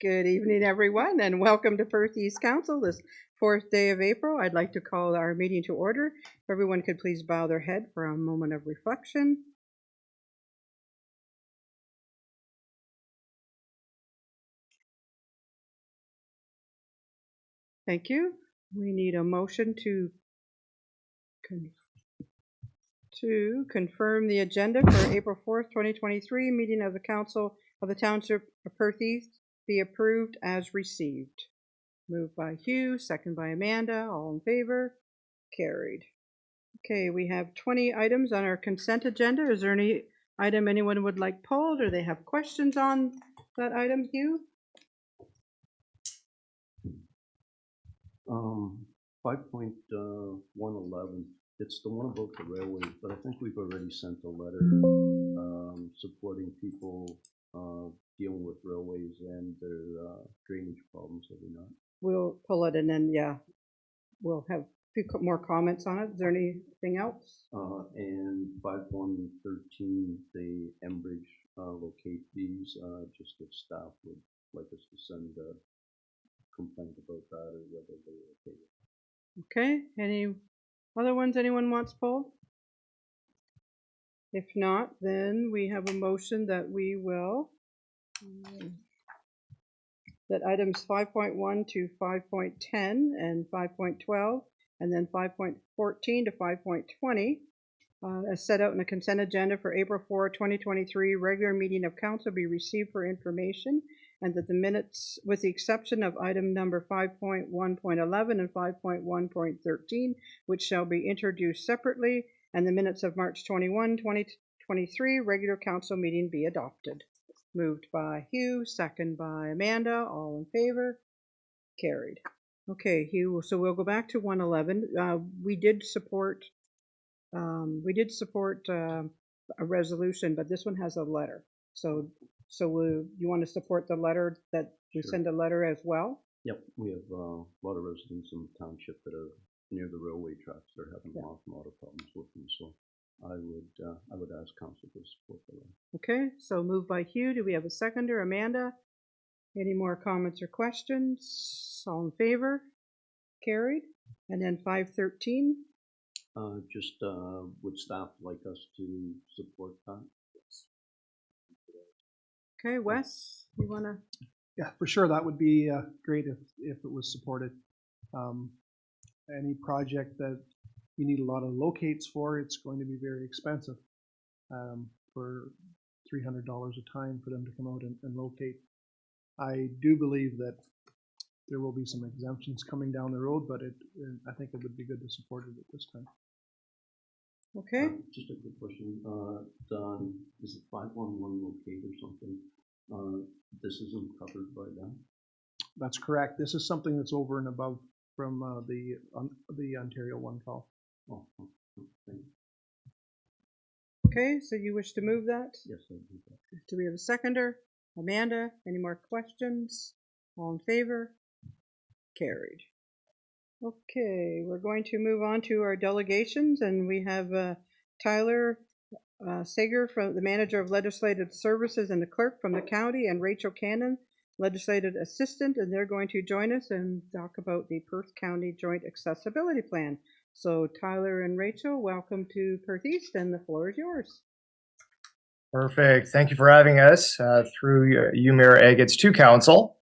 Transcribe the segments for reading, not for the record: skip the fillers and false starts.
Good evening, everyone, and welcome to Perth East Council this fourth day of April. I'd like to call our meeting to order. If everyone could please bow their head for a moment of reflection. Thank you. We need a motion to confirm the agenda for April 4th, 2023 meeting of the Council of the Township of Perth East be approved as received. Moved by Hugh, second by Amanda. All in favor? Carried. Okay, we have 20 items on our consent agenda. Is there any item anyone would like pulled, or they have questions on that item, Hugh? 5.111. It's the one about the railway, but I think we've already sent a letter supporting people dealing with railways and their drainage problems, have we not? We'll pull it and then, yeah, we'll have a few more comments on it. Is there anything else? And 5.113, the Enbridge locate fees, just if staff would like us to send a complaint about that or whether they're okay with it. Okay, any other ones anyone wants pulled? If not, then we have a motion that we will, that items 5.1 to 5.10 and 5.12 and then 5.14 to 5.20 as set out in the consent agenda for April 4, 2023 regular meeting of council be received for information, and that the minutes, with the exception of item number 5.1.11 and 5.1.13, which shall be introduced separately, and the minutes of March 21, 2023 regular council meeting be adopted. Moved by Hugh, second by Amanda. All in favor? Carried. Okay, Hugh, so we'll go back to 111. We did support a resolution, but this one has a letter. So you want to support the letter, that we Sure. send a letter as well? Yep, we have a lot of residents in the township that are near the railway tracks. They're having a lot of problems with them, so I would ask council to support the letter. Okay, so moved by Hugh. Do we have a seconder? Amanda? Any more comments or questions? All in favor? Carried. And then 513. Just would staff like us to support that? Okay, Wes, you want to? Yeah, for sure. That would be great if it was supported. Any project that you need a lot of locates for, it's going to be very expensive for $300 a time for them to come out and locate. I do believe that there will be some exemptions coming down the road, but I think it would be good to support it at this time. Okay. Just a quick question. Don, is it 511 locate or something? This isn't covered by that? That's correct. This is something that's over and above from the Ontario One Call. Oh, thank you. Okay, so you wish to move that? Yes, I do that. Do we have a seconder? Amanda, any more questions? All in favor? Carried. Okay, we're going to move on to our delegations, and we have Tyler Sager, from the Manager of Legislative Services and the Clerk from the county, and Rachel Cannon, Legislative Assistant, and they're going to join us and talk about the Perth County Joint Accessibility Plan. So Tyler and Rachel, welcome to Perth East, and the floor is yours. Perfect. Thank you for having us through you, Mayor Agats, to council.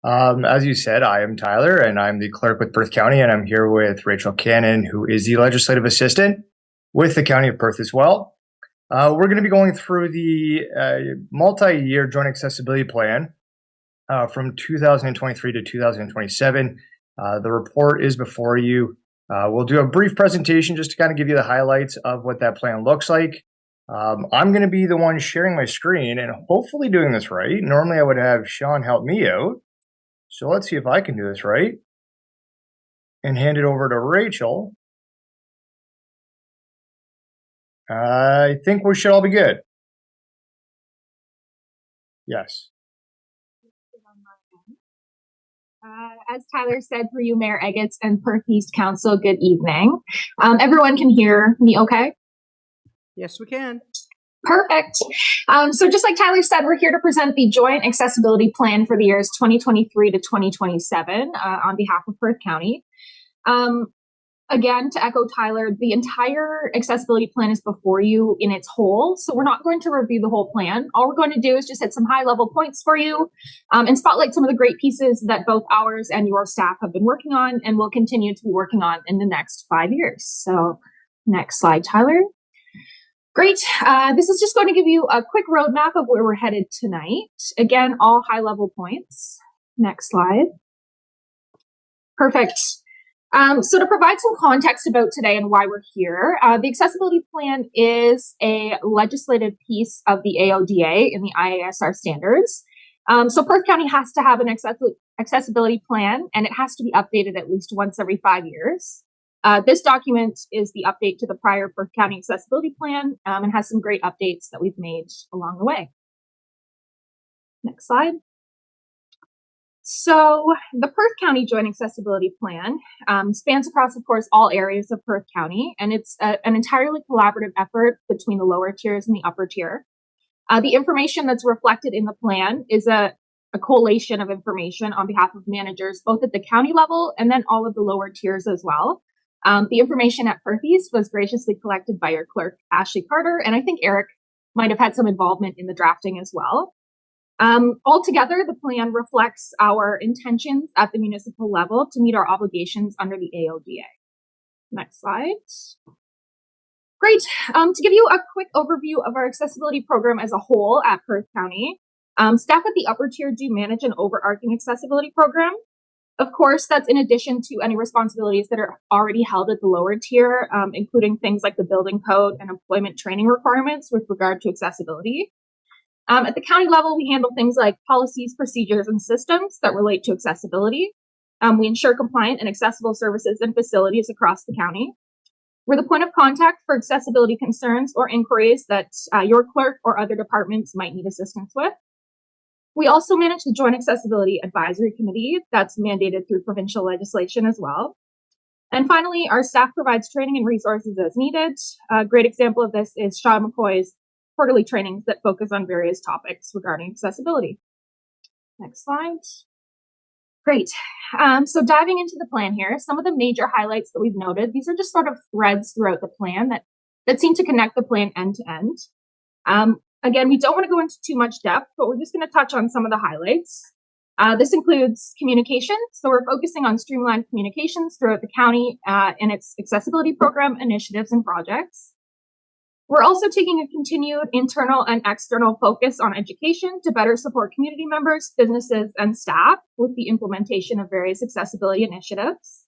As you said, I am Tyler, and I'm the clerk with Perth County, and I'm here with Rachel Cannon, who is the legislative assistant with the County of Perth as well. We're going to be going through the multi-year joint accessibility plan from 2023 to 2027. The report is before you. We'll do a brief presentation just to kind of give you the highlights of what that plan looks like. I'm going to be the one sharing my screen and hopefully doing this right. Normally I would have Sean help me out. So let's see if I can do this right. And hand it over to Rachel. I think we should all be good. Yes. As Tyler said, for you, Mayor Agats and Perth East Council, good evening. Everyone can hear me okay? Yes, we can. Perfect. So just like Tyler said, we're here to present the Joint Accessibility Plan for the years 2023 to 2027 on behalf of Perth County. Again, to echo Tyler, the entire accessibility plan is before you in its whole, so we're not going to review the whole plan. All we're going to do is just hit some high-level points for you and spotlight some of the great pieces that both ours and your staff have been working on and will continue to be working on in the next 5 years. So next slide, Tyler. Great. This is just going to give you a quick roadmap of where we're headed tonight. Again, all high-level points. Next slide. Perfect. So to provide some context about today and why we're here, the accessibility plan is a legislative piece of the AODA in the IASR standards. So Perth County has to have an accessibility plan, and it has to be updated at least once every 5 years. This document is the update to the prior Perth County accessibility plan and has some great updates that we've made along the way. Next slide. So the Perth County Joint Accessibility Plan spans across, of course, all areas of Perth County, and it's an entirely collaborative effort between the lower tiers and the upper tier. The information that's reflected in the plan is a collation of information on behalf of managers, both at the county level and then all of the lower tiers as well. The information at Perth East was graciously collected by your clerk, Ashley Carter, and I think Eric might have had some involvement in the drafting as well. Altogether, the plan reflects our intentions at the municipal level to meet our obligations under the AODA. Next slide. Great. To give you a quick overview of our accessibility program as a whole at Perth County, staff at the upper tier do manage an overarching accessibility program. Of course, that's in addition to any responsibilities that are already held at the lower tier, including things like the building code and employment training requirements with regard to accessibility. At the county level, we handle things like policies, procedures, and systems that relate to accessibility. We ensure compliant and accessible services and facilities across the county. We're the point of contact for accessibility concerns or inquiries that your clerk or other departments might need assistance with. We also manage the Joint Accessibility Advisory Committee that's mandated through provincial legislation as well. And finally, our staff provides training and resources as needed. A great example of this is Shaw McCoy's quarterly trainings that focus on various topics regarding accessibility. Next slide. Great. So diving into the plan here, some of the major highlights that we've noted, these are just sort of threads throughout the plan that seem to connect the plan end to end. Again, we don't want to go into too much depth, but we're just going to touch on some of the highlights. This includes communication. So we're focusing on streamlined communications throughout the county and its accessibility program initiatives and projects. We're also taking a continued internal and external focus on education to better support community members, businesses, and staff with the implementation of various accessibility initiatives.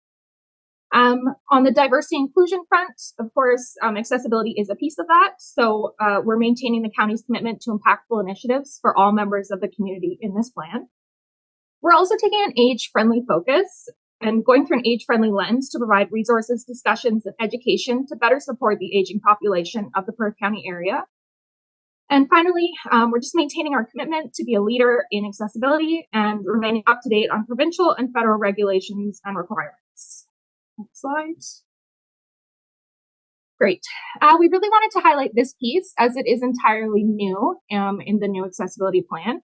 On the diversity inclusion front, of course, accessibility is a piece of that. So we're maintaining the county's commitment to impactful initiatives for all members of the community in this plan. We're also taking an age-friendly focus and going through an age-friendly lens to provide resources, discussions, and education to better support the aging population of the Perth County area. And finally, we're just maintaining our commitment to be a leader in accessibility and remaining up to date on provincial and federal regulations and requirements. Next slide. Great. We really wanted to highlight this piece as it is entirely new in the new accessibility plan.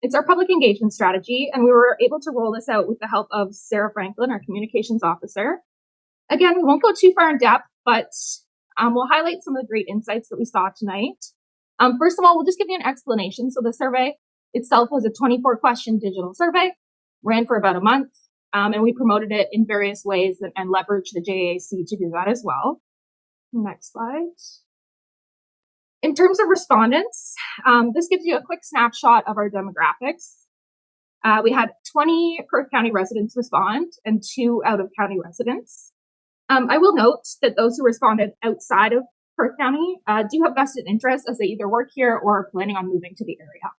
It's our public engagement strategy, and we were able to roll this out with the help of Sarah Franklin, our communications officer. Again, we won't go too far in depth, but we'll highlight some of the great insights that we saw tonight. First of all, we'll just give you an explanation. So the survey itself was a 24-question digital survey, ran for about a month, and we promoted it in various ways and leveraged the JAC to do that as well. Next slide. In terms of respondents, this gives you a quick snapshot of our demographics. We had 20 Perth County residents respond and 2 out-of-county residents. I will note that those who responded outside of Perth County do have vested interest as they either work here or are planning on moving to the area.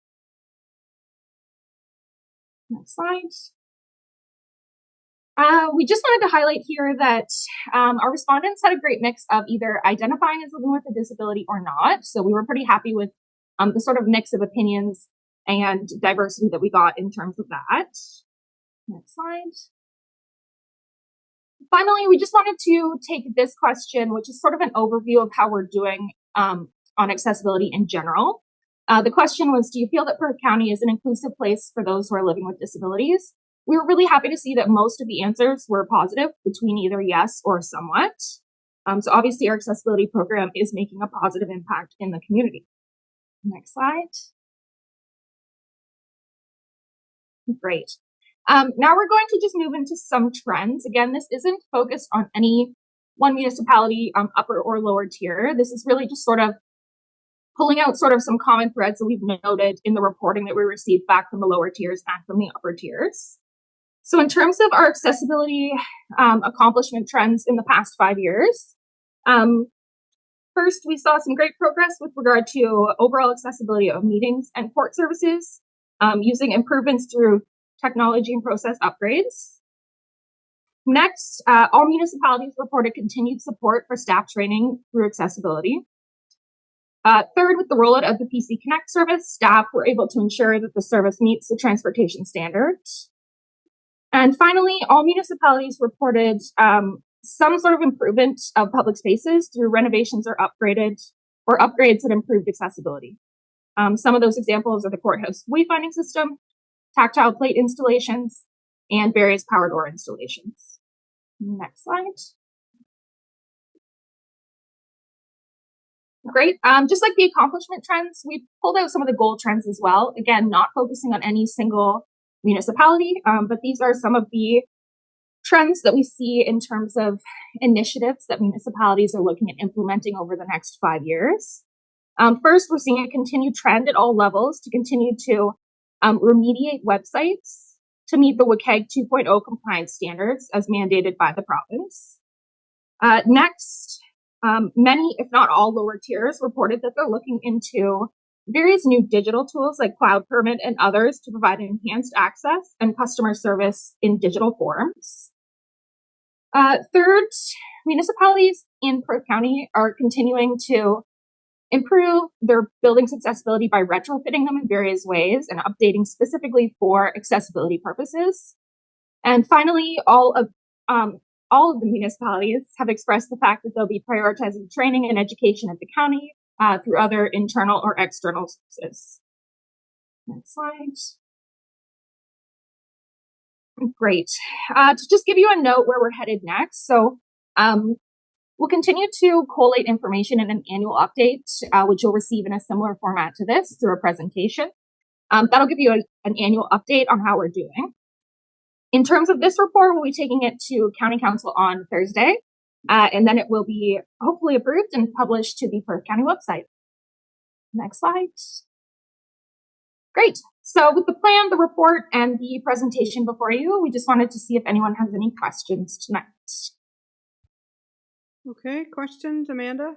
Next slide. We just wanted to highlight here that our respondents had a great mix of either identifying as living with a disability or not. So we were pretty happy with the sort of mix of opinions and diversity that we got in terms of that. Next slide. Finally, we just wanted to take this question, which is sort of an overview of how we're doing on accessibility in general. The question was, do you feel that Perth County is an inclusive place for those who are living with disabilities? We were really happy to see that most of the answers were positive, between either yes or somewhat. So obviously our accessibility program is making a positive impact in the community. Next slide. Great. Now we're going to just move into some trends. Again, this isn't focused on any one municipality, upper or lower tier. This is really just sort of pulling out sort of some common threads that we've noted in the reporting that we received back from the lower tiers and from the upper tiers. So in terms of our accessibility accomplishment trends in the past 5 years, first, we saw some great progress with regard to overall accessibility of meetings and court services, using improvements through technology and process upgrades. Next, all municipalities reported continued support for staff training through accessibility. Third, with the rollout of the PC Connect service, staff were able to ensure that the service meets the transportation standards. And finally, all municipalities reported some sort of improvement of public spaces through renovations or upgrades that improved accessibility. Some of those examples are the courthouse wayfinding system, tactile plate installations, and various power door installations. Next slide. Great. Just like the accomplishment trends, we pulled out some of the goal trends as well. Again, not focusing on any single municipality, but these are some of the trends that we see in terms of initiatives that municipalities are looking at implementing over the next 5 years. First, we're seeing a continued trend at all levels to continue to remediate websites to meet the WCAG 2.0 compliance standards as mandated by the province. Next, many, if not all, lower tiers reported that they're looking into various new digital tools like Cloud Permit and others to provide enhanced access and customer service in digital forms. Third, municipalities in Perth County are continuing to improve their buildings' accessibility by retrofitting them in various ways and updating specifically for accessibility purposes. And finally, all of the municipalities have expressed the fact that they'll be prioritizing training and education at the county through other internal or external sources. Next slide. Great. To just give you a note where we're headed next. So we'll continue to collate information in an annual update, which you'll receive in a similar format to this through a presentation. That'll give you an annual update on how we're doing. In terms of this report, we'll be taking it to County Council on Thursday, and then it will be hopefully approved and published to the Perth County website. Next slide. Great. So with the plan, the report, and the presentation before you, we just wanted to see if anyone has any questions tonight. Okay, questions, Amanda?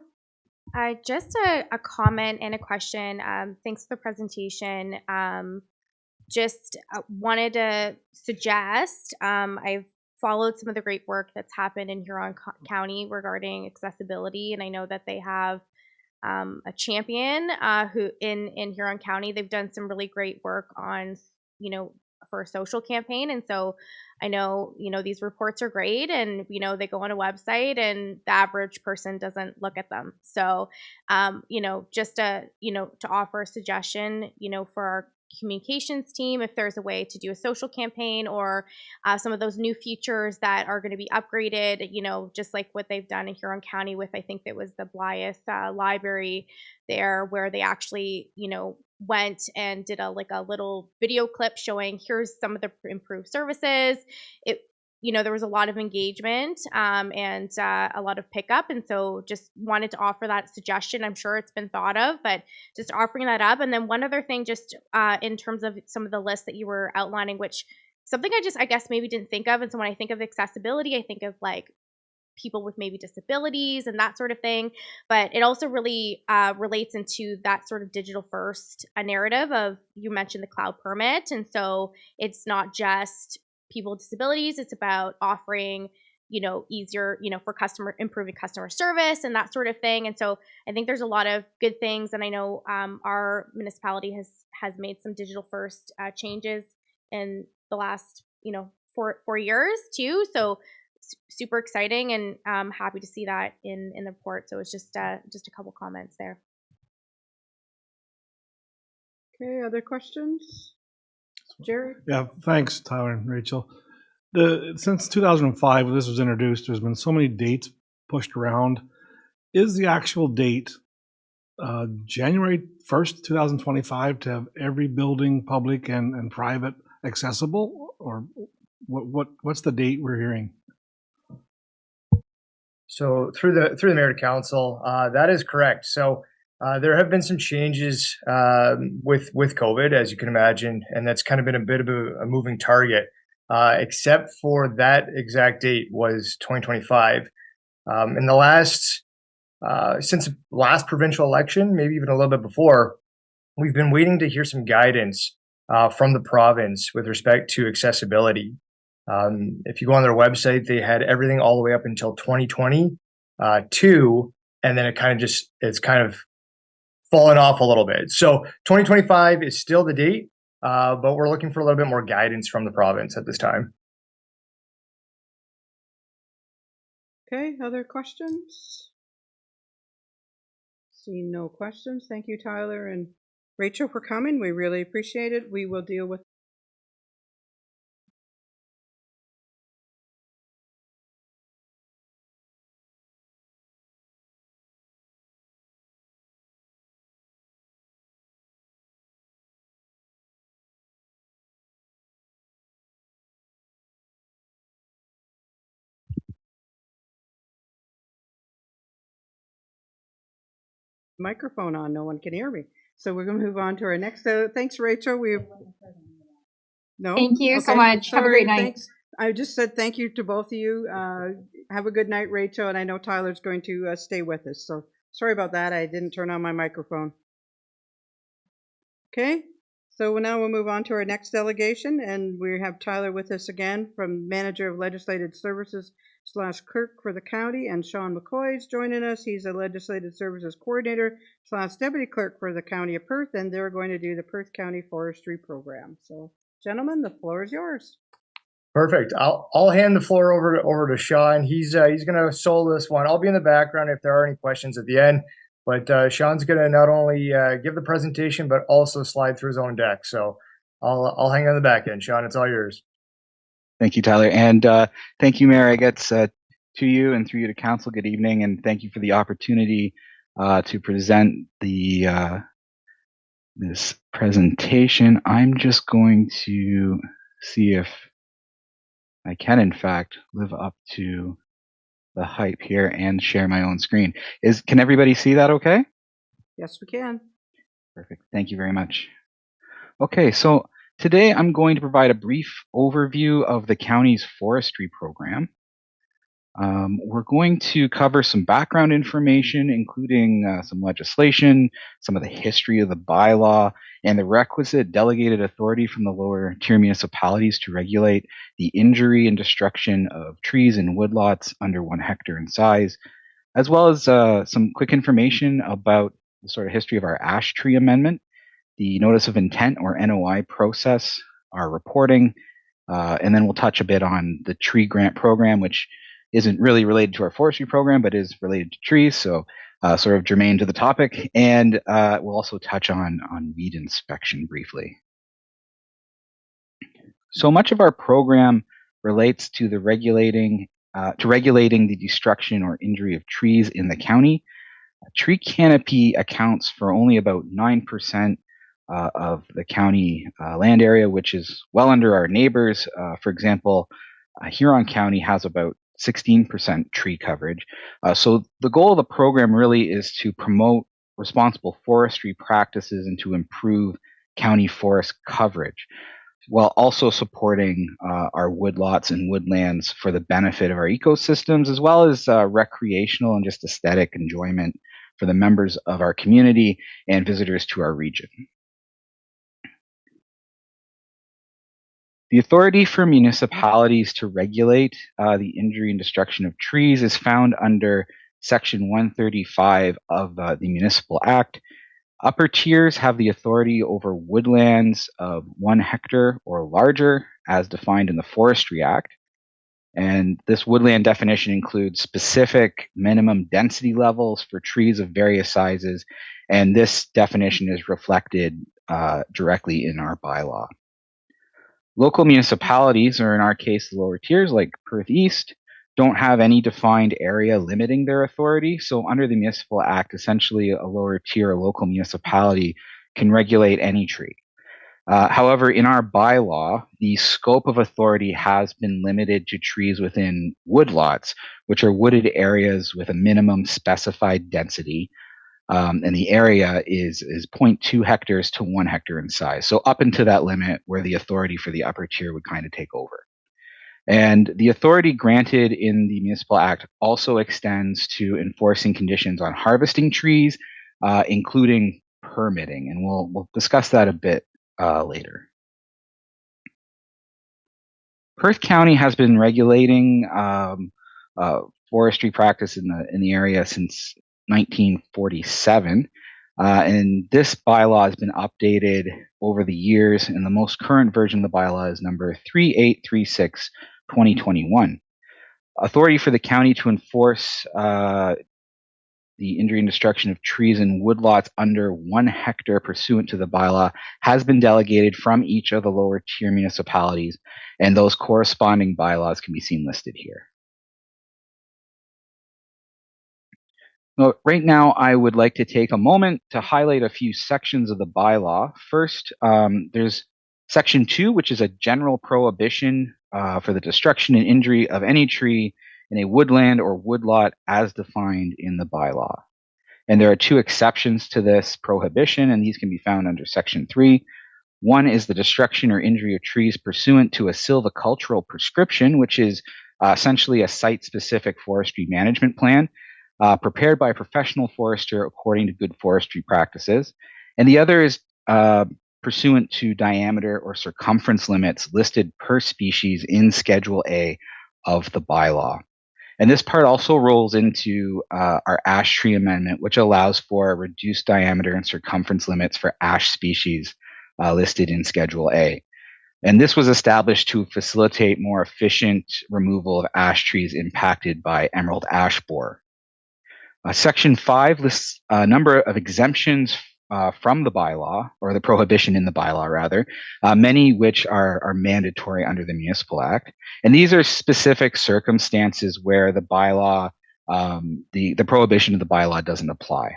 Just a comment and a question. Thanks for the presentation. Just wanted to suggest, I've followed some of the great work that's happened in Huron County regarding accessibility, and I know that they have a champion who in Huron County. They've done some really great work on, for a social campaign, and so I know, these reports are great, and, they go on a website and the average person doesn't look at them. So, just to offer a suggestion, for our communications team, if there's a way to do a social campaign or some of those new features that are going to be upgraded, just like what they've done in Huron County with, I think it was the Blythe Library there, where they actually, went and did a little video clip showing here's some of the improved services. There was a lot of engagement and a lot of pickup, and so just wanted to offer that suggestion. I'm sure it's been thought of, but just offering that up. And then one other thing, just in terms of some of the lists that you were outlining, which something I guess maybe didn't think of. And so when I think of accessibility, I think of people with maybe disabilities and that sort of thing, but it also really relates into that sort of digital first narrative of, you mentioned the Cloud Permit, and so it's not just people with disabilities, it's about offering easier for improving customer service and that sort of thing. And so I think there's a lot of good things, and I know our municipality has made some digital first changes in the last 4 years too, so super exciting, and happy to see that in the report. So it's just a couple comments there. Okay, other questions? Jerry? Yeah, thanks, Tyler and Rachel. Since 2005, when this was introduced, there's been so many dates pushed around. Is the actual date January 1st, 2025, to have every building, public and private, accessible, or what's the date we're hearing? So through the mayor to council, that is correct. So there have been some changes with COVID, as you can imagine, and that's kind of been a bit of a moving target. Except for that exact date was 2025. In the last since the last provincial election, maybe even a little bit before, we've been waiting to hear some guidance from the province with respect to accessibility. If you go on their website, they had everything all the way up until 2022, and then it's kind of fallen off a little bit. So 2025 is still the date, but we're looking for a little bit more guidance from the province at this time. Okay, other questions? Seeing no questions. Thank you, Tyler and Rachel, for coming. We really appreciate it. We will deal with microphone on. No one can hear me. So we're going to move on to our next. Thanks, Rachel. No. Thank you so Okay. much. Have a great night. Thanks. I just said thank you to both of you. Have a good night, Rachel. And I know Tyler's going to stay with us. So sorry about that. I didn't turn on my microphone. Okay. So now we'll move on to our next delegation, and we have Tyler with us again from Manager of Legislative Services / Clerk for the county, and Sean McCoy is joining us. He's a Legislative Services Coordinator / Deputy Clerk for the County of Perth, and they're going to do the Perth County Forestry Program. So, gentlemen, the floor is yours. Perfect. I'll hand the floor over to Sean. He's going to solo this one. I'll be in the background if there are any questions at the end. But Sean's going to not only give the presentation, but also slide through his own deck. So I'll hang on the back end. Sean, it's all yours. Thank you, Tyler. And thank you, Mayor. I guess to you and through you to council, good evening. And thank you for the opportunity to present this presentation. I'm just going to see if I can, in fact, live up to the hype here and share my own screen. Can everybody see that okay? Yes, we can. Perfect. Thank you very much. Okay, so today I'm going to provide a brief overview of the county's forestry program. We're going to cover some background information, including some legislation, some of the history of the bylaw, and the requisite delegated authority from the lower tier municipalities to regulate the injury and destruction of trees and woodlots under 1 hectare in size, as well as some quick information about the sort of history of our ash tree amendment, the notice of intent or NOI process, our reporting, and then we'll touch a bit on the tree grant program, which isn't really related to our forestry program, but is related to trees, so sort of germane to the topic. And we'll also touch on weed inspection briefly. So much of our program relates to the regulating the destruction or injury of trees in the county. Tree canopy accounts for only about 9% of the county land area, which is well under our neighbors. For example, Huron County has about 16% tree coverage. So the goal of the program really is to promote responsible forestry practices and to improve county forest coverage, while also supporting our woodlots and woodlands for the benefit of our ecosystems, as well as recreational and just aesthetic enjoyment for the members of our community and visitors to our region. The authority for municipalities to regulate the injury and destruction of trees is found under Section 135 of the Municipal Act. Upper tiers have the authority over woodlands of 1 hectare or larger, as defined in the Forestry Act. And this woodland definition includes specific minimum density levels for trees of various sizes. And this definition is reflected directly in our bylaw. Local municipalities, or in our case, the lower tiers like Perth East, don't have any defined area limiting their authority. So under the Municipal Act, essentially a lower tier or local municipality can regulate any tree. However, in our bylaw, the scope of authority has been limited to trees within woodlots, which are wooded areas with a minimum specified density. And the area is 0.2 hectares to 1 hectare in size. So up into that limit where the authority for the upper tier would kind of take over. And the authority granted in the Municipal Act also extends to enforcing conditions on harvesting trees, including permitting. And we'll discuss that a bit later. Perth County has been regulating forestry practice in the area since 1947. And this bylaw has been updated over the years, and the most current version of the bylaw is number 3836/2021. Authority for the county to enforce the injury and destruction of trees and woodlots under 1 hectare pursuant to the bylaw has been delegated from each of the lower tier municipalities, and those corresponding bylaws can be seen listed here. Well, right now, I would like to take a moment to highlight a few sections of the bylaw. First, there's Section 2, which is a general prohibition for the destruction and injury of any tree in a woodland or woodlot as defined in the bylaw. And there are 2 exceptions to this prohibition, and these can be found under Section 3. One is the destruction or injury of trees pursuant to a silvicultural prescription, which is essentially a site-specific forestry management plan prepared by a professional forester according to good forestry practices. And the other is pursuant to diameter or circumference limits listed per species in Schedule A of the bylaw. And this part also rolls into our ash tree amendment, which allows for reduced diameter and circumference limits for ash species listed in Schedule A. And this was established to facilitate more efficient removal of ash trees impacted by emerald ash borer. Section 5 lists a number of exemptions from the bylaw, or the prohibition in the bylaw rather, many which are mandatory under the Municipal Act. And these are specific circumstances where the bylaw, the prohibition of the bylaw doesn't apply.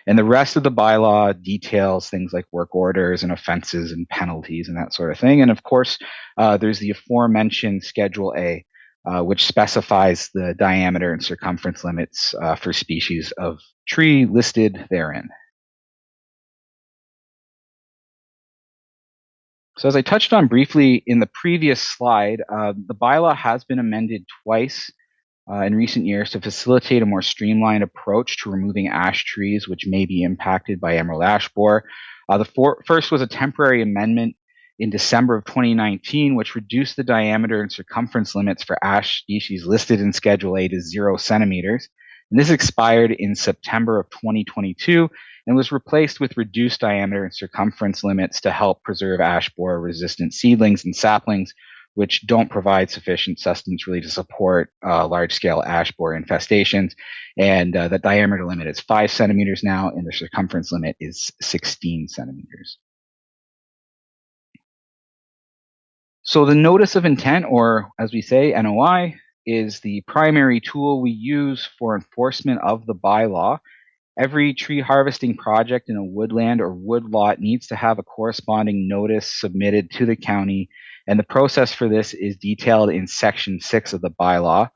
And the rest of the bylaw details things like work orders and offenses and penalties and that sort of thing. And of course, there's the aforementioned Schedule A, which specifies the diameter and circumference limits for species of tree listed therein. So as I touched on briefly in the previous slide, the bylaw has been amended twice in recent years to facilitate a more streamlined approach to removing ash trees which may be impacted by emerald ash borer. The first was a temporary amendment in December of 2019, which reduced the diameter and circumference limits for ash species listed in Schedule A to 0 centimeters. And this expired in September of 2022 and was replaced with reduced diameter and circumference limits to help preserve ash borer resistant seedlings and saplings, which don't provide sufficient sustenance really to support large-scale ash borer infestations. And the diameter limit is 5 centimeters now, and the circumference limit is 16 centimeters. So the notice of intent, or as we say, NOI, is the primary tool we use for enforcement of the bylaw. Every tree harvesting project in a woodland or woodlot needs to have a corresponding notice submitted to the county, and the process for this is detailed in Section 6 of the bylaw.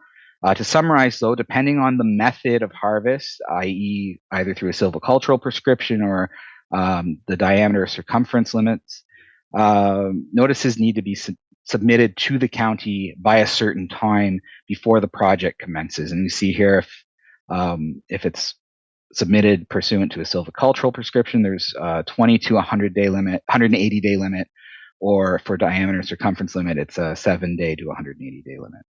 To summarize, though, depending on the method of harvest, i.e. either through a silvicultural prescription or the diameter or circumference limits, notices need to be submitted to the county by a certain time before the project commences. And you see here if it's submitted pursuant to a silvicultural prescription, there's a 20 to 180 day limit, or for diameter circumference limit, it's a 7-day to 180-day limit.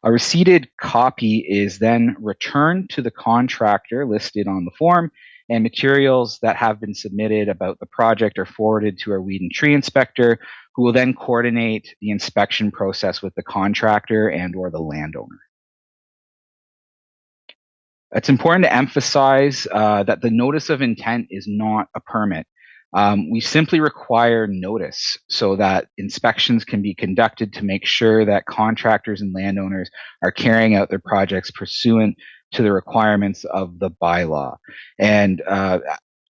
A receipted copy is then returned to the contractor listed on the form, and materials that have been submitted about the project are forwarded to our weed and tree inspector, who will then coordinate the inspection process with the contractor and or the landowner. It's important to emphasize that the notice of intent is not a permit. We simply require notice so that inspections can be conducted to make sure that contractors and landowners are carrying out their projects pursuant to the requirements of the bylaw. And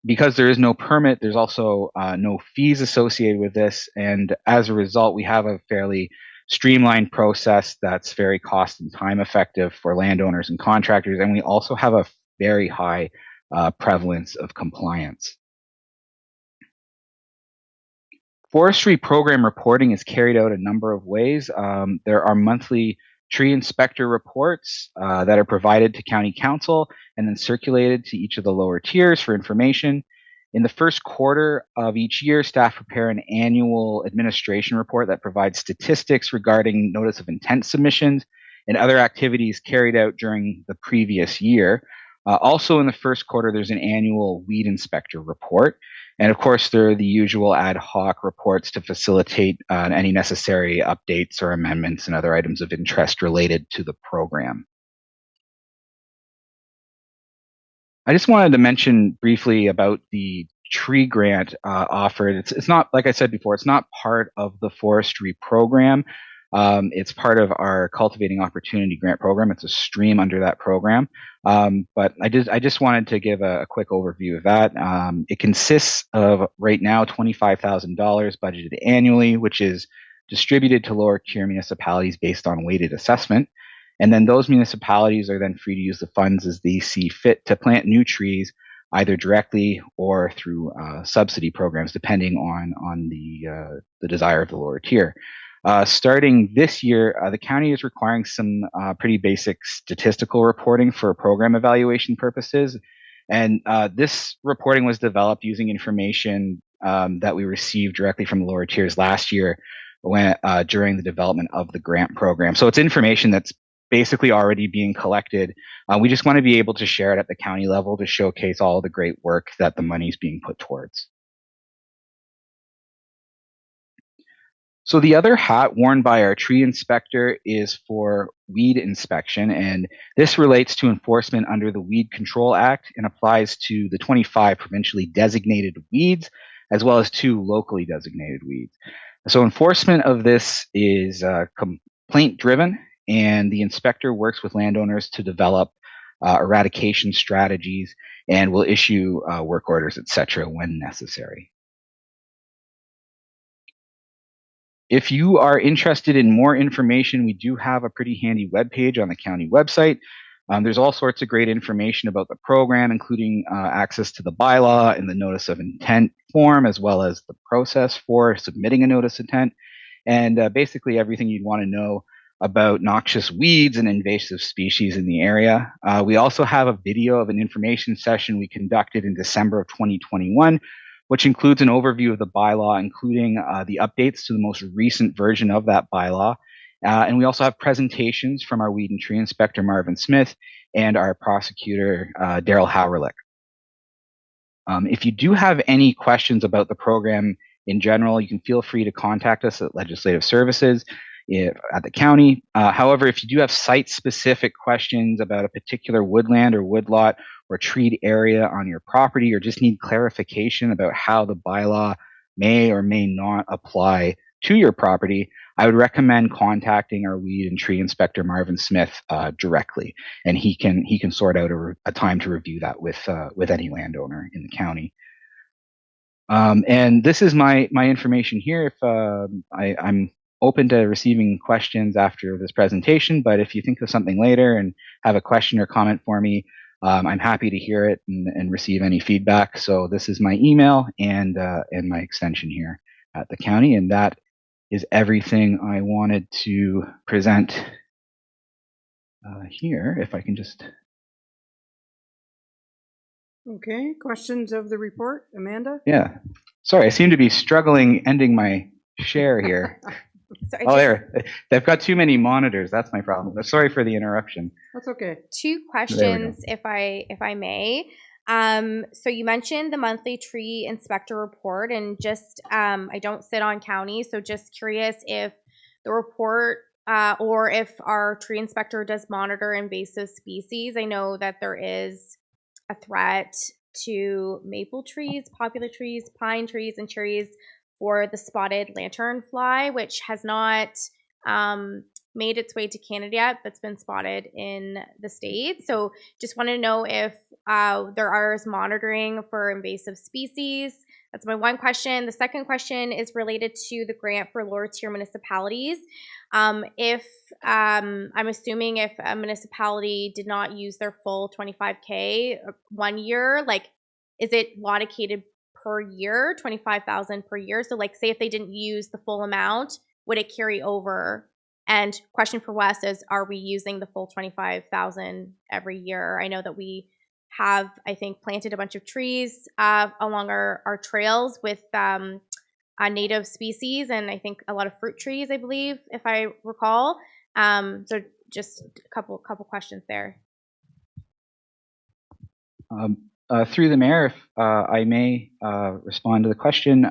because there is no permit, there's also no fees associated with this. And as a result, we have a fairly streamlined process that's very cost and time effective for landowners and contractors. And we also have a very high prevalence of compliance. Forestry program reporting is carried out a number of ways. There are monthly tree inspector reports that are provided to County Council and then circulated to each of the lower tiers for information. In the first quarter of each year, staff prepare an annual administration report that provides statistics regarding notice of intent submissions and other activities carried out during the previous year. Also in the first quarter, there's an annual weed inspector report. And of course, there are the usual ad hoc reports to facilitate any necessary updates or amendments and other items of interest related to the program. I just wanted to mention briefly about the tree grant offered. It's not, like I said before, it's not part of the forestry program. It's part of our Cultivating Opportunity Grant program. It's a stream under that program. But I just wanted to give a quick overview of that. It consists of right now $25,000 budgeted annually, which is distributed to lower tier municipalities based on weighted assessment. And then those municipalities are then free to use the funds as they see fit to plant new trees, either directly or through subsidy programs, depending on the desire of the lower tier. Starting this year, the county is requiring some pretty basic statistical reporting for program evaluation purposes. And this reporting was developed using information that we received directly from the lower tiers last year during the development of the grant program. So it's information that's basically already being collected. We just want to be able to share it at the county level to showcase all the great work that the money is being put towards. So the other hat worn by our tree inspector is for weed inspection, and this relates to enforcement under the Weed Control Act and applies to the 25 provincially designated weeds as well as 2 locally designated weeds. So enforcement of this is complaint driven, and the inspector works with landowners to develop eradication strategies and will issue work orders, etc., when necessary. If you are interested in more information, we do have a pretty handy webpage on the county website. There's all sorts of great information about the program, including access to the bylaw and the notice of intent form, as well as the process for submitting a notice of intent, and basically everything you'd want to know about noxious weeds and invasive species in the area. We also have a video of an information session we conducted in December of 2021, which includes an overview of the bylaw, including the updates to the most recent version of that bylaw. And we also have presentations from our weed and tree inspector, Marvin Smith, and our prosecutor, Daryl Howrelick. If you do have any questions about the program in general, you can feel free to contact us at Legislative Services at the county. However, if you do have site-specific questions about a particular woodland or woodlot or treed area on your property, or just need clarification about how the bylaw may or may not apply to your property, I would recommend contacting our weed and tree inspector, Marvin Smith, directly, and he can sort out a time to review that with any landowner in the county. And this is my information here. If I'm open to receiving questions after this presentation, but if you think of something later and have a question or comment for me, I'm happy to hear it and receive any feedback. So this is my email and my extension here at the county, and that is everything I wanted to present here. If I can just. Okay, questions of the report, Amanda? Yeah, sorry, I seem to be struggling ending my share here. So There. They've got too many monitors. That's my problem. Sorry for the interruption. That's okay. 2 questions, if I may. So you mentioned the monthly tree inspector report, and just I don't sit on county, so just curious if the report or if our tree inspector does monitor invasive species. I know that there is a threat to maple trees, poplar trees, pine trees, and cherries for the spotted lanternfly, which has not made its way to Canada yet, but's been spotted in the States. So just want to know if there is monitoring for invasive species. That's my one question. The second question is related to the grant for lower tier municipalities. I'm assuming if a municipality did not use their full 25K 1 year, like, is it allocated per year, 25,000 per year? So like, say if they didn't use the full amount, would it carry over? And question for Wes is, are we using the full 25,000 every year? I know that we have, I think, planted a bunch of trees along our trails with native species, and I think a lot of fruit trees, I believe, if I recall. So just a couple questions there. Through the mayor, if I may respond to the question.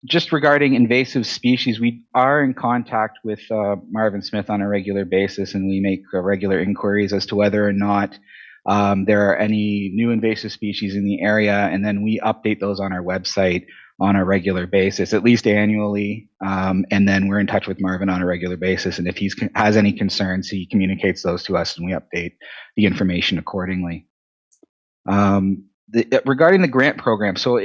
Just regarding invasive species, we are in contact with Marvin Smith on a regular basis, and we make regular inquiries as to whether or not there are any new invasive species in the area, and then we update those on our website on a regular basis, at least annually, and then we're in touch with Marvin on a regular basis, and if he has any concerns, he communicates those to us, and we update the information accordingly. Regarding the grant program, so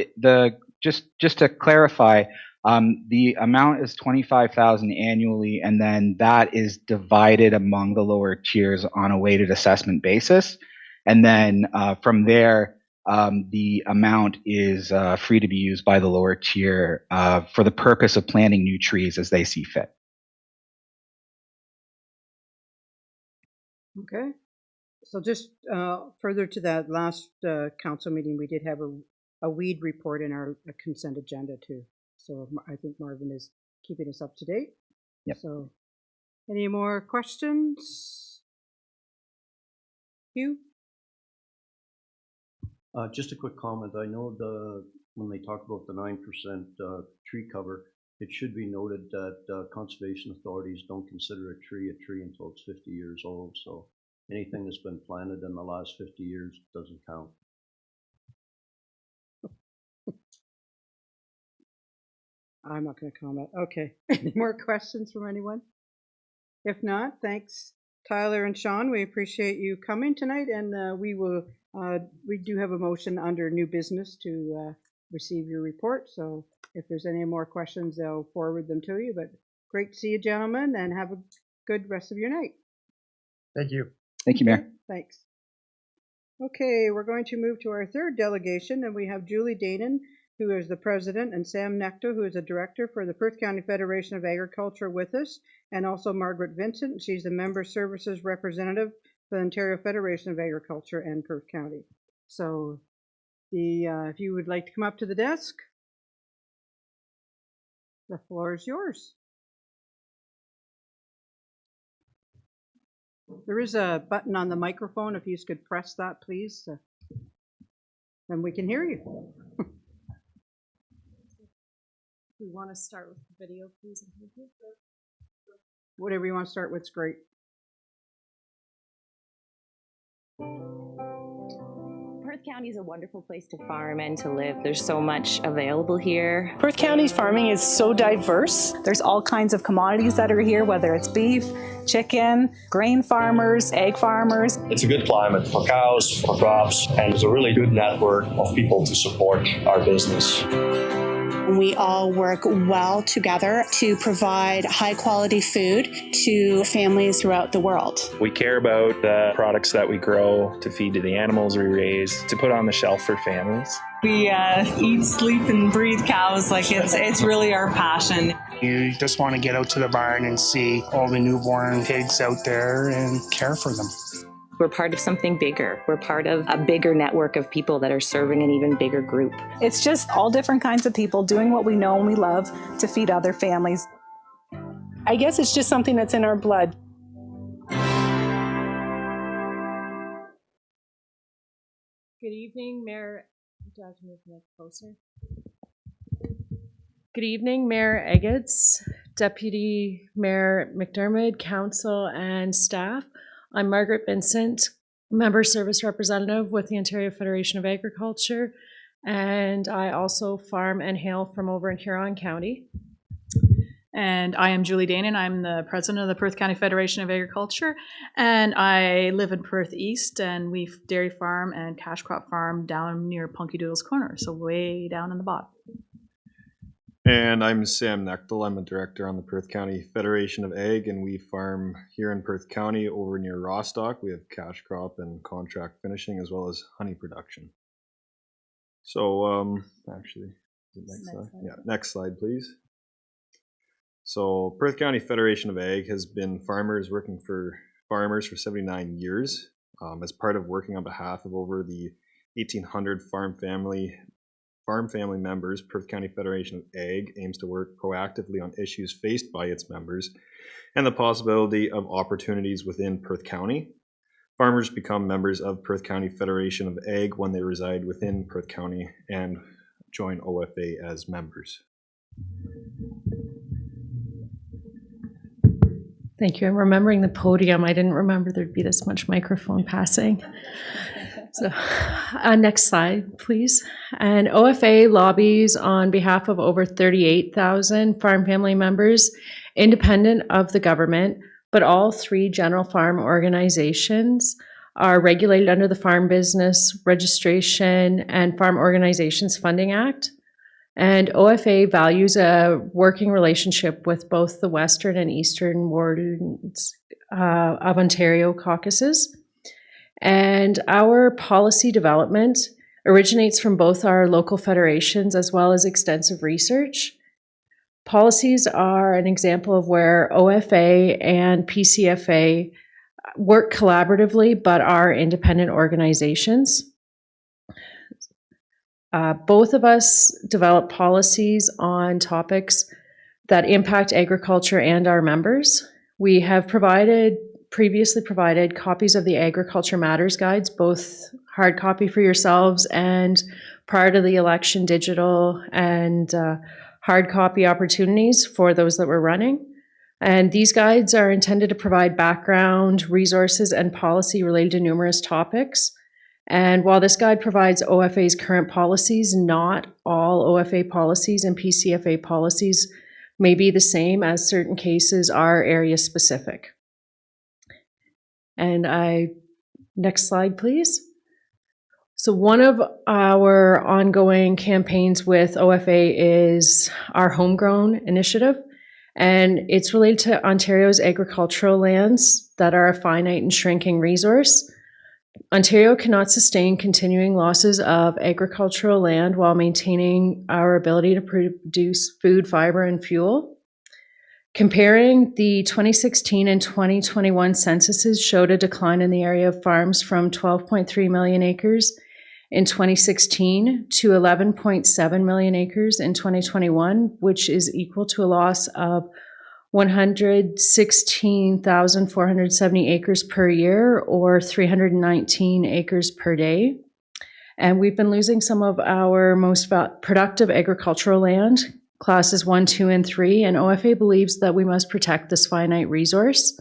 just to clarify, the amount is $25,000 annually, and then that is divided among the lower tiers on a weighted assessment basis. And then from there, the amount is free to be used by the lower tier for the purpose of planting new trees as they see fit. Okay. So just further to that last council meeting, we did have a weed report in our consent agenda too. So I think Marvin is keeping us up to date. Yep. So any more questions? Hugh? Just a quick comment. I know when they talk about the 9% tree cover, it should be noted that conservation authorities don't consider a tree until it's 50 years old. So anything that's been planted in the last 50 years doesn't count. I'm not going to comment. Okay. Any more questions from anyone? If not, thanks, Tyler and Sean. We appreciate you coming tonight, and we do have a motion under new business to receive your report. So if there's any more questions, they'll forward them to you. But great to see you, gentlemen, and have a good rest of your night. Thank you. Thank you, Mayor. Thanks. Okay, we're going to move to our third delegation, and we have Julie Danon, who is the president, and Sam Necto, who is a director for the Perth County Federation of Agriculture with us, and also Margaret Vincent. She's the member services representative for the Ontario Federation of Agriculture and Perth County. So if you would like to come up to the desk, the floor is yours. There is a button on the microphone. If you could press that, please, then we can hear you. We want to start with the video, please. Whatever you want to start with is great. Perth County is a wonderful place to farm and to live. There's so much available here. Perth County's farming is so diverse. There's all kinds of commodities that are here, whether it's beef, chicken, grain farmers, egg farmers. It's a good climate for cows, for crops, and it's a really good network of people to support our business. We all work well together to provide high quality food to families throughout the world. We care about the products that we grow to feed to the animals we raise, to put on the shelf for families. We eat, sleep, and breathe cows. Like it's really our passion. You just want to get out to the barn and see all the newborn pigs out there and care for them. We're part of something bigger. We're part of a bigger network of people that are serving an even bigger group. It's just all different kinds of people doing what we know and we love to feed other families. I guess it's just something that's in our blood. Good evening, Mayor. Do I have to move a little closer? Good evening, Mayor Eggets, Deputy Mayor McDermott, Council, and staff. I'm Margaret Vincent, member service representative with the Ontario Federation of Agriculture, and I also farm and hail from over in Huron County. And I am Julie Danon. I'm the president of the Perth County Federation of Agriculture, and I live in Perth East, and we dairy farm and cash crop farm down near Punky Doodle's Corner, so way down in the bottom. And I'm Sam Nechtel. I'm a director on the Perth County Federation of Ag, and we farm here in Perth County over near Rostock. We have cash crop and contract finishing as well as honey production. So actually, next slide. Yeah, next slide, please. So Perth County Federation of Ag has been working for farmers for 79 years. As part of working on behalf of over the 1,800 farm family members, Perth County Federation of Ag aims to work proactively on issues faced by its members and the possibility of opportunities within Perth County. Farmers become members of Perth County Federation of Ag when they reside within Perth County and join OFA as members. Thank you. I'm remembering the podium. I didn't remember there'd be this much microphone passing. So next slide, please. And OFA lobbies on behalf of over 38,000 farm family members, independent of the government, but all three general farm organizations are regulated under the Farm Business Registration and Farm Organizations Funding Act. And OFA values a working relationship with both the Western and Eastern wards of Ontario caucuses. And our policy development originates from both our local federations as well as extensive research. Policies are an example of where OFA and PCFA work collaboratively but are independent organizations. Both of us develop policies on topics that impact agriculture and our members. We have previously provided copies of the Agriculture Matters Guides, both hard copy for yourselves and prior to the election, digital and hard copy opportunities for those that were running. And these guides are intended to provide background, resources, and policy related to numerous topics. And while this guide provides OFA's current policies, not all OFA policies and PCFA policies may be the same, as certain cases are area specific. And next slide, please. So one of our ongoing campaigns with OFA is our Homegrown initiative, and it's related to Ontario's agricultural lands that are a finite and shrinking resource. Ontario cannot sustain continuing losses of agricultural land while maintaining our ability to produce food, fiber, and fuel. Comparing the 2016 and 2021 censuses showed a decline in the area of farms from 12.3 million acres in 2016 to 11.7 million acres in 2021, which is equal to a loss of 116,470 acres per year, or 319 acres per day. And we've been losing some of our most productive agricultural land, classes 1, 2, and 3, and OFA believes that we must protect this finite resource.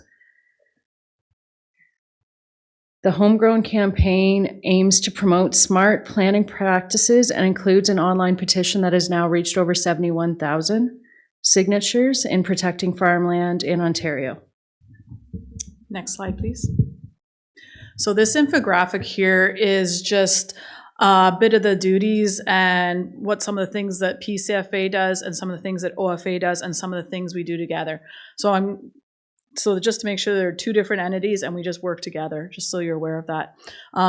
The Homegrown campaign aims to promote smart planning practices and includes an online petition that has now reached over 71,000 signatures in protecting farmland in Ontario. Next slide, please. So this infographic here is just a bit of the duties and what some of the things that PCFA does and some of the things that OFA does and some of the things we do together. So just to make sure there are two different entities and we just work together, just so you're aware of that.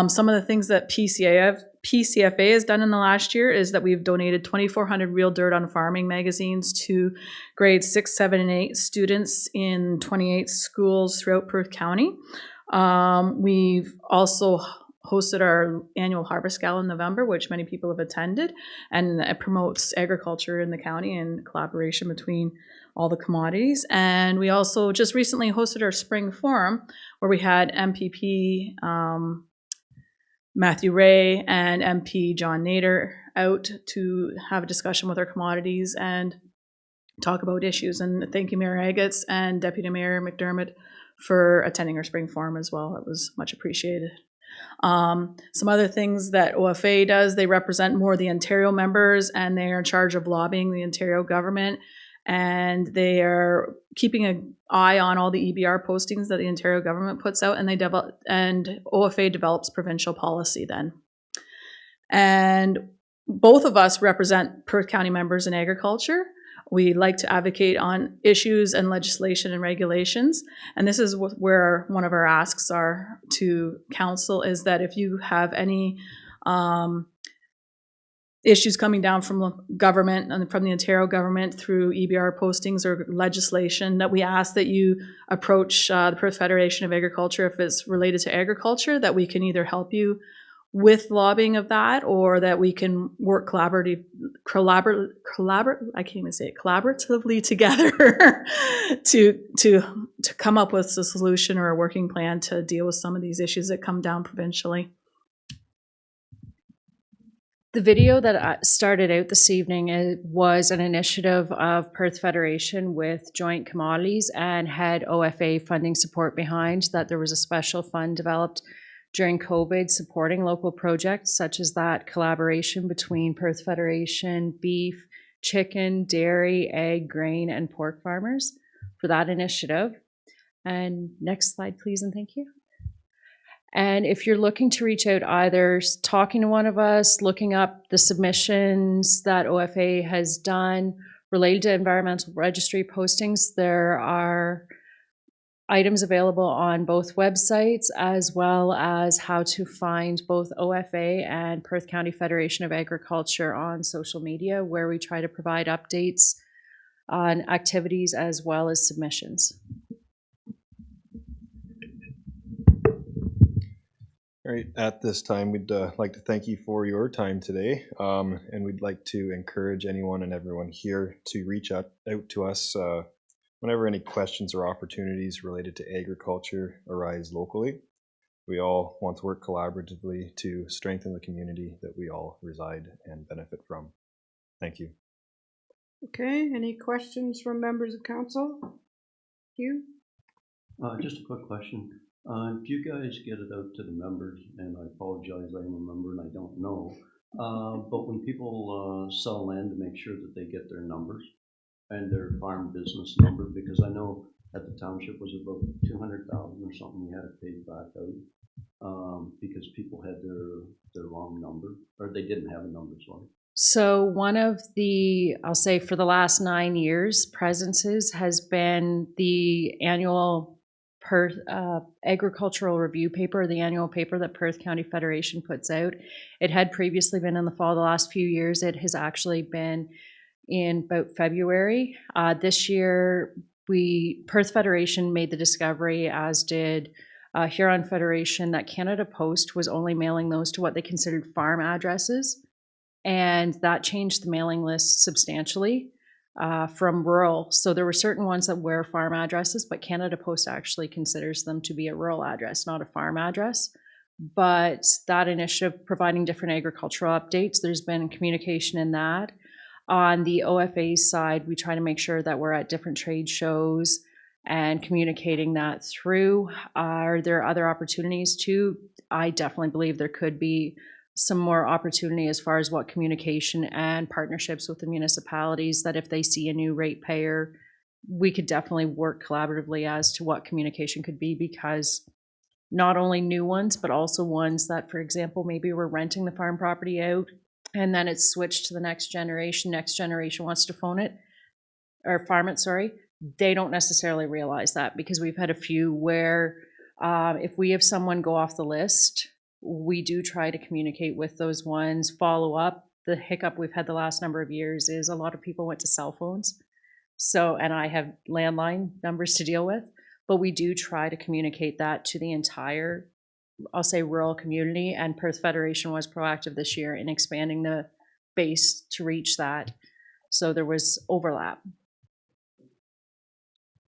Some of the things that PCFA has done in the last year is that we've donated 2,400 Real Dirt on Farming magazines to grades 6, 7, and 8 students in 28 schools throughout Perth County. We've also hosted our annual Harvest Gala in November, which many people have attended, and it promotes agriculture in the county and collaboration between all the commodities. And we also just recently hosted our spring forum where we had MPP Matthew Ray and MP John Nader out to have a discussion with our commodities and talk about issues. And thank you, Mayor Agats and Deputy Mayor McDermott for attending our spring forum as well. It was much appreciated. Some other things that OFA does, they represent more the Ontario members, and they are in charge of lobbying the Ontario government, and they are keeping an eye on all the EBR postings that the Ontario government puts out, and OFA develops provincial policy then. And both of us represent Perth County members in agriculture. We like to advocate on issues and legislation and regulations. And this is where one of our asks are to council, is that if you have any issues coming down from government and from the Ontario government through EBR postings or legislation, that we ask that you approach the Perth Federation of Agriculture if it's related to agriculture, that we can either help you with lobbying of that, or that we can work collaboratively together to come up with a solution or a working plan to deal with some of these issues that come down provincially. The video that started out this evening was an initiative of Perth Federation with Joint Commodities and had OFA funding support behind that. There was a special fund developed during COVID supporting local projects such as that collaboration between Perth Federation, beef, chicken, dairy, egg, grain, and pork farmers for that initiative. And next slide, please, and thank you. And if you're looking to reach out, either talking to one of us, looking up the submissions that OFA has done related to environmental registry postings, there are items available on both websites, as well as how to find both OFA and Perth County Federation of Agriculture on social media, where we try to provide updates on activities as well as submissions. All right, at this time, we'd like to thank you for your time today, and we'd like to encourage anyone and everyone here to reach out to us whenever any questions or opportunities related to agriculture arise locally. We all want to work collaboratively to strengthen the community that we all reside and benefit from. Thank you. Okay, any questions from members of council? Hugh? Just a quick question. Do you guys get it out to the members? And I apologize, I'm a member and I don't know. But when people sell land, to make sure that they get their numbers and their farm business number, because I know at the township was about 200,000 or something we had to pay back out because people had their wrong number, or they didn't have a number, sorry. So one of the, I'll say for the last 9 years, presences has been the annual Perth agricultural review paper, the annual paper that Perth County Federation puts out. It had previously been in the fall. The last few years, it has actually been in about February. This year, Perth Federation made the discovery, as did Huron Federation, that Canada Post was only mailing those to what they considered farm addresses. And that changed the mailing list substantially from rural. So there were certain ones that were farm addresses, but Canada Post actually considers them to be a rural address, not a farm address. But that initiative providing different agricultural updates, there's been communication in that. On the OFA side, we try to make sure that we're at different trade shows and communicating that through. Are there other opportunities too? I definitely believe there could be some more opportunity as far as what communication and partnerships with the municipalities, that if they see a new ratepayer, we could definitely work collaboratively as to what communication could be, because not only new ones, but also ones that, for example, maybe we're renting the farm property out and then it's switched to the next generation wants to farm it, sorry. They don't necessarily realize that, because we've had a few where if we have someone go off the list, we do try to communicate with those ones, follow up. The hiccup we've had the last number of years is a lot of people went to cell phones. So, and I have landline numbers to deal with, but we do try to communicate that to the entire, I'll say, rural community. And Perth Federation was proactive this year in expanding the base to reach that. So there was overlap.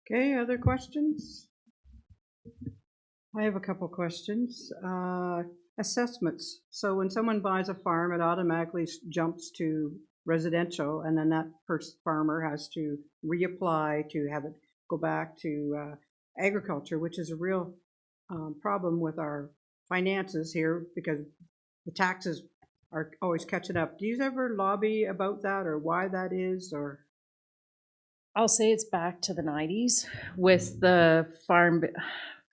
Okay, other questions? I have a couple questions. Assessments. So when someone buys a farm, it automatically jumps to residential, and then that first farmer has to reapply to have it go back to agriculture, which is a real problem with our finances here because the taxes are always catching up. Do you ever lobby about that or why that is, or? I'll say it's back to the 90s with the farm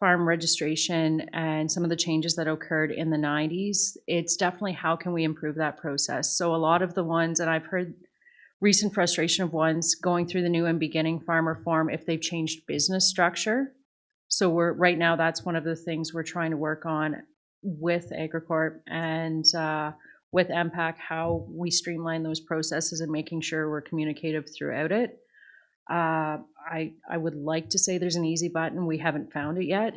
registration and some of the changes that occurred in the 90s. It's definitely how can we improve that process. So a lot of the ones, and I've heard recent frustration of ones going through the new and beginning farm reform if they've changed business structure. So we're right now, that's one of the things we're trying to work on with AgriCorp and with MPAC, how we streamline those processes and making sure we're communicative throughout it. I would like to say there's an easy button. We haven't found it yet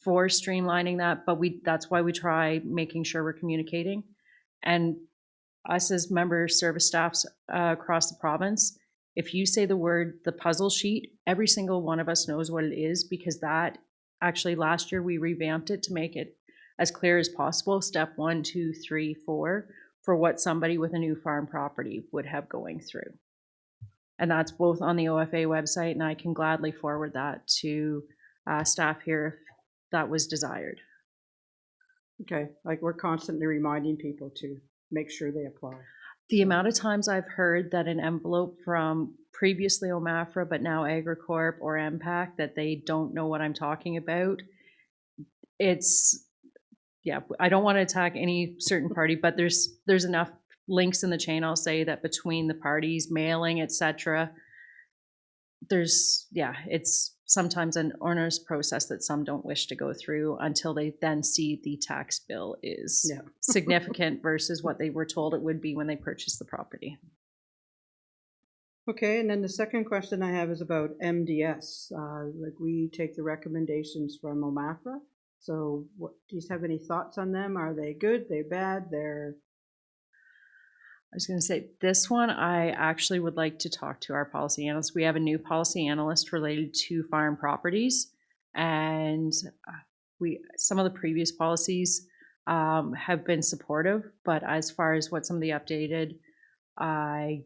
for streamlining that, but that's why we try making sure we're communicating. And us as member service staffs across the province, if you say the word, the puzzle sheet, every single one of us knows what it is, because that actually last year we revamped it to make it as clear as possible, step 1, 2, 3, 4, for what somebody with a new farm property would have going through. And that's both on the OFA website, and I can gladly forward that to staff here if that was desired. Okay, like we're constantly reminding people to make sure they apply. The amount of times I've heard that an envelope from previously OMAFRA, but now AgriCorp or MPAC, that they don't know what I'm talking about, it's, yeah, I don't want to attack any certain party, but there's enough links in the chain, I'll say, that between the parties, mailing, etc., there's, yeah, it's sometimes an onerous process that some don't wish to go through until they then see the tax bill is significant versus what they were told it would be when they purchased the property. Okay, and then the second question I have is about MDS. Like we take the recommendations from OMAFRA. So what, do you have any thoughts on them? Are they good? They're bad? They're... I was going to say, this one, I actually would like to talk to our policy analyst. We have a new policy analyst related to farm properties, and some of the previous policies have been supportive, but as far as what some of the updated, I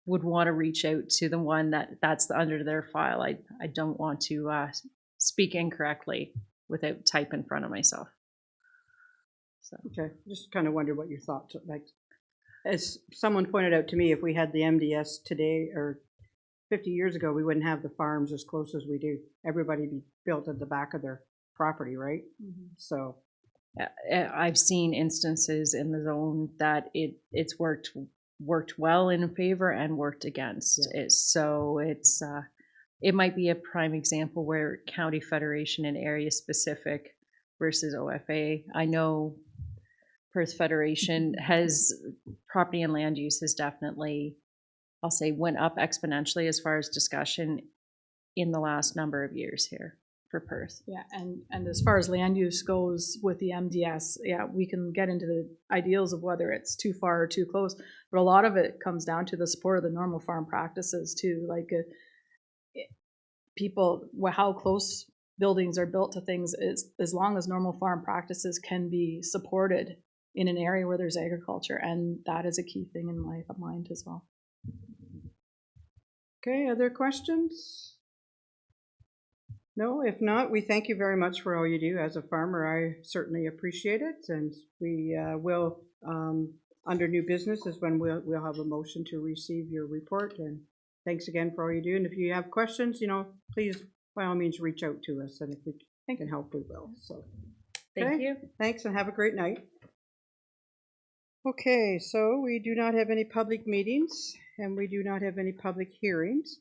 would want to reach out to the one that's under their file. I don't want to speak incorrectly without type in front of myself. So. Okay, just kind of wonder what your thoughts are. Like, as someone pointed out to me, if we had the MDS today or 50 years ago, we wouldn't have the farms as close as we do. Everybody be built at the back of their property, right? Mm-hmm. So I've seen instances in the zone that it's worked well in favor and worked against it. So it's it might be a prime example where county federation and area specific versus OFA. I know Perth Federation has property and land use has definitely, I'll say, went up exponentially as far as discussion in the last number of years here for Perth. Yeah, and as far as land use goes with the MDS, yeah, we can get into the ideals of whether it's too far or too close, but a lot of it comes down to the support of the normal farm practices too. Like people, how close buildings are built to things is as long as normal farm practices can be supported in an area where there's agriculture, and that is a key thing in my mind as well. Okay, other questions? No, if not, we thank you very much for all you do. As a farmer, I certainly appreciate it, and we will, under new business is when we'll have a motion to receive your report, and thanks again for all you do. And if you have questions, please, by all means, reach out to us, and if we can help, we will. So, Thank you. Thanks, and have a great night. Okay, so we do not have any public meetings, and we do not have any public hearings.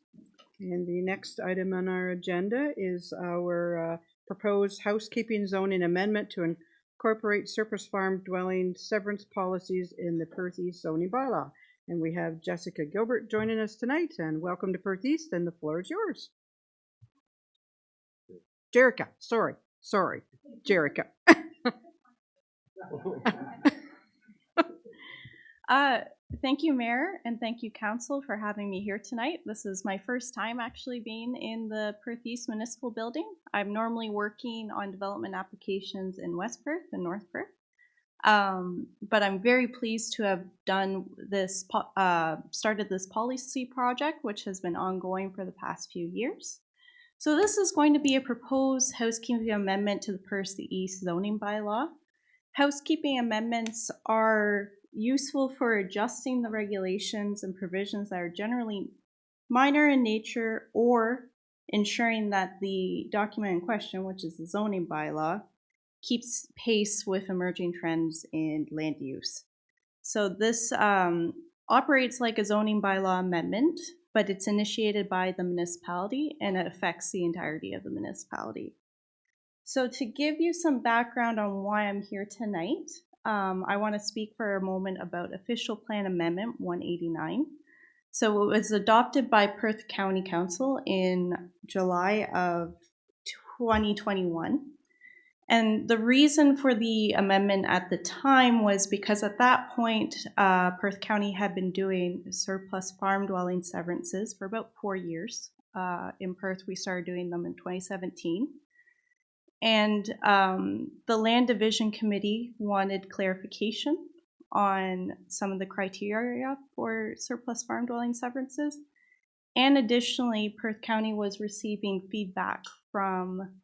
And the next item on our agenda is our proposed housekeeping zoning amendment to incorporate surface farm dwelling severance policies in the Perth East zoning bylaw. And we have Jessica Gilbert joining us tonight, and welcome to Perth East, and the floor is yours. Jerica, sorry, Jerica. Thank you, Mayor, and thank you, Council, for having me here tonight. This is my first time actually being in the Perth East Municipal Building. I'm normally working on development applications in West Perth and North Perth, but I'm very pleased to have done this, started this policy project, which has been ongoing for the past few years. So this is going to be a proposed housekeeping amendment to the Perth East zoning bylaw. Housekeeping amendments are useful for adjusting the regulations and provisions that are generally minor in nature, or ensuring that the document in question, which is the zoning bylaw, keeps pace with emerging trends in land use. So this operates like a zoning bylaw amendment, but it's initiated by the municipality and it affects the entirety of the municipality. So to give you some background on why I'm here tonight, I want to speak for a moment about Official Plan Amendment 189. So it was adopted by Perth County Council in July of 2021. And the reason for the amendment at the time was because at that point, Perth County had been doing surplus farm dwelling severances for about 4 years. In Perth, we started doing them in 2017. And the Land Division Committee wanted clarification on some of the criteria for surplus farm dwelling severances. And additionally, Perth County was receiving feedback from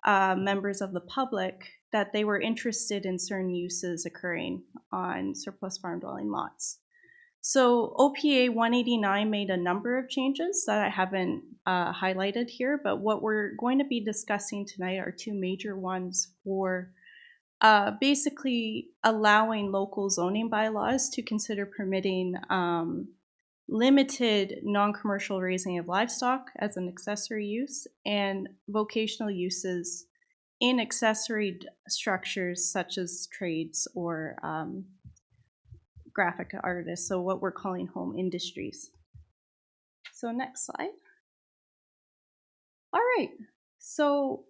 members of the public that they were interested in certain uses occurring on surplus farm dwelling lots. So OPA 189 made a number of changes that I haven't highlighted here, but what we're going to be discussing tonight are two major ones for basically allowing local zoning bylaws to consider permitting limited non-commercial raising of livestock as an accessory use and vocational uses in accessory structures such as trades or graphic artists, so what we're calling home industries. So next slide. All right, so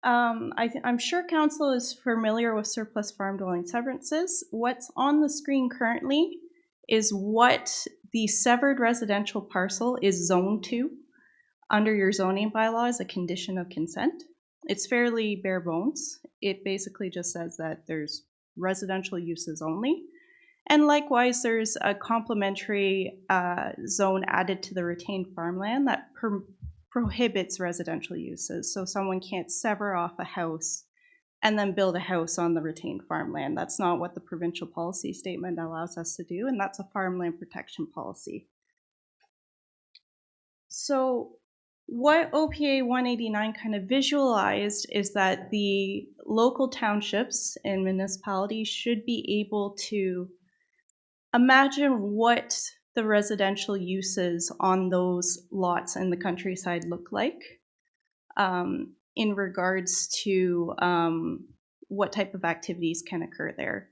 I'm sure council is familiar with surplus farm dwelling severances. What's on the screen currently is what the severed residential parcel is zoned to under your zoning bylaw as a condition of consent. It's fairly bare bones. It basically just says that there's residential uses only. And likewise, there's a complementary zone added to the retained farmland that prohibits residential uses. So someone can't sever off a house and then build a house on the retained farmland. That's not what the provincial policy statement allows us to do, and that's a farmland protection policy. So what OPA 189 kind of visualized is that the local townships and municipalities should be able to imagine what the residential uses on those lots in the countryside look like in regards to what type of activities can occur there.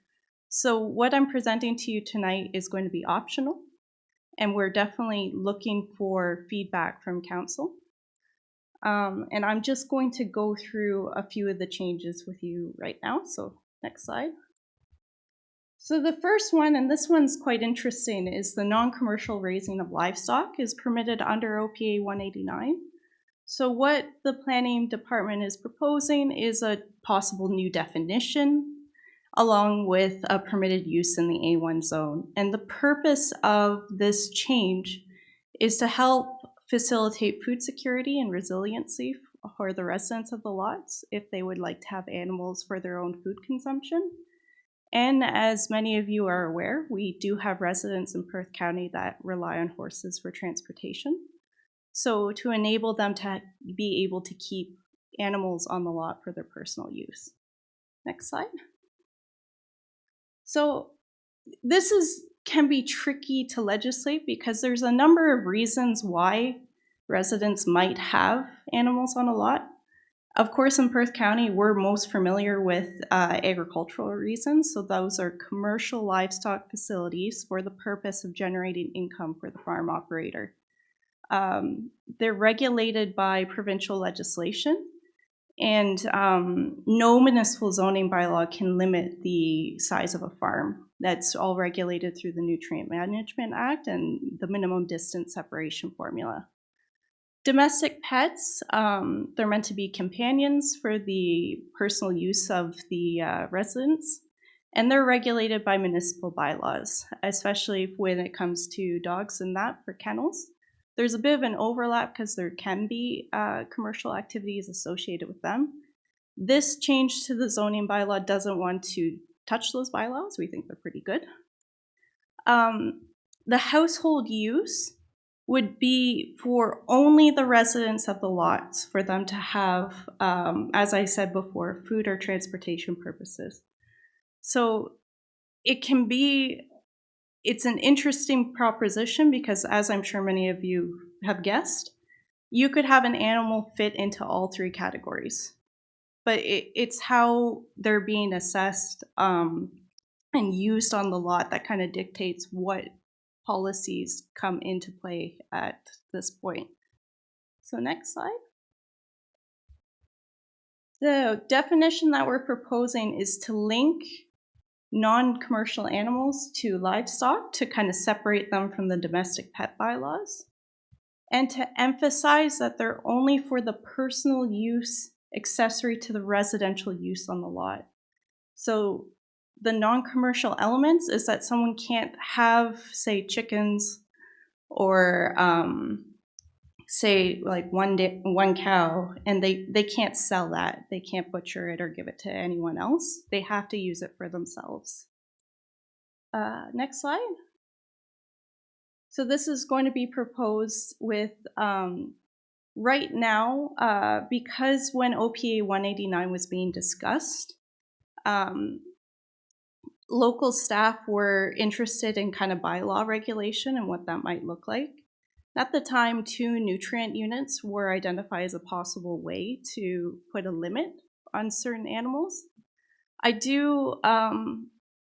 So what I'm presenting to you tonight is going to be optional, and we're definitely looking for feedback from council. And I'm just going to go through a few of the changes with you right now. So next slide. So the first one, and this one's quite interesting, is the non-commercial raising of livestock is permitted under OPA 189. So what the planning department is proposing is a possible new definition along with a permitted use in the A1 zone. And the purpose of this change is to help facilitate food security and resiliency for the residents of the lots if they would like to have animals for their own food consumption. And as many of you are aware, we do have residents in Perth County that rely on horses for transportation. So to enable them to be able to keep animals on the lot for their personal use. Next slide. So this can be tricky to legislate because there's a number of reasons why residents might have animals on a lot. Of course, in Perth County, we're most familiar with agricultural reasons. So those are commercial livestock facilities for the purpose of generating income for the farm operator. They're regulated by provincial legislation, and no municipal zoning bylaw can limit the size of a farm. That's all regulated through the Nutrient Management Act and the minimum distance separation formula. Domestic pets, they're meant to be companions for the personal use of the residents, and they're regulated by municipal bylaws, especially when it comes to dogs and that for kennels. There's a bit of an overlap because there can be commercial activities associated with them. This change to the zoning bylaw doesn't want to touch those bylaws. We think they're pretty good. The household use would be for only the residents of the lots for them to have, as I said before, food or transportation purposes. So it's an interesting proposition because, as I'm sure many of you have guessed, you could have an animal fit into all three categories. But it's how they're being assessed and used on the lot that kind of dictates what policies come into play at this point. So next slide. The definition that we're proposing is to link non-commercial animals to livestock to kind of separate them from the domestic pet bylaws, and to emphasize that they're only for the personal use accessory to the residential use on the lot. So the non-commercial elements is that someone can't have, say, chickens or say like one cow, and they can't sell that. They can't butcher it or give it to anyone else. They have to use it for themselves. Next slide. So this is going to be proposed with right now, because when OPA 189 was being discussed, local staff were interested in kind of bylaw regulation and what that might look like. At the time, 2 nutrient units were identified as a possible way to put a limit on certain animals. I do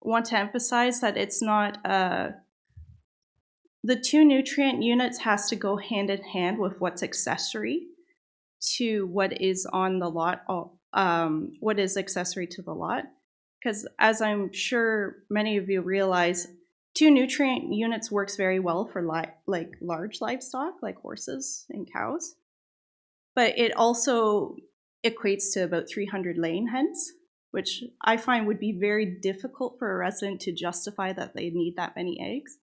want to emphasize that it's not the 2 nutrient units has to go hand in hand with what's accessory to what is on the lot, what is accessory to the lot. Because as I'm sure many of you realize, 2 nutrient units works very well for like large livestock, like horses and cows. But it also equates to about 300 laying hens, which I find would be very difficult for a resident to justify that they need that many eggs.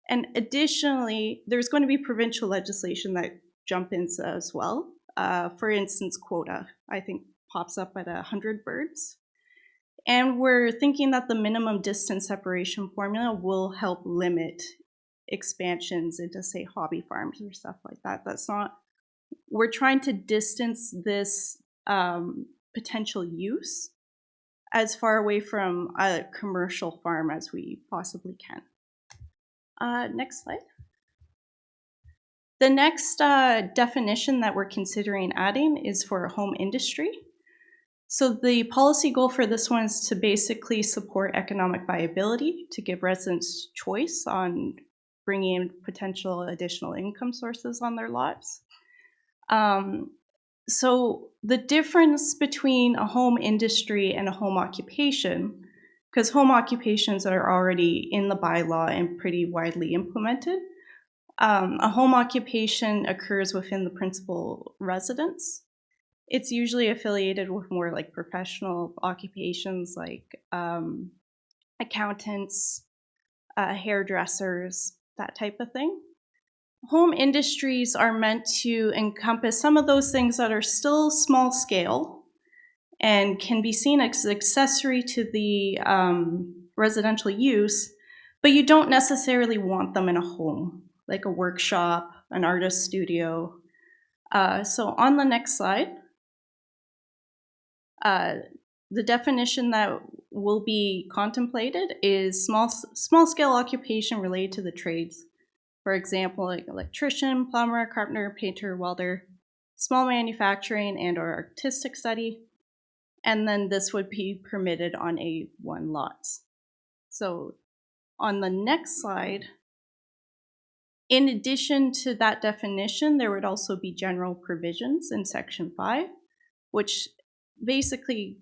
And additionally, there's going to be provincial legislation that jump in as well. For instance, quota, I think, pops up at 100 birds. And we're thinking that the minimum distance separation formula will help limit expansions into, say, hobby farms or stuff like that. That's not, we're trying to distance this potential use as far away from a commercial farm as we possibly can. Next slide. The next definition that we're considering adding is for home industry. So the policy goal for this one is to basically support economic viability, to give residents choice on bringing in potential additional income sources on their lots. So the difference between a home industry and a home occupation, because home occupations are already in the bylaw and pretty widely implemented, a home occupation occurs within the principal residence. It's usually affiliated with more like professional occupations like accountants, hairdressers, that type of thing. Home industries are meant to encompass some of those things that are still small scale and can be seen as accessory to the residential use, but you don't necessarily want them in a home, like a workshop, an artist studio. So on the next slide, the definition that will be contemplated is small scale occupation related to the trades. For example, like electrician, plumber, carpenter, painter, welder, small manufacturing and or artistic study. And then this would be permitted on A1 lots. So on the next slide, in addition to that definition, there would also be general provisions in Section 5, which basically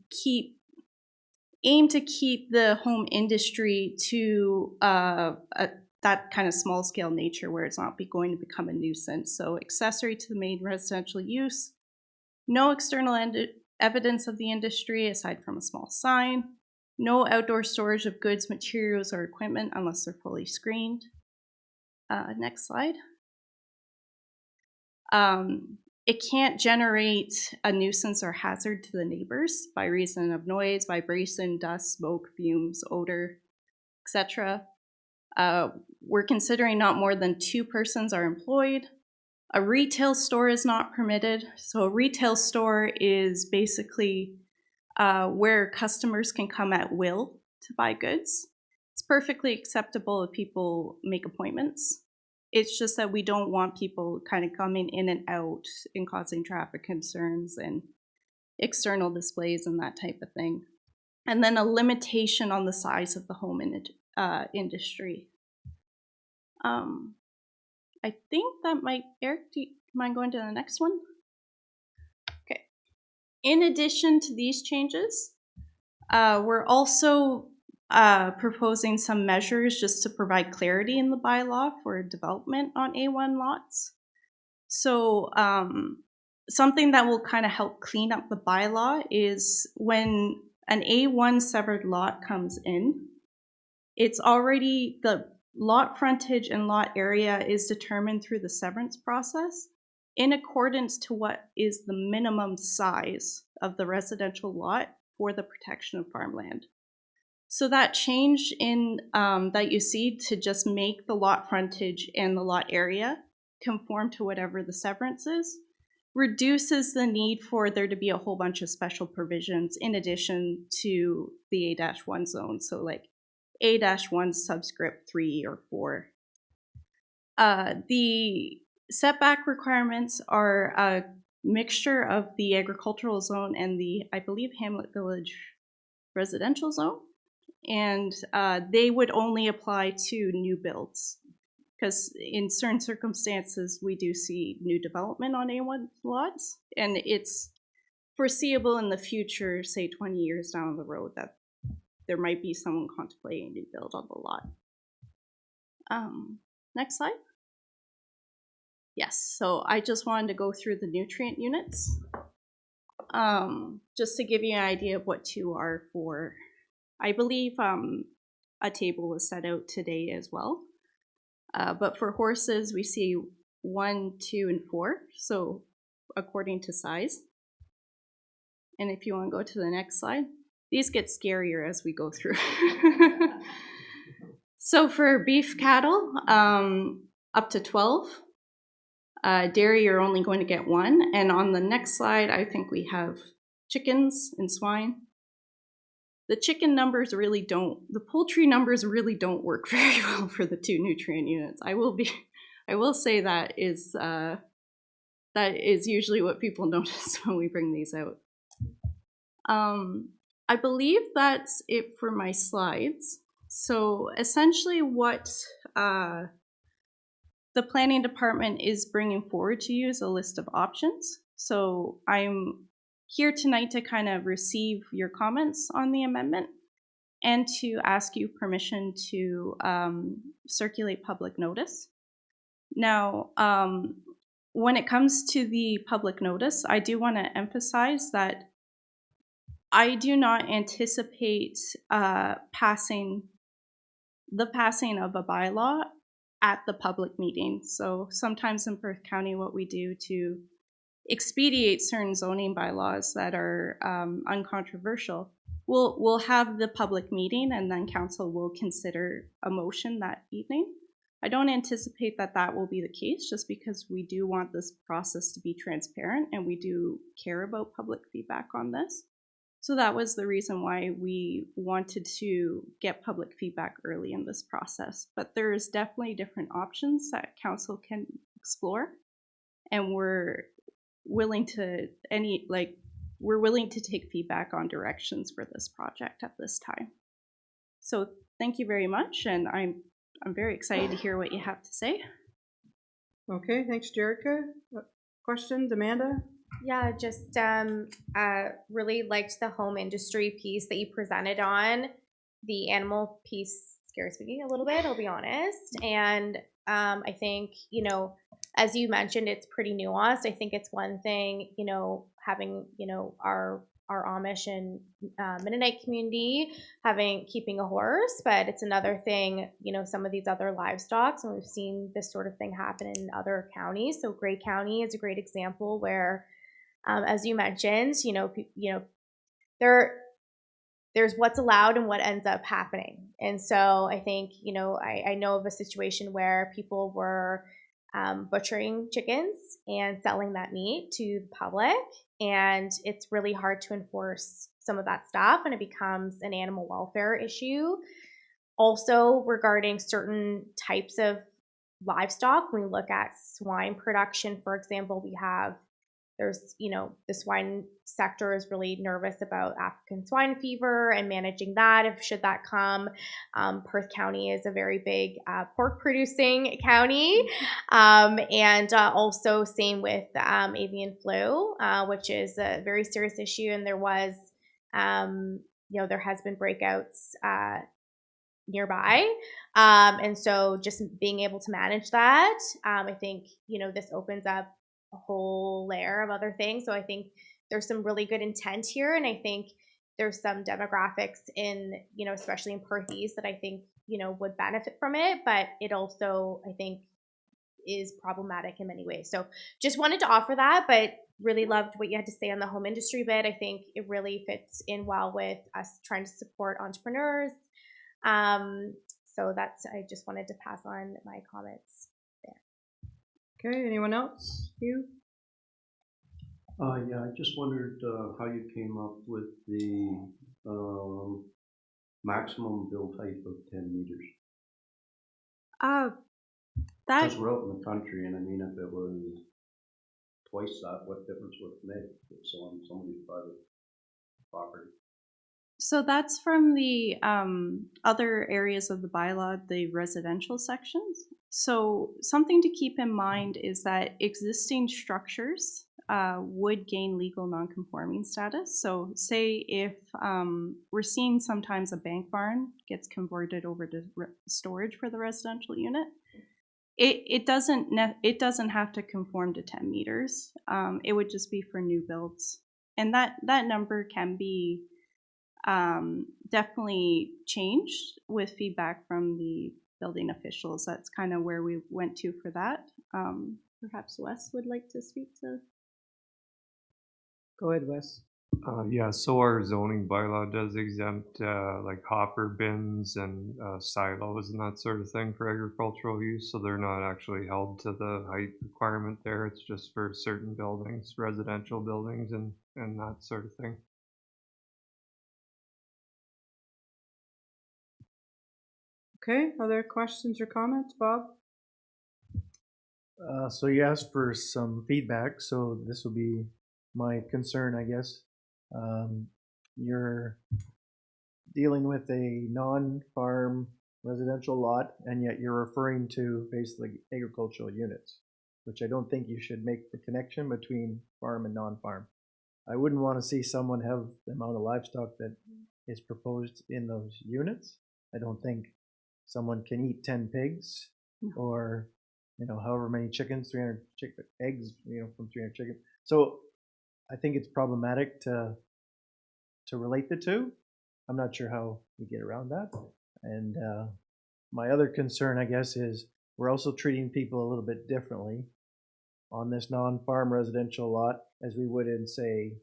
aim to keep the home industry to that kind of small scale nature where it's not going to become a nuisance. So accessory to the main residential use, no external evidence of the industry aside from a small sign, no outdoor storage of goods, materials, or equipment unless they're fully screened. Next slide. It can't generate a nuisance or hazard to the neighbors by reason of noise, vibration, dust, smoke, fumes, odor, etc. We're considering not more than 2 persons are employed. A retail store is not permitted. So a retail store is basically where customers can come at will to buy goods. It's perfectly acceptable if people make appointments. It's just that we don't want people kind of coming in and out and causing traffic concerns and external displays and that type of thing. And then a limitation on the size of the home industry. I think that might, Eric, do you mind going to the next one? Okay. In addition to these changes, we're also proposing some measures just to provide clarity in the bylaw for development on A1 lots. So something that will kind of help clean up the bylaw is when an A1 severed lot comes in, it's already, the lot frontage and lot area is determined through the severance process in accordance to what is the minimum size of the residential lot for the protection of farmland. So that change in that you see to just make the lot frontage and the lot area conform to whatever the severance is reduces the need for there to be a whole bunch of special provisions in addition to the A-1 zone. So like A-1 subscript 3 or 4. The setback requirements are a mixture of the agricultural zone and the, I believe, Hamlet Village residential zone. And they would only apply to new builds because in certain circumstances we do see new development on A1 lots, and it's foreseeable in the future, say 20 years down the road, that there might be someone contemplating a new build on the lot. Next slide. Yes, so I just wanted to go through the nutrient units just to give you an idea of what 2 are for. I believe a table was set out today as well. But for horses, we see 1, 2, and 4, so according to size. And if you want to go to the next slide, these get scarier as we go through. So for beef cattle, up to 12. Dairy, you're only going to get 1. And on the next slide, I think we have chickens and swine. The chicken numbers really don't, the poultry numbers really don't work very well for the 2 nutrient units. I will say that is usually what people notice when we bring these out. I believe that's it for my slides. So essentially what the planning department is bringing forward to you is a list of options. So I'm here tonight to kind of receive your comments on the amendment and to ask you permission to circulate public notice. Now, when it comes to the public notice, I do want to emphasize that I do not anticipate passing of a bylaw at the public meeting. So sometimes in Perth County, what we do to expedite certain zoning bylaws that are uncontroversial, we'll have the public meeting and then council will consider a motion that evening. I don't anticipate that that will be the case just because we do want this process to be transparent and we do care about public feedback on this. So that was the reason why we wanted to get public feedback early in this process. But there's definitely different options that council can explore, and we're willing to take feedback on directions for this project at this time. So thank you very much, and I'm very excited to hear what you have to say. Okay, thanks, Jerica. Questions, Amanda? Yeah, just really liked the home industry piece that you presented on. The animal piece scares me a little bit, I'll be honest. And I think, as you mentioned, it's pretty nuanced. I think it's one thing, having, our our Amish and Mennonite community keeping a horse, but it's another thing, some of these other livestock. And we've seen this sort of thing happen in other counties. So Grey County is a great example where, as you mentioned, there's what's allowed and what ends up happening. And so I think, I know of a situation where people were butchering chickens and selling that meat to the public. And it's really hard to enforce some of that stuff, and it becomes an animal welfare issue. Also, regarding certain types of livestock, when we look at swine production, for example, there's the swine sector is really nervous about African swine fever and managing that should that come. Perth County is a very big pork producing county, and also same with avian flu, which is a very serious issue. And there was there has been breakouts nearby, and so just being able to manage that, I think this opens up a whole layer of other things. So I think there's some really good intent here, and I think there's some demographics in especially in Perth East that I think would benefit from it, but it also I think is problematic in many ways. So just wanted to offer that, but really loved what you had to say on the home industry bit. I think it really fits in well with us trying to support entrepreneurs. So I just wanted to pass on my comments there. Okay, anyone else? You? Yeah, I just wondered how you came up with the maximum build height of 10 meters. Because we're out in the country, and I mean, if it was twice that, what difference would it make? If it's on somebody's private property. So that's from the other areas of the bylaw, the residential sections. So something to keep in mind is that existing structures would gain legal nonconforming status. So say if we're seeing sometimes a bank barn gets converted over to storage for the residential unit, it doesn't have to conform to 10 meters. It would just be for new builds, and that number can be definitely changed with feedback from the building officials. That's kind of where we went to for that. Perhaps Wes would like to speak to. Go ahead, Wes. Yeah, so our zoning bylaw does exempt like hopper bins and silos and that sort of thing for agricultural use, so they're not actually held to the height requirement there. It's just for certain buildings, residential buildings and that sort of thing. Okay, other questions or comments, Bob? So you asked for some feedback, so this will be my concern, I guess. You're dealing with a non-farm residential lot, and yet you're referring to basically agricultural units, which I don't think you should make the connection between farm and non-farm. I wouldn't want to see someone have the amount of livestock that is proposed in those units. I don't think someone can eat 10 pigs or however many chickens, 300 eggs, from 300 chickens. So I think it's problematic to relate the two. I'm not sure how we get around that. And my other concern, I guess, is we're also treating people a little bit differently on this non-farm residential lot as we would in, say,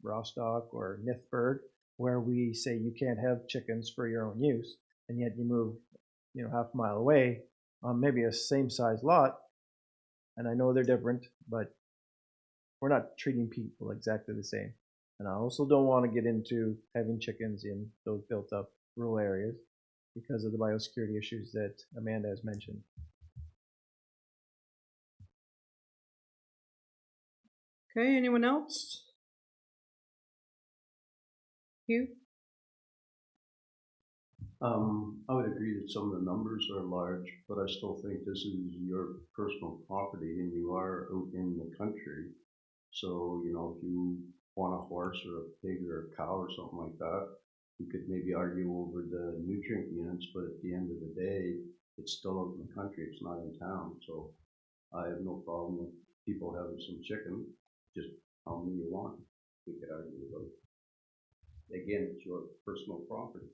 Rostock or Nithberg, where we say you can't have chickens for your own use, and yet you move half a mile away on maybe a same size lot, and I know they're different, but we're not treating people exactly the same. And I also don't want to get into having chickens in those built up rural areas because of the biosecurity issues that Amanda has mentioned. Okay, anyone else? You? I would agree that some of the numbers are large, but I still think this is your personal property and you are out in the country. So, if you want a horse or a pig or a cow or something like that, you could maybe argue over the nutrient units, but at the end of the day, it's still out in the country, it's not in town. So I have no problem with people having some chicken, just how many you want. We could argue about it. again, it's your personal property.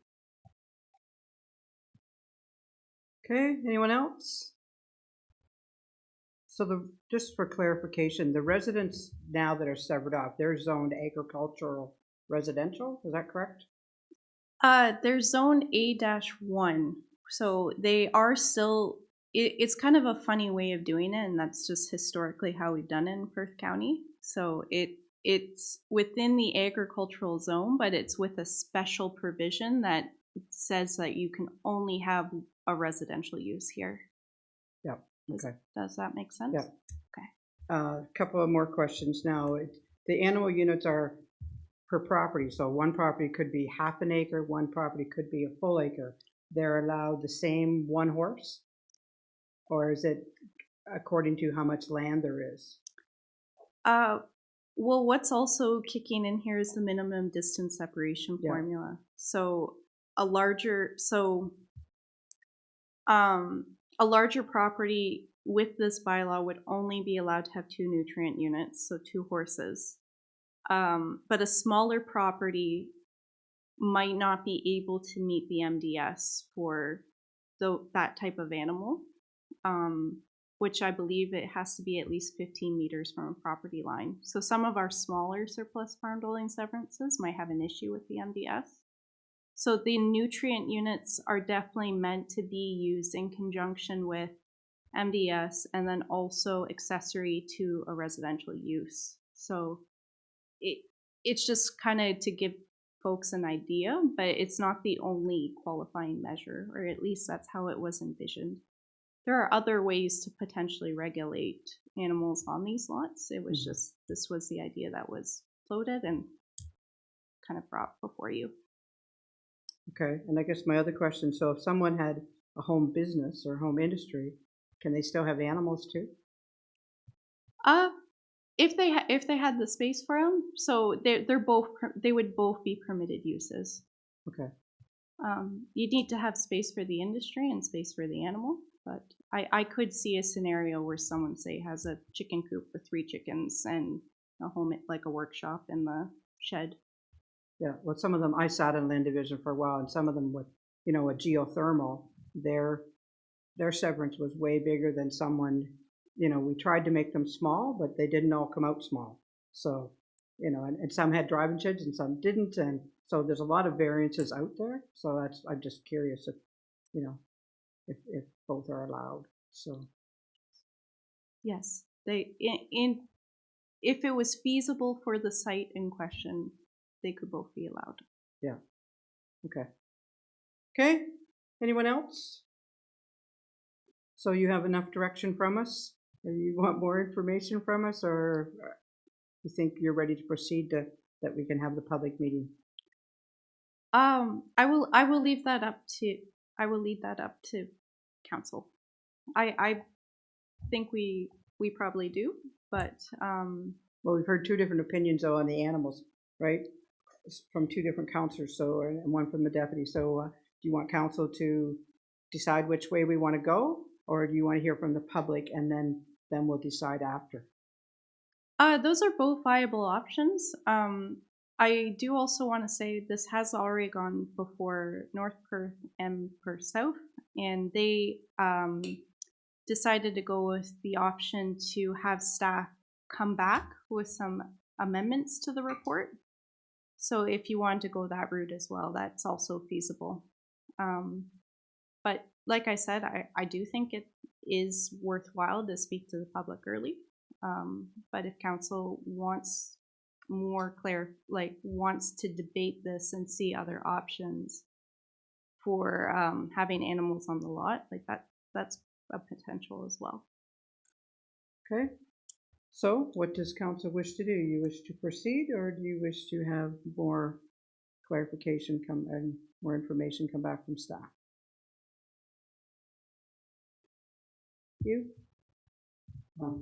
Okay, anyone else? So just for clarification, the residents now that are severed off, they're zoned agricultural residential, is that correct? They're zone A-1, so they are still, it's kind of a funny way of doing it, and that's just historically how we've done it in Perth County. So it's within the agricultural zone, but it's with a special provision that says that you can only have a residential use here. Yeah, okay. Does that make sense? Yeah. Okay. A couple of more questions now. The animal units are per property, so one property could be half an acre, one property could be a full acre. They're allowed the same one horse? Or is it according to how much land there is? Well, what's also kicking in here is the minimum distance separation formula. So a larger property with this bylaw would only be allowed to have 2 nutrient units, so 2 horses. But a smaller property might not be able to meet the MDS for that type of animal, which I believe it has to be at least 15 meters from a property line. So some of our smaller surplus farm dwelling severances might have an issue with the MDS. So the nutrient units are definitely meant to be used in conjunction with MDS and then also accessory to a residential use. So it's just kind of to give folks an idea, but it's not the only qualifying measure, or at least that's how it was envisioned. There are other ways to potentially regulate animals on these lots. It was just, this was the idea that was floated and kind of brought before you. Okay, and I guess my other question, so if someone had a home business or home industry, can they still have animals too? If they had the space for them, so they would both be permitted uses. Okay. You need to have space for the industry and space for the animal, but I could see a scenario where someone, say, has a chicken coop with 3 chickens and a home, like a workshop in the shed. Yeah, well, some of them, I sat in land division for a while, and some of them with, you know, a geothermal, their severance was way bigger than someone, you know, we tried to make them small, but they didn't all come out small. So, you know, and some had driving sheds and some didn't, and so there's a lot of variances out there. So I'm just curious if, you know, if both are allowed. So yes, if it was feasible for the site in question, they could both be allowed. Yeah. Okay. Okay. Anyone else? So you have enough direction from us? Or you want more information from us, or you think you're ready to proceed to that we can have the public meeting? I will leave that up to council. I think we probably do, but well, we've heard 2 different opinions though on the animals, right? From 2 different councilors, so, and one from the deputy. So do you want council to decide which way we want to go, or do you want to hear from the public and then we'll decide after? Those are both viable options. I do also want to say this has already gone before North Perth and Perth South, and they decided to go with the option to have staff come back with some amendments to the report. So if you want to go that route as well, that's also feasible. But like I said, I do think it is worthwhile to speak to the public early. But if council wants more wants to debate this and see other options for having animals on the lot, like that's a potential as well. Okay. So what does council wish to do? You wish to proceed, or do you wish to have more clarification and more information come back from staff? You?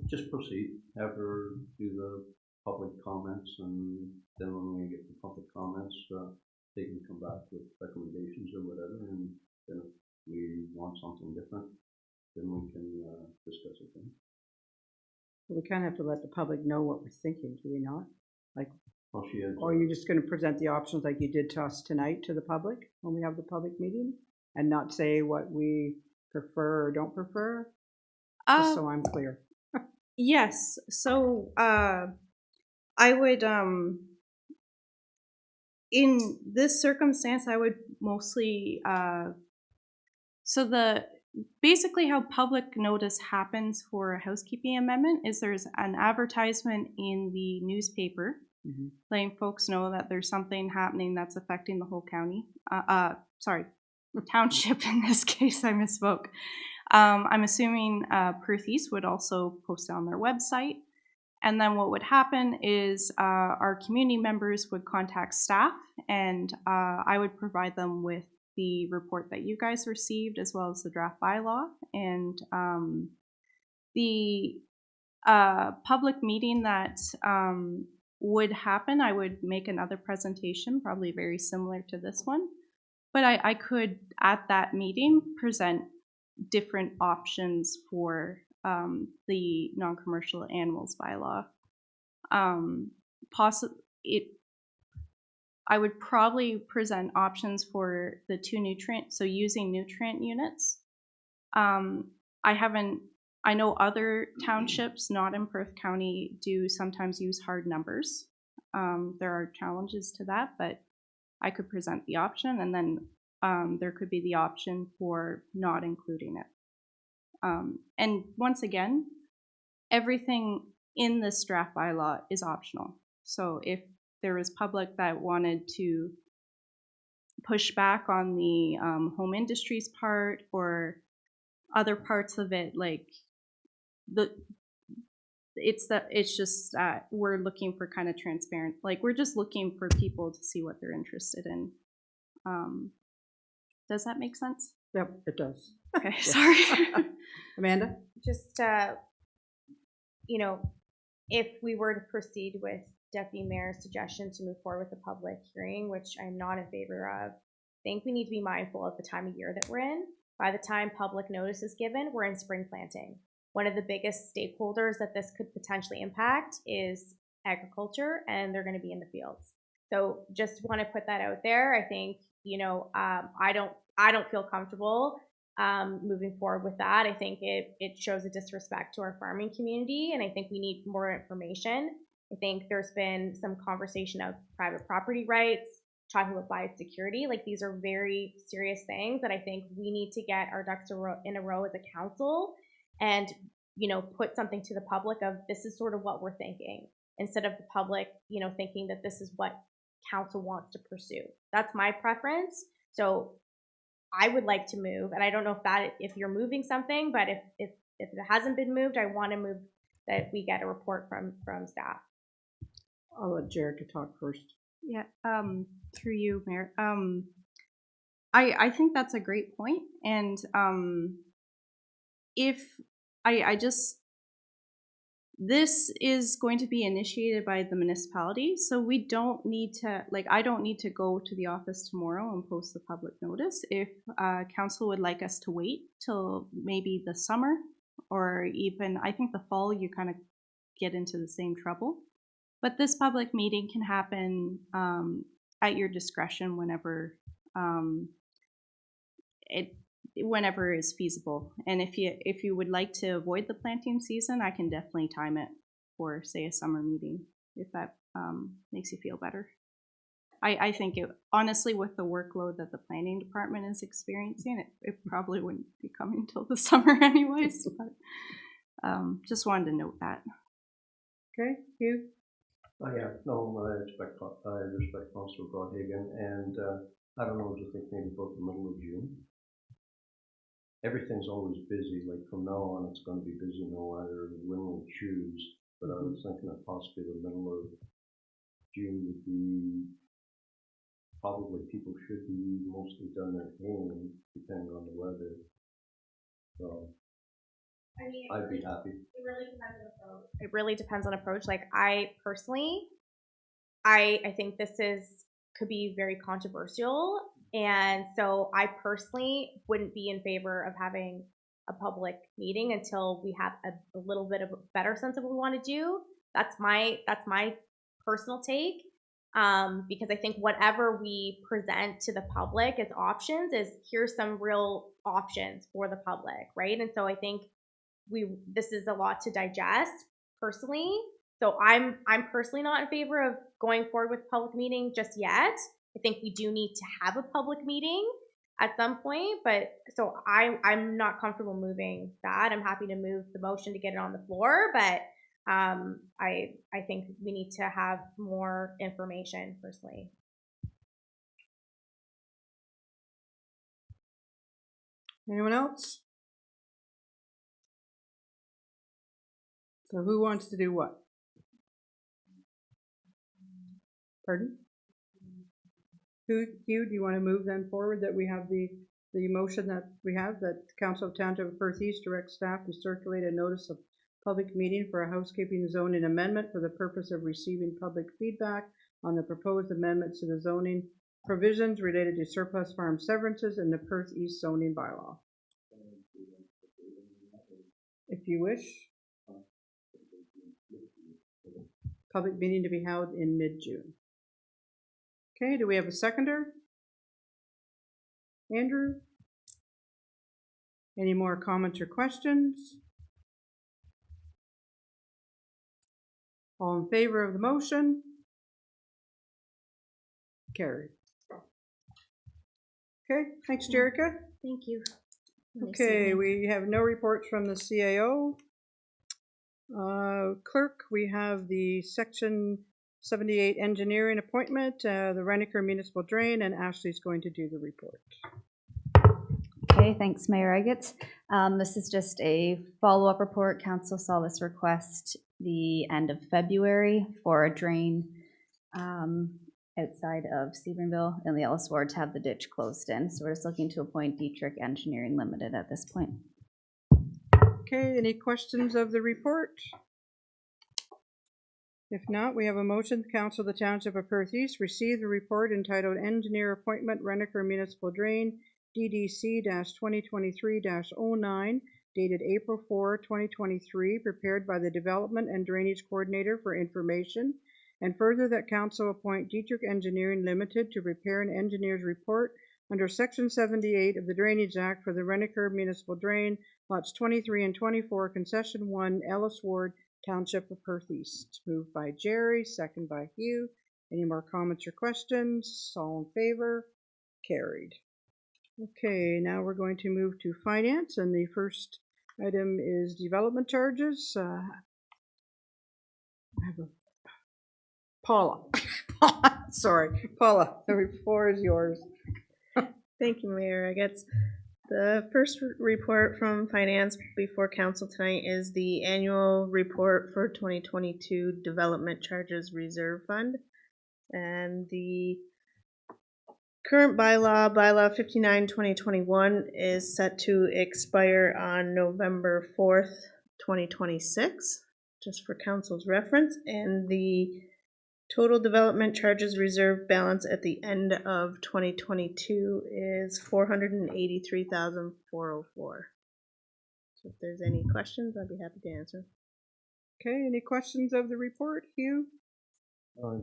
Just proceed. Have her do the public comments, and then when we get the public comments, they can come back with recommendations or whatever, and then if we want something different, then we can discuss it then. We kind of have to let the public know what we're thinking, do we not? Like, Well, she is. Or are you just gonna present the options like you did to us tonight to the public when we have the public meeting? And not say what we prefer or don't prefer? Just so I'm clear. Yes. So I would in this circumstance I would mostly basically how public notice happens for a housekeeping amendment is there's an advertisement in the newspaper letting folks know that there's something happening that's affecting the whole county. Township in this case, I misspoke. I'm assuming Perth East would also post it on their website. And then what would happen is our community members would contact staff, and I would provide them with the report that you guys received as well as the draft bylaw. And the public meeting that would happen, I would make another presentation, probably very similar to this one. But I could, at that meeting, present different options for the non-commercial animals bylaw. I would probably present options for the 2 nutrient, so using nutrient units. I know other townships, not in Perth County, do sometimes use hard numbers. There are challenges to that, but I could present the option, and then there could be the option for not including it. And once again, everything in this draft bylaw is optional. So if there was public that wanted to push back on the home industries part or other parts of it, like it's just we're looking for kind of transparent, like we're just looking for people to see what they're interested in. Does that make sense? Yep, it does. Okay, sorry. Amanda? Just, if we were to proceed with Deputy Mayor's suggestion to move forward with the public hearing, which I'm not in favor of, I think we need to be mindful of the time of year that we're in. By the time public notice is given, we're in spring planting. One of the biggest stakeholders that this could potentially impact is agriculture, and they're going to be in the fields. So just want to put that out there. I think, I don't feel comfortable moving forward with that. I think it shows a disrespect to our farming community, and I think we need more information. I think there's been some conversation of private property rights, talking about biosecurity. Like, these are very serious things that I think we need to get our ducks in a row as a council and, put something to the public of this is sort of what we're thinking, instead of the public, thinking that this is what council wants to pursue. That's my preference. So I would like to move, and I don't know if you're moving something, but if it hasn't been moved, I want to move that we get a report from staff. I'll let Jerica talk first. Yeah, through you, Mayor. I think that's a great point, and this is going to be initiated by the municipality, so we don't need to, I don't need to go to the office tomorrow and post the public notice. If council would like us to wait till maybe the summer, or even, I think the fall, you kind of get into the same trouble. But this public meeting can happen at your discretion whenever whenever is feasible. And if you would like to avoid the planting season, I can definitely time it for, say, a summer meeting, if that makes you feel better. I think honestly, with the workload that the planning department is experiencing, it probably wouldn't be coming till the summer anyways, but just wanted to note that. Okay, Hugh? Yeah, no, I respect Councillor Broadhagen, and I don't know, just think maybe about the middle of June. Everything's always busy, like from now on it's going to be busy no matter when we choose, but I was thinking that possibly the middle of June would be, probably people should be mostly done their haying, depending on the weather. So I'd be happy. It really depends on approach. Like, I personally, I think this could be very controversial, and so I personally wouldn't be in favor of having a public meeting until we have a little bit of a better sense of what we want to do. That's my personal take. Because I think whatever we present to the public as options is here's some real options for the public, right? And so I think this is a lot to digest personally. So I'm personally not in favor of going forward with public meeting just yet. I think we do need to have a public meeting at some point, but so I'm not comfortable moving that. I'm happy to move the motion to get it on the floor, but I think we need to have more information personally. Anyone else? So who wants to do what? Pardon? Hugh, do you want to move then forward that we have the motion that we have, that the Council of Township of Perth East directs staff to circulate a notice of public meeting for a housekeeping zoning amendment for the purpose of receiving public feedback on the proposed amendments to the zoning provisions related to surplus farm severances in the Perth East zoning bylaw. If you wish. Public meeting to be held in mid-June. Okay, do we have a seconder? Andrew? Any more comments or questions? All in favor of the motion? Carried. Okay, thanks, Jerica. Thank you. Okay, we have no reports from the CAO. Clerk, we have the Section 78 engineering appointment, the Renneker Municipal Drain, and Ashley's going to do the report. Okay, thanks, Mayor Eggetts. This is just a follow-up report. Council saw this request the end of February for a drain outside of Stephenville in the Ellis Ward to have the ditch closed in. So we're just looking to appoint Dietrich Engineering Limited at this point. Okay, any questions of the report? If not, we have a motion. The Council of the Township of Perth East receive the report entitled Engineer Appointment Renneker Municipal Drain DDC-2023-09 dated April 4, 2023, prepared by the Development and Drainage Coordinator for information, and further that Council appoint Dietrich Engineering Limited to prepare an engineer's report under Section 78 of the Drainage Act for the Renneker Municipal Drain, lots 23 and 24, Concession 1, Ellis Ward, Township of Perth East. Moved by Jerry, second by Hugh. Any more comments or questions? All in favor? Carried. Okay, now we're going to move to finance, and the first item is development charges. I have a Paula. Sorry, Paula, the floor is yours. Thank you, Mayor. I guess the first report from Finance before Council tonight is the annual report for 2022 Development Charges Reserve Fund. And the current bylaw 59/2021, is set to expire on November 4th, 2026, just for Council's reference. And the total development charges reserve balance at the end of 2022 is $483,404. So if there's any questions, I'd be happy to answer. Okay, any questions of the report, Hugh?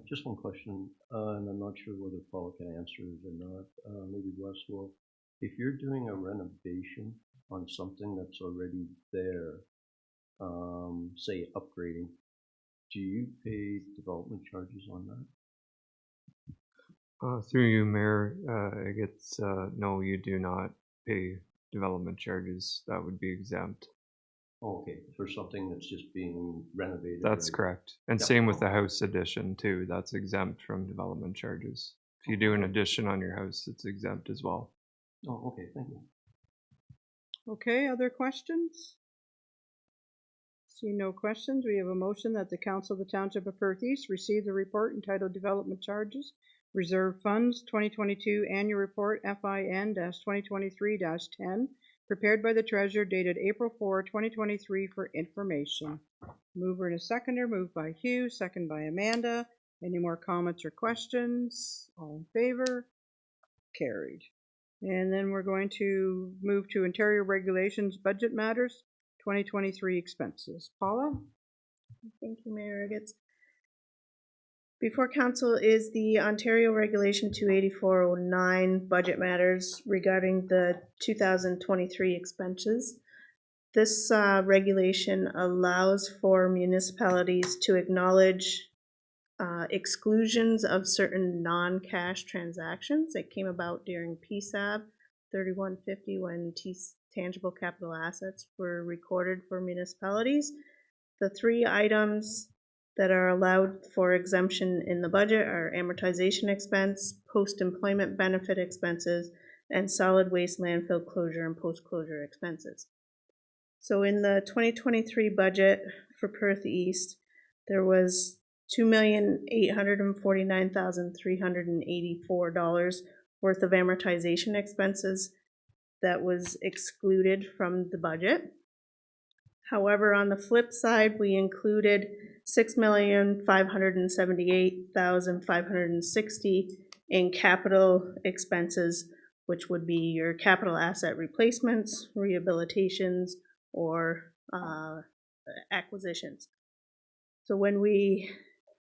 Just one question, and I'm not sure whether Paula can answer it or not. Maybe Wes will. If you're doing a renovation on something that's already there, say upgrading, do you pay development charges on that? Through you, Mayor, no, you do not pay development charges. That would be exempt. Oh, okay, for something that's just being renovated. That's correct. And Yep. same with the house addition too. That's exempt from development charges. If you do an addition on your house, it's exempt as well. Oh, okay, thank you. Okay, other questions? See no questions. We have a motion that the Council of the Township of Perth East receive the report entitled Development Charges, Reserve Funds 2022 Annual Report FIN-2023-10, prepared by the Treasurer, dated April 4, 2023 for information. Mover and a seconder, moved by Hugh, second by Amanda. Any more comments or questions? All in favor? Carried. And then we're going to move to Ontario Regulations Budget Matters 2023 expenses. Paula? Thank you, Mayor Eggetts. Before council is the Ontario Regulation 28409 budget matters regarding the 2023 expenses. This regulation allows for municipalities to acknowledge exclusions of certain non-cash transactions that came about during PSAB 3150 when tangible capital assets were recorded for municipalities. The three items that are allowed for exemption in the budget are amortization expense, post-employment benefit expenses, and solid waste landfill closure and post-closure expenses. So in the 2023 budget for Perth East, there was $2,849,384 worth of amortization expenses that was excluded from the budget. However, on the flip side, we included $6,578,560 in capital expenses, which would be your capital asset replacements, rehabilitations, or acquisitions. So when we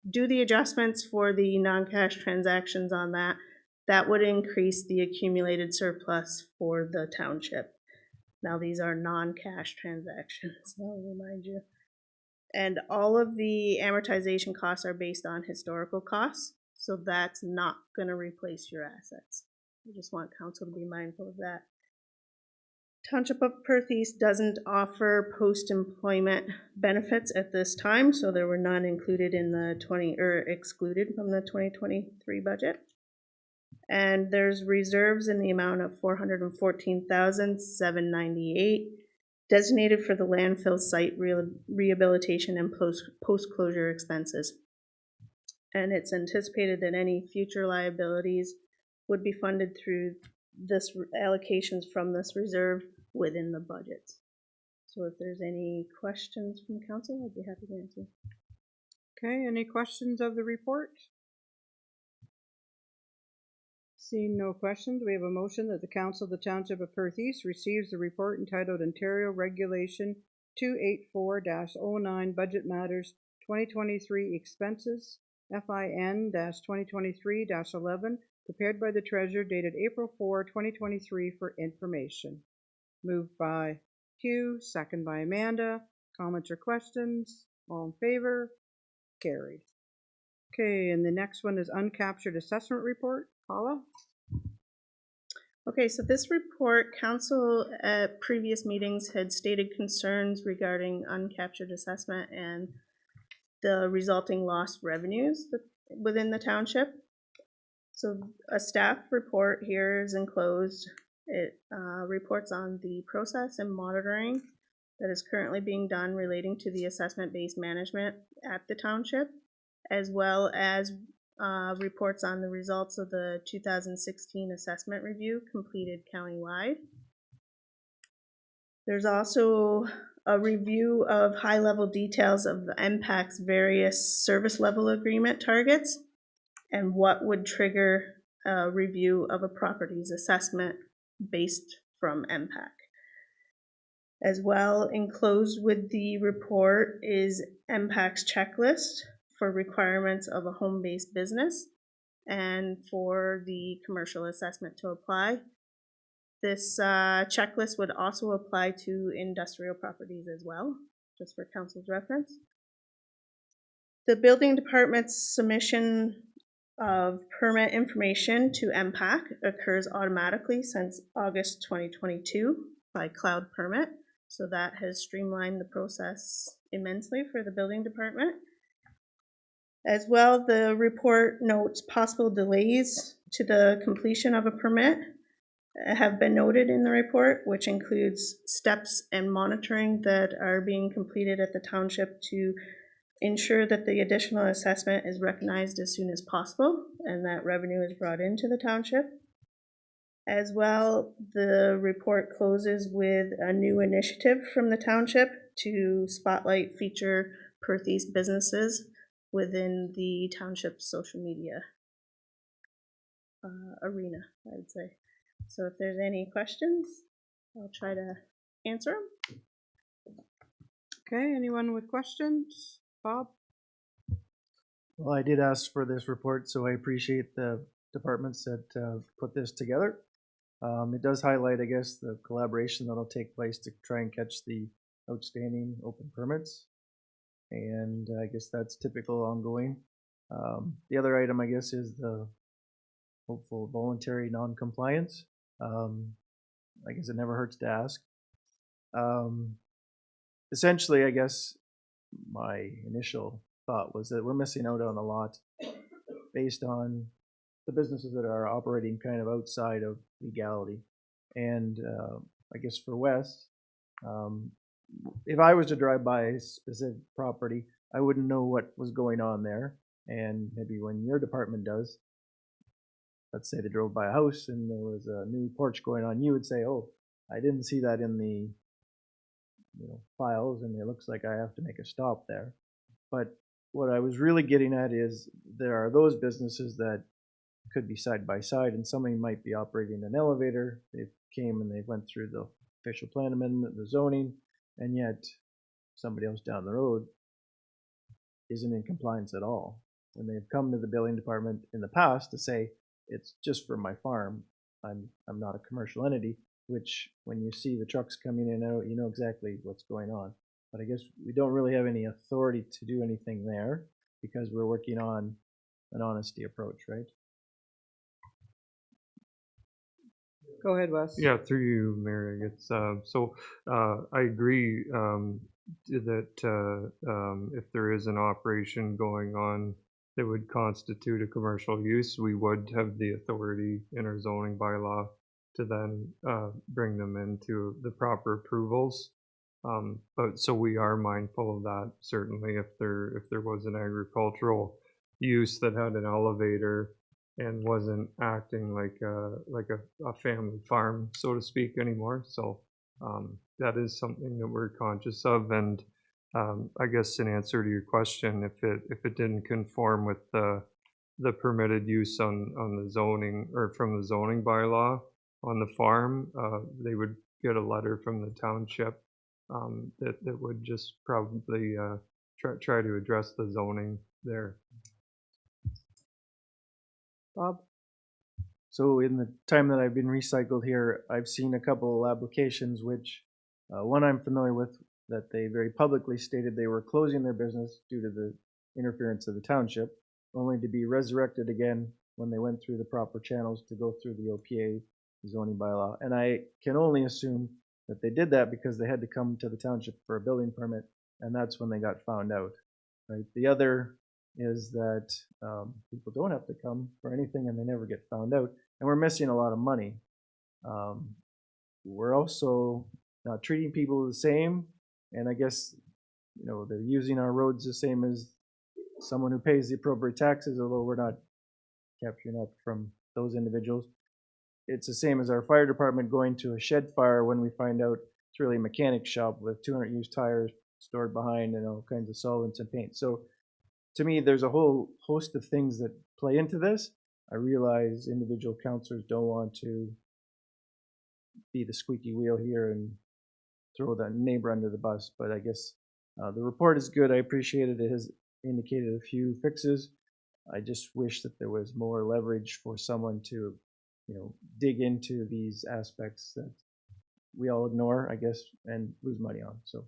do the adjustments for the non-cash transactions on that, that would increase the accumulated surplus for the township. Now, these are non-cash transactions, I'll remind you. And all of the amortization costs are based on historical costs, so that's not going to replace your assets. I just want council to be mindful of that. Township of Perth East doesn't offer post-employment benefits at this time, so there were none included in the excluded from the 2023 budget. And there's reserves in the amount of $414,798 designated for the landfill site rehabilitation and post-closure expenses. And it's anticipated that any future liabilities would be funded through this allocations from this reserve within the budget. So if there's any questions from council, I'd be happy to answer. Okay, any questions of the report? Seeing no questions, we have a motion that the Council of the Township of Perth East receives the report entitled Ontario Regulation 284-09 Budget Matters 2023 Expenses, FIN-2023-11, prepared by the Treasurer, dated April 4, 2023 for information. Moved by Hugh, second by Amanda. Comments or questions? All in favor? Carried. Okay, and the next one is uncaptured assessment report. Paula? Okay, so this report, council at previous meetings had stated concerns regarding uncaptured assessment and the resulting lost revenues within the township. So a staff report here is enclosed. It reports on the process and monitoring that is currently being done relating to the assessment-based management at the township, as well as reports on the results of the 2016 assessment review completed countywide. There's also a review of high-level details of the MPAC's various service level agreement targets and what would trigger a review of a property's assessment based from MPAC. As well, enclosed with the report is MPAC's checklist for requirements of a home-based business and for the commercial assessment to apply. This checklist would also apply to industrial properties as well, just for council's reference. The building department's submission of permit information to MPAC occurs automatically since August 2022 by Cloud Permit, so that has streamlined the process immensely for the building department. As well, the report notes possible delays to the completion of a permit have been noted in the report, which includes steps and monitoring that are being completed at the township to ensure that the additional assessment is recognized as soon as possible and that revenue is brought into the township. As well, the report closes with a new initiative from the township to spotlight feature Perth East businesses within the township's social media arena, I would say. So if there's any questions, I'll try to answer them. Okay, anyone with questions? Bob? Well, I did ask for this report, so I appreciate the departments that put this together. It does highlight, I guess, the collaboration that'll take place to try and catch the outstanding open permits. And I guess that's typical ongoing. The other item, I guess, is the hopeful voluntary non-compliance. I guess it never hurts to ask. Essentially, I guess my initial thought was that we're missing out on a lot based on the businesses that are operating kind of outside of legality. And I guess for Wes, if I was to drive by a specific property, I wouldn't know what was going on there. And maybe when your department does, let's say they drove by a house and there was a new porch going on, you would say, oh, I didn't see that in the files, and it looks like I have to make a stop there. But what I was really getting at is there are those businesses that could be side by side, and somebody might be operating an elevator. They came and they went through the official plan amendment, the zoning, and yet somebody else down the road isn't in compliance at all. When they've come to the building department in the past to say, it's just for my farm, I'm not a commercial entity, which when you see the trucks coming in and out, you know exactly what's going on. But I guess we don't really have any authority to do anything there because we're working on an honesty approach, right? Go ahead, Wes. Yeah, through you, Mayor. It's I agree that if there is an operation going on that would constitute a commercial use, we would have the authority in our zoning bylaw to then bring them into the proper approvals. But so we are mindful of that. Certainly, if there was an agricultural use that had an elevator and wasn't acting like a family farm, so to speak, anymore. So that is something that we're conscious of. And I guess in answer to your question, if it didn't conform with the permitted use on the zoning or from the zoning bylaw on the farm, they would get a letter from the township that would just probably try to address the zoning there. Bob? So in the time that I've been recycled here, I've seen a couple of applications which one I'm familiar with that they very publicly stated they were closing their business due to the interference of the township, only to be resurrected again when they went through the proper channels to go through the OPA zoning bylaw. And I can only assume that they did that because they had to come to the township for a building permit, and that's when they got found out. Right? The other is that people don't have to come for anything and they never get found out, and we're missing a lot of money. We're also not treating people the same, and I guess they're using our roads the same as someone who pays the appropriate taxes, although we're not capturing that from those individuals. It's the same as our fire department going to a shed fire when we find out it's really a mechanic shop with 200 used tires stored behind and all kinds of solvents and paint. So to me, there's a whole host of things that play into this. I realize individual councilors don't want to be the squeaky wheel here and throw the neighbor under the bus, but I guess the report is good. I appreciate it. It has indicated a few fixes. I just wish that there was more leverage for someone to dig into these aspects that we all ignore, I guess, and lose money on. So.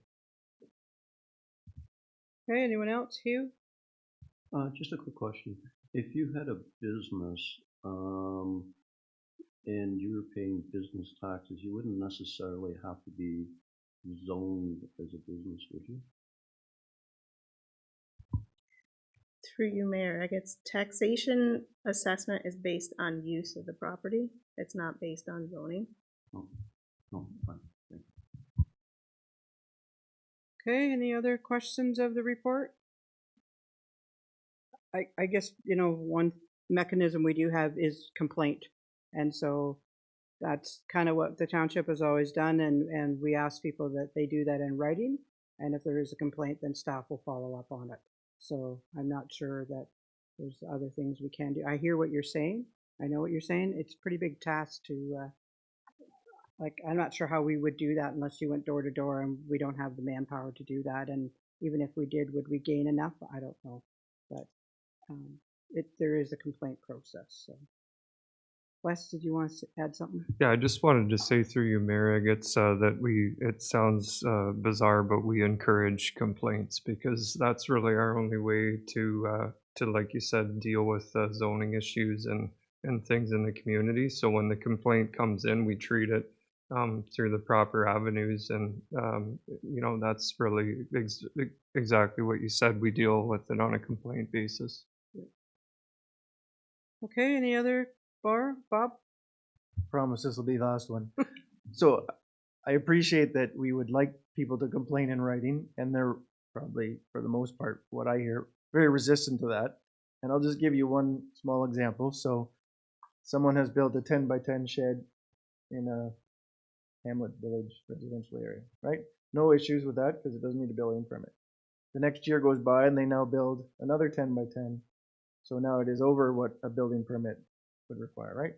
Okay, anyone else? Hugh? Just a quick question. If you had a business and you were paying business taxes, you wouldn't necessarily have to be zoned as a business, would you? Through you, Mayor, I guess taxation assessment is based on use of the property. It's not based on zoning. Oh, fine. Thank you. Okay, any other questions of the report? I guess, one mechanism we do have is complaint. And so that's kind of what the township has always done. And we ask people that they do that in writing. And if there is a complaint, then staff will follow up on it. So I'm not sure that there's other things we can do. I hear what you're saying. I know what you're saying. It's a pretty big task to, I'm not sure how we would do that unless you went door to door, and we don't have the manpower to do that. And even if we did, would we gain enough? I don't know. But there is a complaint process. So, Wes, did you want to add something? Yeah, I just wanted to say through you, Mayor, that it sounds bizarre, but we encourage complaints because that's really our only way to like you said, deal with zoning issues and things in the community. So when the complaint comes in, we treat it through the proper avenues. And, that's really exactly what you said. We deal with it on a complaint basis. Okay, any other, Bob? Promise this will be the last one. So I appreciate that we would like people to complain in writing, and they're probably, for the most part, what I hear, very resistant to that. And I'll just give you one small example. So someone has built a 10 by 10 shed in a Hamlet Village residential area, right? No issues with that because it doesn't need a building permit. The next year goes by and they now build another 10 by 10. So now it is over what a building permit would require, right?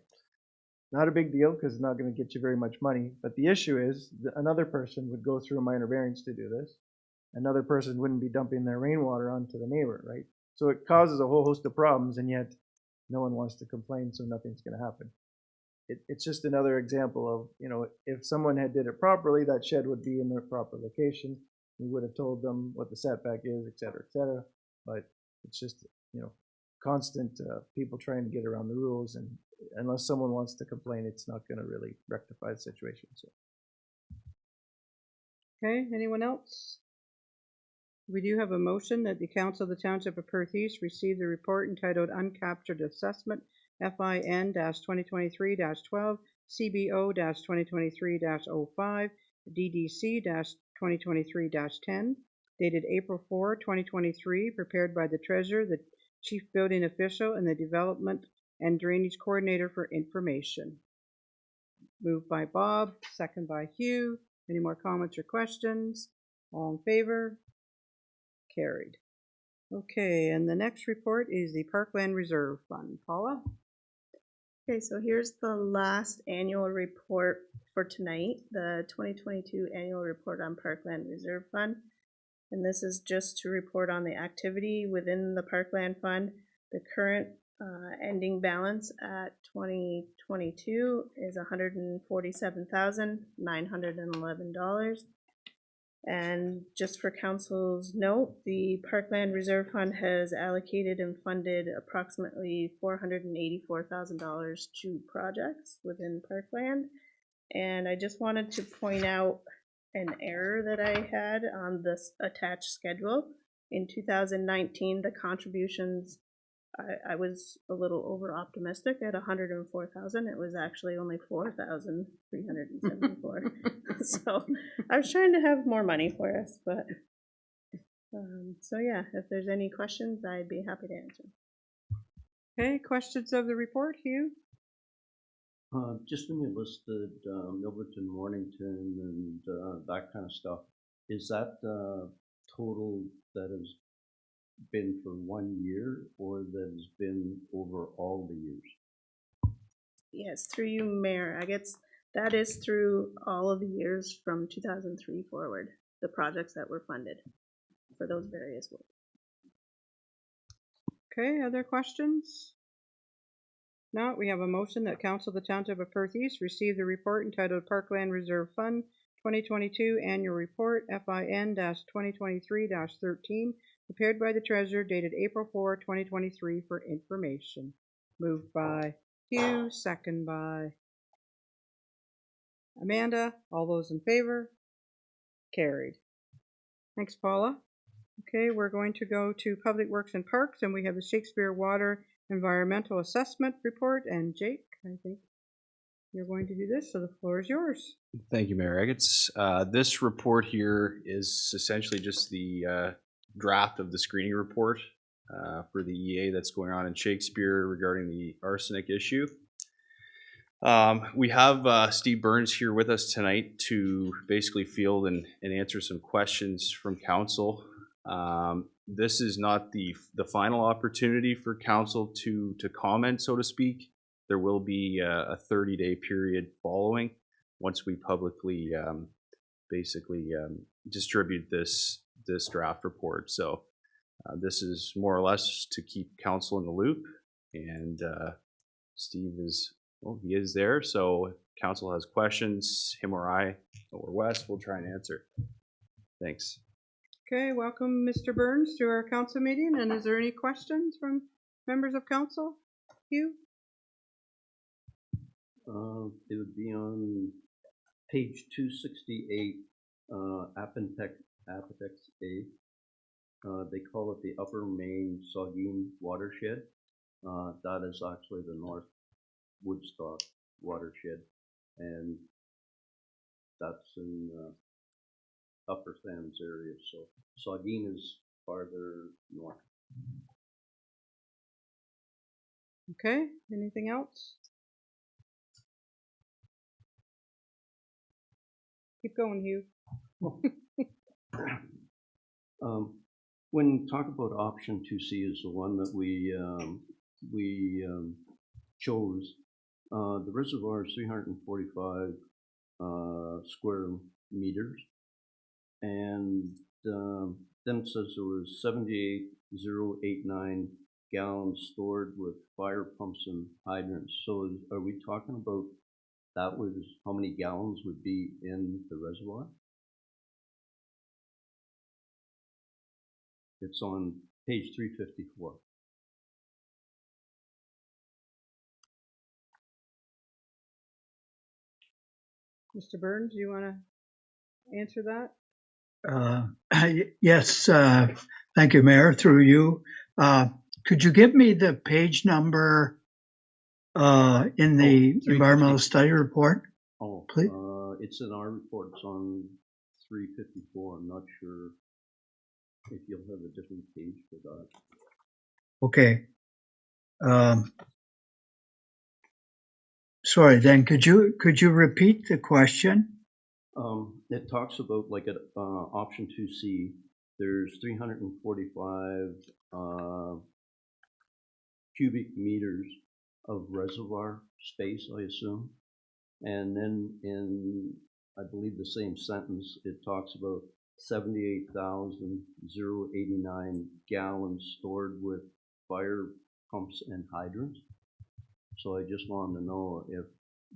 Not a big deal because it's not going to get you very much money. But the issue is that another person would go through a minor variance to do this. Another person wouldn't be dumping their rainwater onto the neighbor, right? So it causes a whole host of problems, and yet no one wants to complain, so nothing's going to happen. It's just another example of, if someone had did it properly, that shed would be in the proper location. We would have told them what the setback is, et cetera, et cetera. But it's just, constant people trying to get around the rules, and unless someone wants to complain, it's not going to really rectify the situation. So. Okay, anyone else? We do have a motion that the Council of the Township of Perth East receive the report entitled Uncaptured Assessment FIN-2023-12 CBO-2023-05 DDC-2023-10 dated April 4, 2023, prepared by the Treasurer, the Chief Building Official, and the Development and Drainage Coordinator for information. Moved by Bob, second by Hugh. Any more comments or questions? All in favor? Carried. Okay, and the next report is the Parkland Reserve Fund. Paula? Okay, so here's the last annual report for tonight, the 2022 annual report on Parkland Reserve Fund. And this is just to report on the activity within the Parkland Fund. The current ending balance at 2022 is $147,911. And just for council's note, the Parkland Reserve Fund has allocated and funded approximately $484,000 to projects within Parkland. And I just wanted to point out an error that I had on this attached schedule. In 2019, the contributions, I was a little over optimistic at 104,000. It was actually only 4,374. So I was trying to have more money for us, but so yeah, if there's any questions, I'd be happy to answer. Okay, questions of the report, Hugh? Just when you listed Milverton, Mornington, and that kind of stuff, is that total that has been for 1 year or that has been over all the years? Yes, through you, Mayor. I guess that is through all of the years from 2003 forward, the projects that were funded for those various works. Okay, other questions? Now we have a motion that Council of the Township of Perth East receive the report entitled Parkland Reserve Fund 2022 Annual Report FIN-2023-13 prepared by the Treasurer dated April 4, 2023 for information. Moved by Hugh, second by Amanda. All those in favor? Carried. Thanks, Paula. Okay, we're going to go to Public Works and Parks, and we have the Shakespeare Water Environmental Assessment Report. And Jake, I think you're going to do this, so the floor is yours. Thank you, Mayor Eggets. This report here is essentially just the draft of the screening report for the EA that's going on in Shakespeare regarding the arsenic issue. We have Steve Burns here with us tonight to basically field and answer some questions from council. This is not the final opportunity for council to comment, so to speak. There will be a 30-day period following once we publicly basically distribute this draft report. So This is more or less to keep council in the loop, and Steve is, well, he is there, so if council has questions, him or I or Wes will try and answer. Thanks. Okay, welcome Mr. Burns to our council meeting, and is there any questions from members of council? Hugh? It would be on page 268, Appendix A. They call it the Upper Main Saugeen Watershed. That is actually the North Woodstock watershed, and that's in Upper Thames area. So Saugeen is farther north. Okay, anything else? Keep going, Hugh. When talk about option 2C is the one that we chose. The reservoir is 345 square meters, and then says there was 78,089 gallons stored with fire pumps and hydrants. So are we talking about that was how many gallons would be in the reservoir? It's on page 354. Mr. Burns, you want to answer that? Yes, thank you, Mayor, through you. Could you give me the page number in the environmental study report? Oh, please. It's in our report. It's on 354. I'm not sure if you'll have a different page for that. Okay. Sorry, then could you repeat the question? It talks about like at option 2C, there's 345 cubic meters of reservoir space, I assume. And then in, I believe the same sentence, it talks about 78,089 gallons stored with fire pumps and hydrants. So I just wanted to know if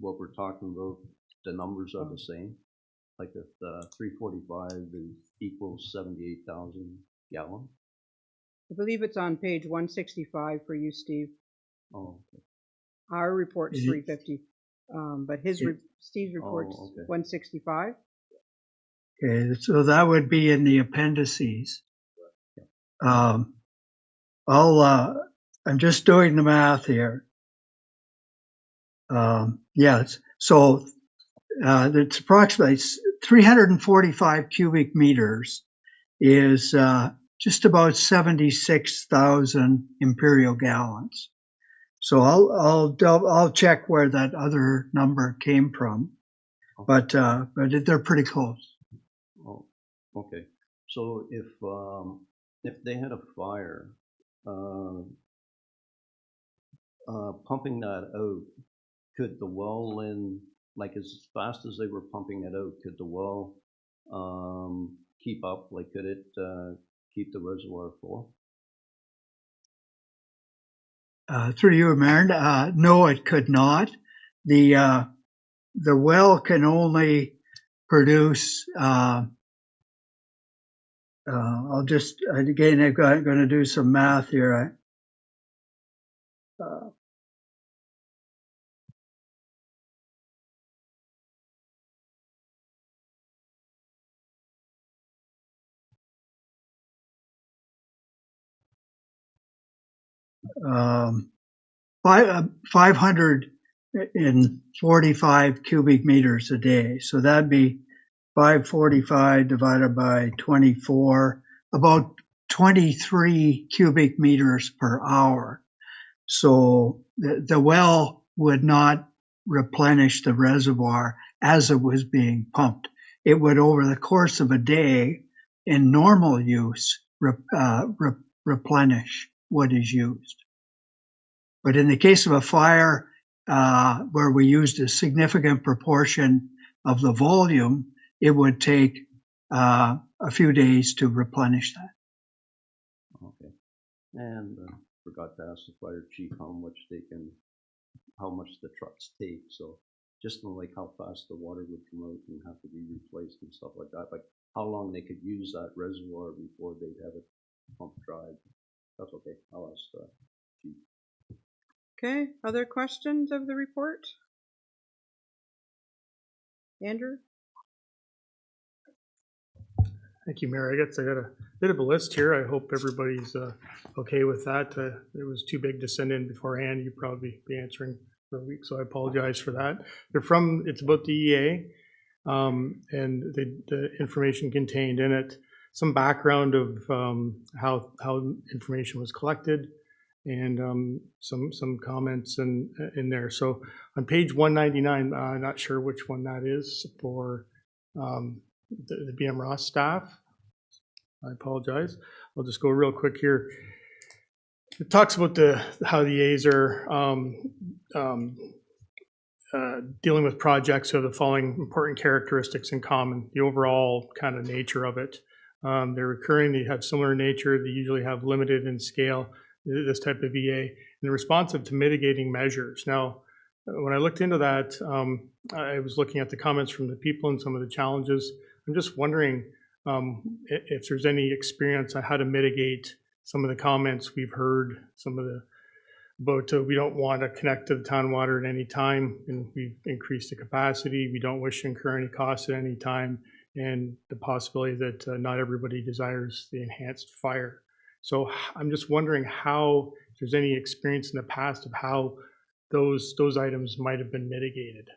what we're talking about, the numbers are the same. Like if 345 equals 78,000 gallons. I believe it's on page 165 for you, Steve. Oh, okay. Our report's 350, but Steve's report's 165. Okay, so that would be in the appendices. I'm just doing the math here. Yes, so it's approximately 345 cubic meters is just about 76,000 imperial gallons. So I'll check where that other number came from, but they're pretty close. Oh, okay. So if they had a fire, pumping that out, could the well in, like as fast as they were pumping it out, could the well keep up? Like could it keep the reservoir full? Through you, Marin, no, it could not. The well can only produce. I'll just again. I'm going to do some math here. Um, 545 cubic meters a day. So that'd be 545 divided by 24, about 23 cubic meters per hour. So the well would not replenish the reservoir as it was being pumped. It would, over the course of a day, in normal use, replenish what is used. But in the case of a fire where we used a significant proportion of the volume, it would take a few days to replenish that. And forgot to ask the fire chief how much the trucks take, so just know like how fast the water would come out and have to be replaced and stuff like that, like how long they could use that reservoir before they'd have it pump dried. That's okay, I'll ask the chief. Okay, other questions of the report? Andrew? Thank you, Mayor. I guess I got a bit of a list here. I hope everybody's okay with that. It was too big to send in beforehand. You'd probably be answering for a week, so I apologize for that. It's about the EA and the information contained in it. Some background of how information was collected and some comments in there. So on page 199, I'm not sure which one that is for the BM Ross staff. I apologize. I'll just go real quick here. It talks about how the EAs are dealing with projects who have the following important characteristics in common. The overall kind of nature of it. They're recurring, they have similar nature, they usually have limited in scale, this type of EA, and they're responsive to mitigating measures. Now, when I looked into that, I was looking at the comments from the people and some of the challenges. I'm just wondering if there's any experience on how to mitigate some of the comments we've heard, some of the about we don't want to connect to the town water at any time, and we've increased the capacity. We don't wish to incur any costs at any time, and the possibility that not everybody desires the enhanced fire. So I'm just wondering how, if there's any experience in the past of how those items might have been mitigated.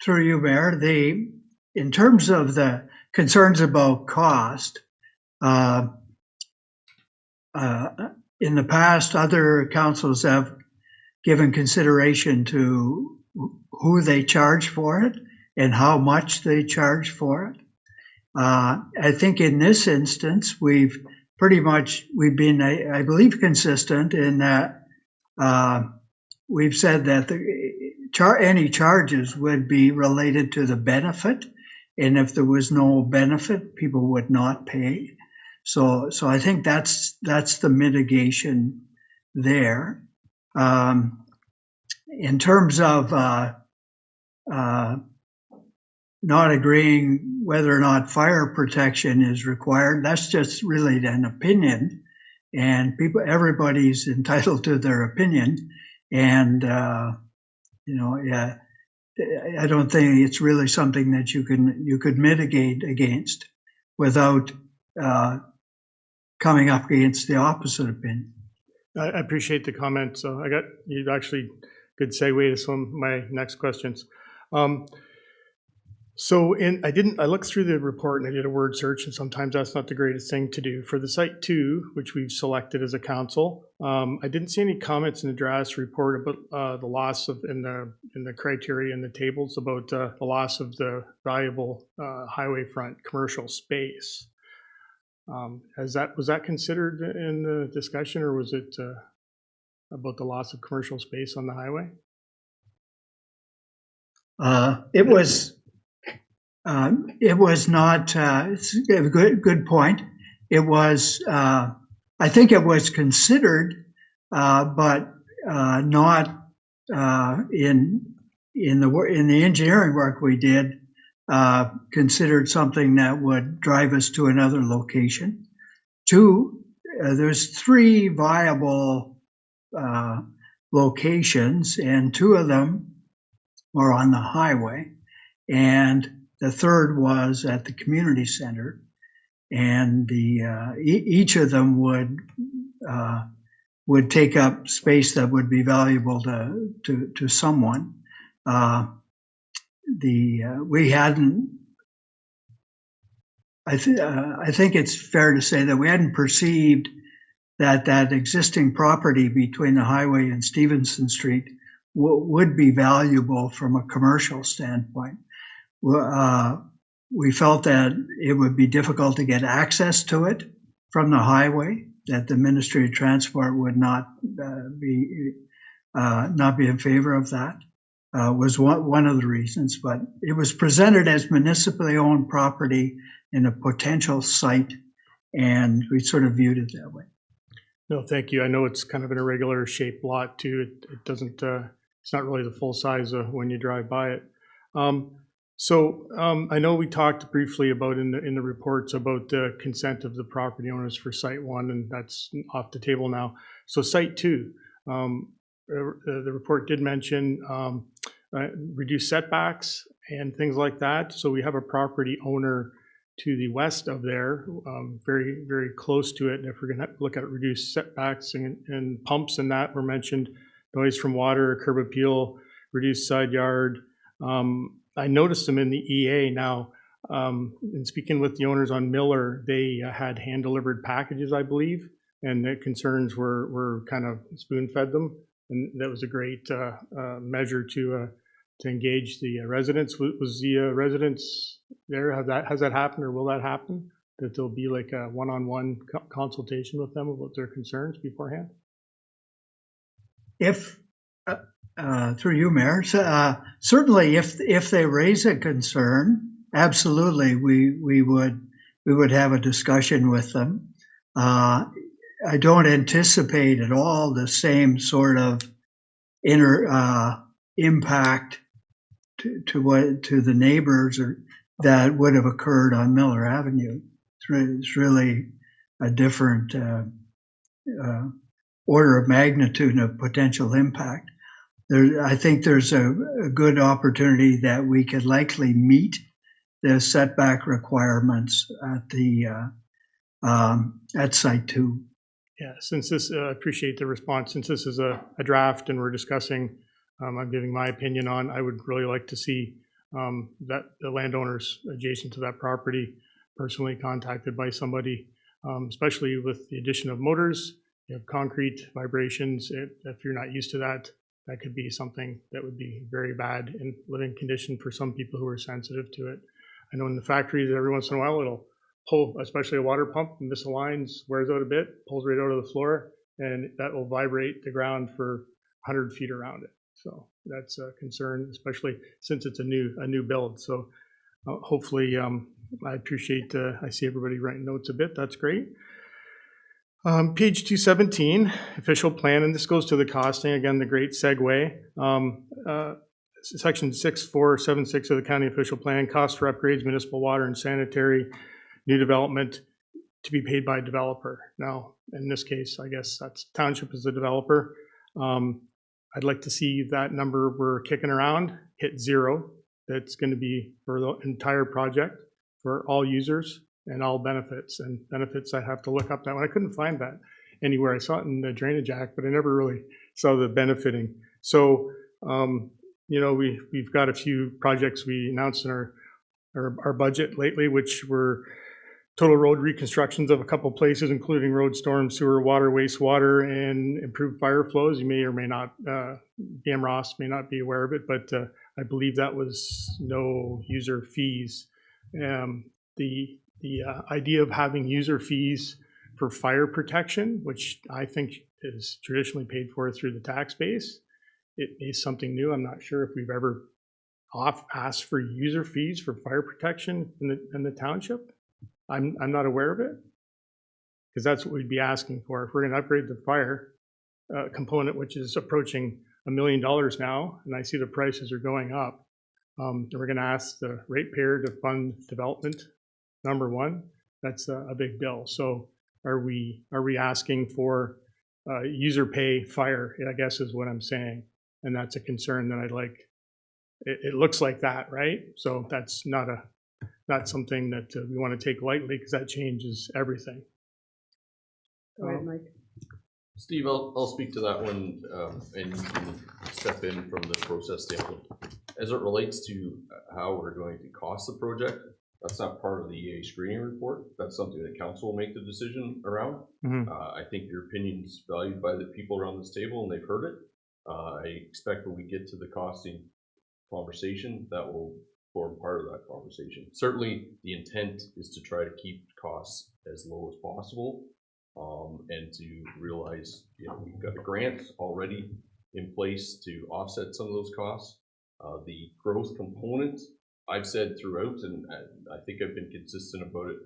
Through you, Mayor, in terms of the concerns about cost, in the past, other councils have given consideration to who they charge for it and how much they charge for it. I think in this instance, we've been, I believe, consistent in that we've said that any charges would be related to the benefit, and if there was no benefit, people would not pay. So I think that's the mitigation there. In terms of not agreeing whether or not fire protection is required, that's just really an opinion, and everybody's entitled to their opinion, and I don't think it's really something that you could mitigate against without coming up against the opposite opinion. I appreciate the comment. So you actually good segue to some of my next questions. I looked through the report and I did a word search, and sometimes that's not the greatest thing to do. For the Site 2, which we've selected as a council, I didn't see any comments in the draft report about the loss of in the criteria in the tables about the loss of the valuable highway front commercial space. Was that considered in the discussion, or was it about the loss of commercial space on the highway? It was not. It's a good point. It was. I think it was considered, but not in the engineering work we did. Considered something that would drive us to another location. There's 3 viable locations, and 2 of them are on the highway, and the 3rd was at the community center, and each of them would take up space that would be valuable to someone. We hadn't. I think it's fair to say that we hadn't perceived that existing property between the highway and Stevenson Street would be valuable from a commercial standpoint. We felt that it would be difficult to get access to it from the highway, that the Ministry of Transport would not be in favor of that. was one of the reasons, but it was presented as municipally owned property in a potential site, and we sort of viewed it that way. No, thank you. I know it's kind of an irregular shaped lot too. It doesn't, it's not really the full size when you drive by it. I know we talked briefly about in the reports about the consent of the property owners for site 1, and that's off the table now. So site 2, the report did mention reduced setbacks and things like that. So we have a property owner to the west of there, very, very close to it. And if we're going to look at reduced setbacks and pumps and that were mentioned, noise from water, curb appeal, reduced side yard. I noticed them in the EA now. In speaking with the owners on Miller, they had hand-delivered packages, I believe, and the concerns were kind of spoon-fed them, and that was a great measure to engage the residents. Was the residents there? Has that happened, or will that happen? That there'll be like a one-on-one consultation with them about their concerns beforehand? If through you, Mayor, certainly if they raise a concern, absolutely we would have a discussion with them. I don't anticipate at all the same sort of impact to the neighbors or that would have occurred on Miller Avenue. It's really a different order of magnitude of potential impact. I think there's a good opportunity that we could likely meet the setback requirements at site 2. Yeah, since this, I appreciate the response. Since this is a draft and we're discussing, I'm giving my opinion on, I would really like to see that the landowners adjacent to that property personally contacted by somebody, especially with the addition of motors. You have concrete vibrations. If you're not used to that, that could be something that would be very bad in living condition for some people who are sensitive to it. I know in the factories, every once in a while, it'll pull, especially a water pump, misaligns, wears out a bit, pulls right out of the floor, and that will vibrate the ground for 100 feet around it. So that's a concern, especially since it's a new build. So hopefully, I appreciate, I see everybody writing notes a bit. That's great. Page 217, official plan, and this goes to the costing, again, the great segue. Section 6476 of the county official plan, cost for upgrades, municipal water and sanitary, new development to be paid by developer. Now, in this case, I guess that's township as the developer. I'd like to see that number we're kicking around hit 0. That's going to be for the entire project for all users and all benefits. And benefits, I have to look up that one. I couldn't find that anywhere. I saw it in the Drainage Act, but I never really saw the benefiting. So, you know, we've got a few projects we announced in our budget lately, which were total road reconstructions of a couple places, including road, storm, sewer, water, wastewater, and improved fire flows. You may or may not, DM Ross may not be aware of it, but I believe that was no user fees. The idea of having user fees for fire protection, which I think is traditionally paid for through the tax base, it is something new. I'm not sure if we've ever asked for user fees for fire protection in the township. I'm not aware of it, because that's what we'd be asking for. If we're going to upgrade the fire component, which is approaching $1 million now, and I see the prices are going up, and we're going to ask the ratepayer to fund development, number one, that's a big bill. So are we asking for user pay fire, I guess is what I'm saying. And that's a concern that I'd like. It looks like that, right? So that's not something that we want to take lightly, because that changes everything. Go ahead, Mike. Steve, I'll speak to that one, and you can step in from the process standpoint. As it relates to how we're going to cost the project, that's not part of the EA screening report. That's something that council will make the decision around. Mm-hmm. I think your opinion is valued by the people around this table, and they've heard it. I expect when we get to the costing conversation, that will form part of that conversation. Certainly, the intent is to try to keep costs as low as possible, and to realize, you know, we've got grants already in place to offset some of those costs. The growth component, I've said throughout, and I think I've been consistent about it,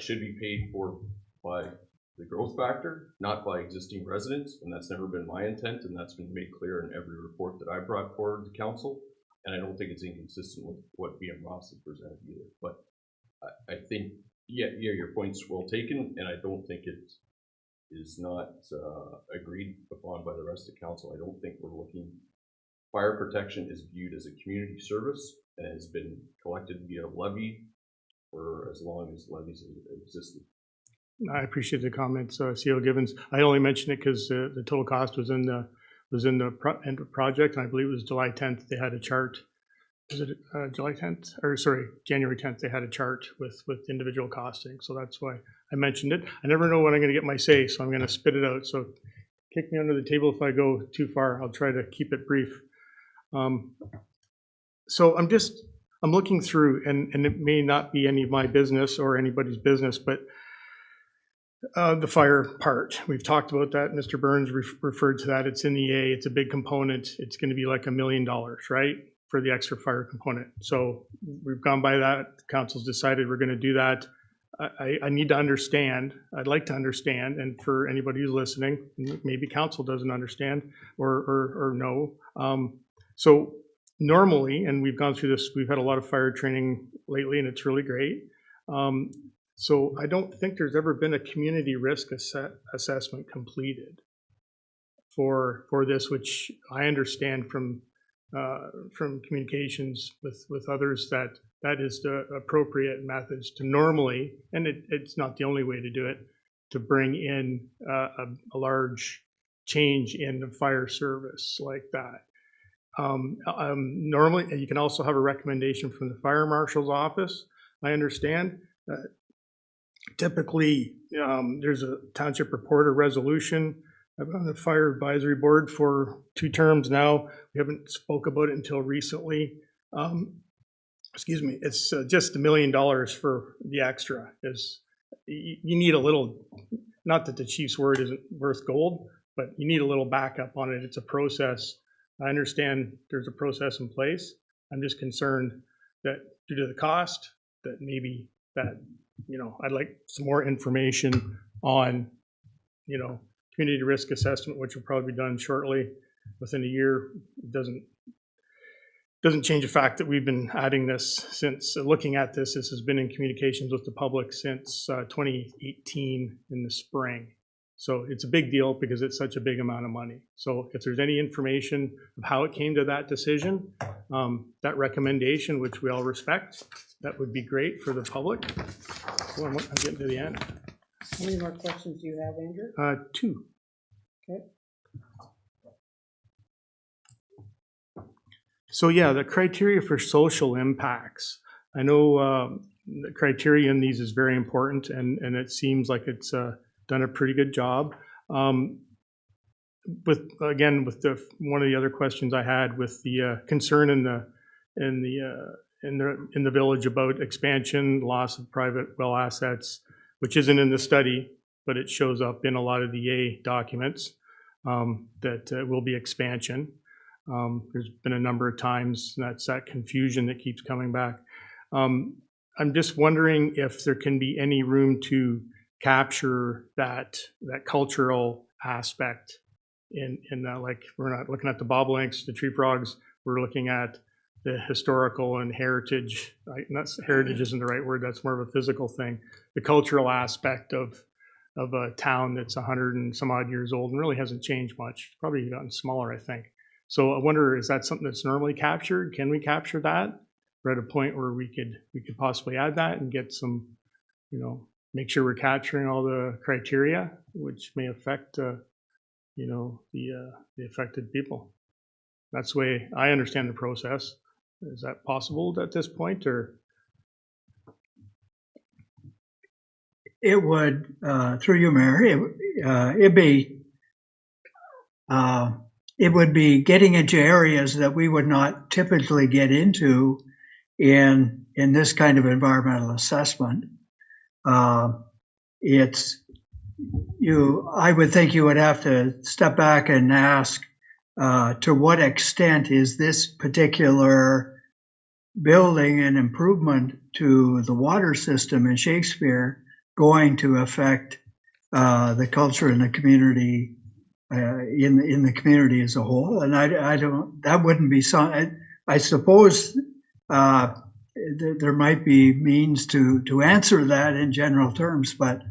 should be paid for by the growth factor, not by existing residents, and that's never been my intent, and that's been made clear in every report that I brought forward to council, and I don't think it's inconsistent with what BM Ross has presented either. But I think, yeah, your point's well taken, and I don't think it is not agreed upon by the rest of council. I don't think we're looking. Fire protection is viewed as a community service and has been collected via levy for as long as levies have existed. I appreciate the comments, CEO Givens. I only mentioned it because the total cost was in the end of project, and I believe it was July 10th. They had a chart. Was it July 10th? Or sorry, January 10th. They had a chart with individual costing. So that's why I mentioned it. I never know when I'm going to get my say, so I'm going to spit it out. So kick me under the table if I go too far. I'll try to keep it brief. So I'm looking through, and it may not be any of my business or anybody's business, but the fire part, we've talked about that. Mr. Burns referred to that. It's in the A. It's a big component. It's going to be like $1 million, right, for the extra fire component. So we've gone by that. Council's decided we're going to do that. I need to understand. I'd like to understand, and for anybody who's listening, maybe council doesn't understand or know. So normally, and we've gone through this, we've had a lot of fire training lately, and it's really great. So I don't think there's ever been a community risk assessment completed for this, which I understand from communications with others that is the appropriate methods to normally, and it's not the only way to do it, to bring in a large change in the fire service like that. Normally, you can also have a recommendation from the fire marshal's office. I understand. Typically, there's a township reporter resolution. I've been on the fire advisory board for 2 terms now. We haven't spoke about it until recently. Excuse me. It's just $1 million for the extra. You need a little, not that the chief's word isn't worth gold, but you need a little backup on it. It's a process. I understand there's a process in place. I'm just concerned that due to the cost, that maybe that, I'd like some more information on, community risk assessment, which will probably be done shortly within a year. It doesn't change the fact that we've been adding this since looking at this. This has been in communications with the public since 2018 in the spring. So it's a big deal because it's such a big amount of money. So if there's any information of how it came to that decision, that recommendation, which we all respect, that would be great for the public. So I'm getting to the end. How many more questions do you have, Andrew? 2. Okay. So yeah, the criteria for social impacts. I know the criteria in these is very important, and it seems like it's done a pretty good job. With one of the other questions I had with the concern in the village about expansion, loss of private well assets, which isn't in the study, but it shows up in a lot of the A documents, that will be expansion. There's been a number of times that's that confusion that keeps coming back. I'm just wondering if there can be any room to capture that cultural aspect in like, we're not looking at the bobolinks, the tree frogs, we're looking at the historical and heritage. Heritage isn't the right word, that's more of a physical thing. The cultural aspect of a town that's 100 and some odd years old and really hasn't changed much. It's probably gotten smaller, I think. So I wonder, is that something that's normally captured? Can we capture that? We're at a point where we could possibly add that and get some, make sure we're capturing all the criteria, which may affect, the affected people. That's the way I understand the process. Is that possible at this point, or? It would, through you, Mayor, it would be getting into areas that we would not typically get into in this kind of environmental assessment. I would think you would have to step back and ask to what extent is this particular building an improvement to the water system in Shakespeare going to affect the culture in the community, in the community as a whole? And I don't, that wouldn't be some, I suppose there might be means to answer that in general terms, but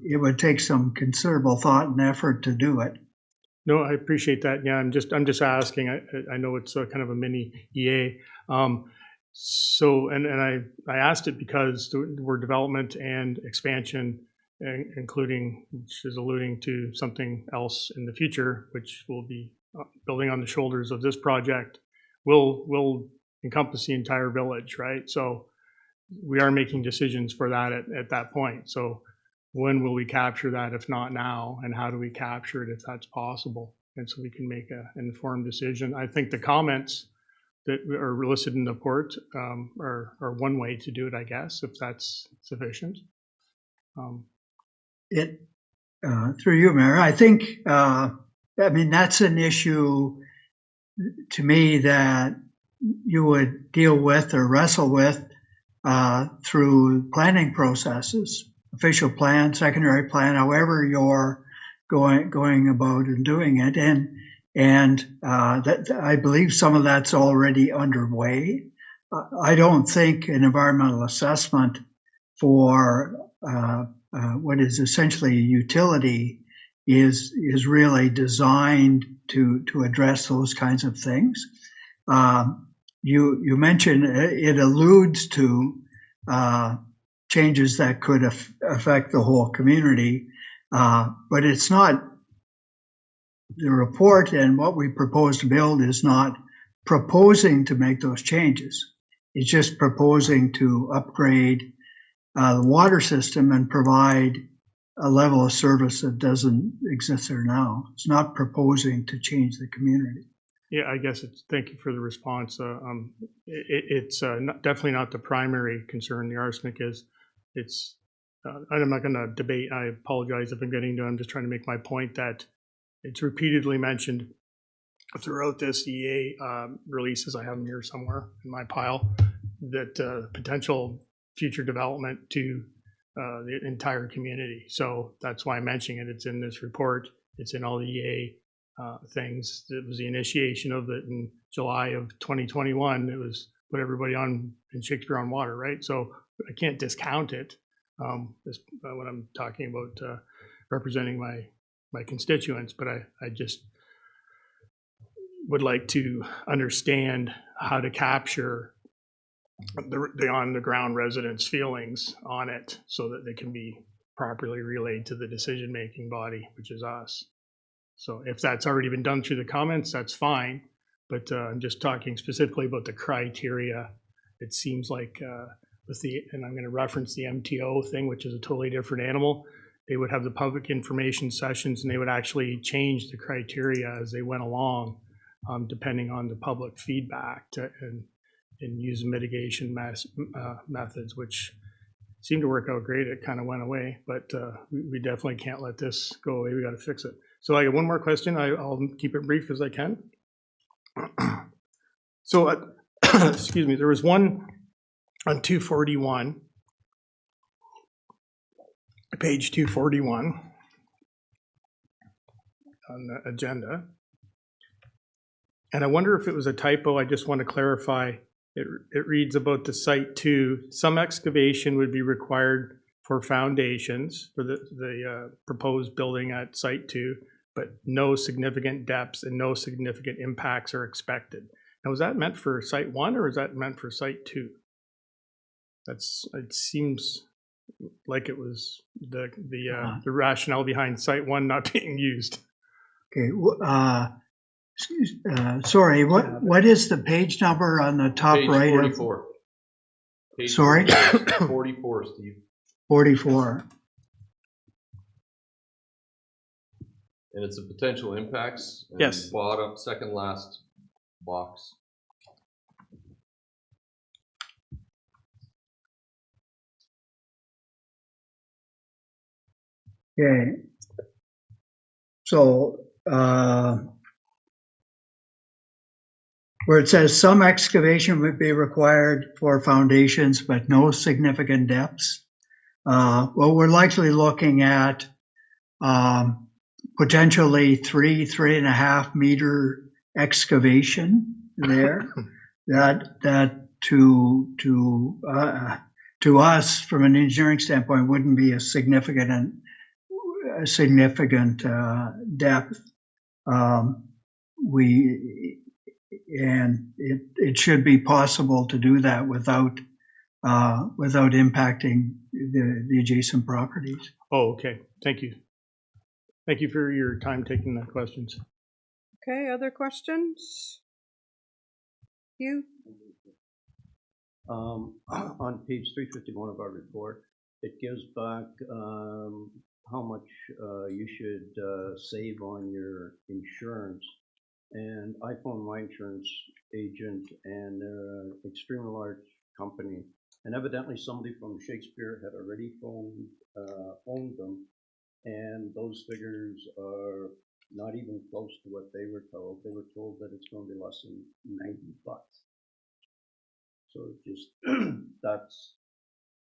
it would take some considerable thought and effort to do it. No, I appreciate that. Yeah, I'm just asking. I know it's kind of a mini EA. So, and I asked it because the word development and expansion, including, which is alluding to something else in the future, which will be building on the shoulders of this project, will encompass the entire village, right? So we are making decisions for that at that point. So when will we capture that if not now, and how do we capture it if that's possible? And so we can make an informed decision. I think the comments that are listed in the report are one way to do it, I guess, if that's sufficient. Through you, Mayor, I think, I mean, that's an issue to me that you would deal with or wrestle with through planning processes, official plan, secondary plan, however you're going about and doing it. And that, I believe some of that's already underway. I don't think an environmental assessment for what is essentially a utility is really designed to address those kinds of things. You mentioned it alludes to changes that could affect the whole community, but it's not. The report and what we propose to build is not proposing to make those changes. It's just proposing to upgrade the water system and provide a level of service that doesn't exist there now. It's not proposing to change the community. Yeah, I guess thank you for the response. It's definitely not the primary concern. The arsenic is. I'm not going to debate. I apologize if I'm getting to. I'm just trying to make my point that it's repeatedly mentioned throughout this EA releases. I have them here somewhere in my pile. That potential future development to the entire community. So that's why I'm mentioning it. It's in this report. It's in all the EA things. It was the initiation of it in July of 2021. It was put everybody on in Shakespeare on water, right? So I can't discount it when I'm talking about representing my constituents, but I just would like to understand how to capture the on-the-ground residents' feelings on it so that they can be properly relayed to the decision-making body, which is us. So if that's already been done through the comments, that's fine. But I'm just talking specifically about the criteria. It seems like and I'm going to reference the MTO thing, which is a totally different animal. They would have the public information sessions and they would actually change the criteria as they went along, depending on the public feedback and use mitigation methods, which seemed to work out great. It kind of went away, but we definitely can't let this go away. We got to fix it. So I got one more question. I'll keep it brief as I can. So, excuse me, there was one on 241, page 241 on the agenda. And I wonder if it was a typo. I just want to clarify. It reads about the site 2. Some excavation would be required for foundations for the proposed building at site 2, but no significant depths and no significant impacts are expected. Now, was that meant for site 1 or is that meant for site 2? It seems like it was the rationale behind site 1 not being used. Okay. Sorry. What is the page number on the top Page right? 44. Page Sorry. 44, Steve. 44. And it's the potential impacts. And yes. Bottom, second last box. Okay. So where it says some excavation would be required for foundations, but no significant depths. Well, we're likely looking at potentially 3.5 meter excavation there. That to us, from an engineering standpoint, wouldn't be a significant depth. It should be possible to do that without impacting the adjacent properties. Oh, okay. Thank you. Thank you for your time taking the questions. Okay, other questions? You? On page 351 of our report, it gives back how much you should save on your insurance. And I phoned my insurance agent, and they're an extremely large company. And evidently somebody from Shakespeare had already phoned them, and those figures are not even close to what they were told. They were told that it's going to be less than $90. So just,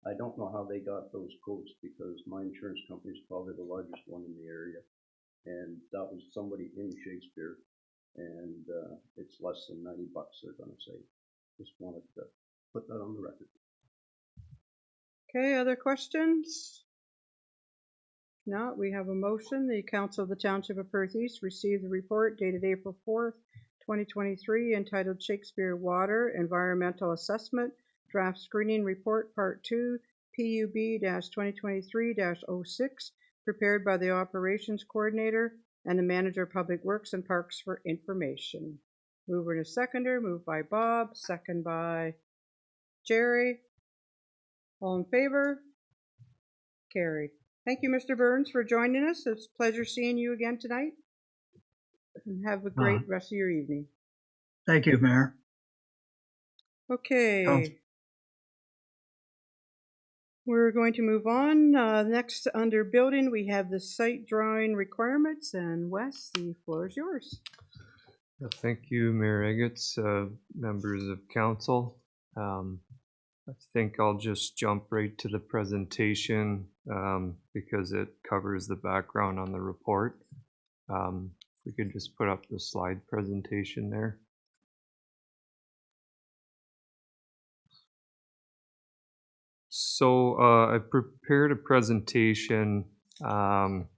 I don't know how they got those quotes, because my insurance company is probably the largest one in the area. And that was somebody in Shakespeare, and it's less than $90 they're gonna save. Just wanted to put that on the record. Okay, other questions? No, we have a motion. The Council of the Township of Perth East received the report dated April 4th, 2023, entitled Shakespeare Water Environmental Assessment Draft Screening Report Part 2, PUB-2023-06, prepared by the Operations Coordinator and the Manager of Public Works and Parks for information. Mover and a seconder, moved by Bob, second by Jerry. All in favor? Carried. Thank you, Mr. Burns, for joining us. It's a pleasure seeing you again tonight. And have a great rest of your evening. Thank you, Mayor. Okay. We're going to move on. Next, under building, we have the site drawing requirements. And Wes, the floor is yours. Thank you, Mayor Eggetts, members of council. I think I'll just jump right to the presentation because it covers the background on the report. We could just put up the slide presentation there. So I prepared a presentation for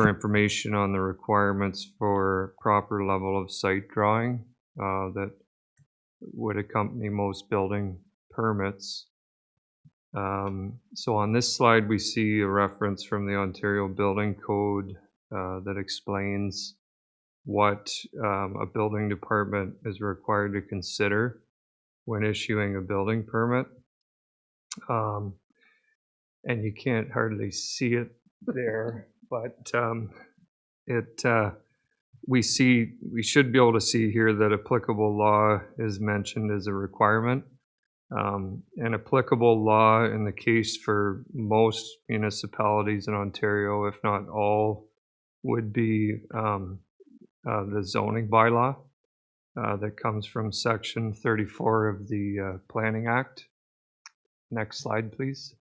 information on the requirements for proper level of site drawing that would accompany most building permits. So on this slide, we see a reference from the Ontario Building Code that explains what a building department is required to consider when issuing a building permit. And you can't hardly see it there, but we should be able to see here that applicable law is mentioned as a requirement. And applicable law in the case for most municipalities in Ontario, if not all, would be the zoning bylaw that comes from Section 34 of the Planning Act. Next slide, please.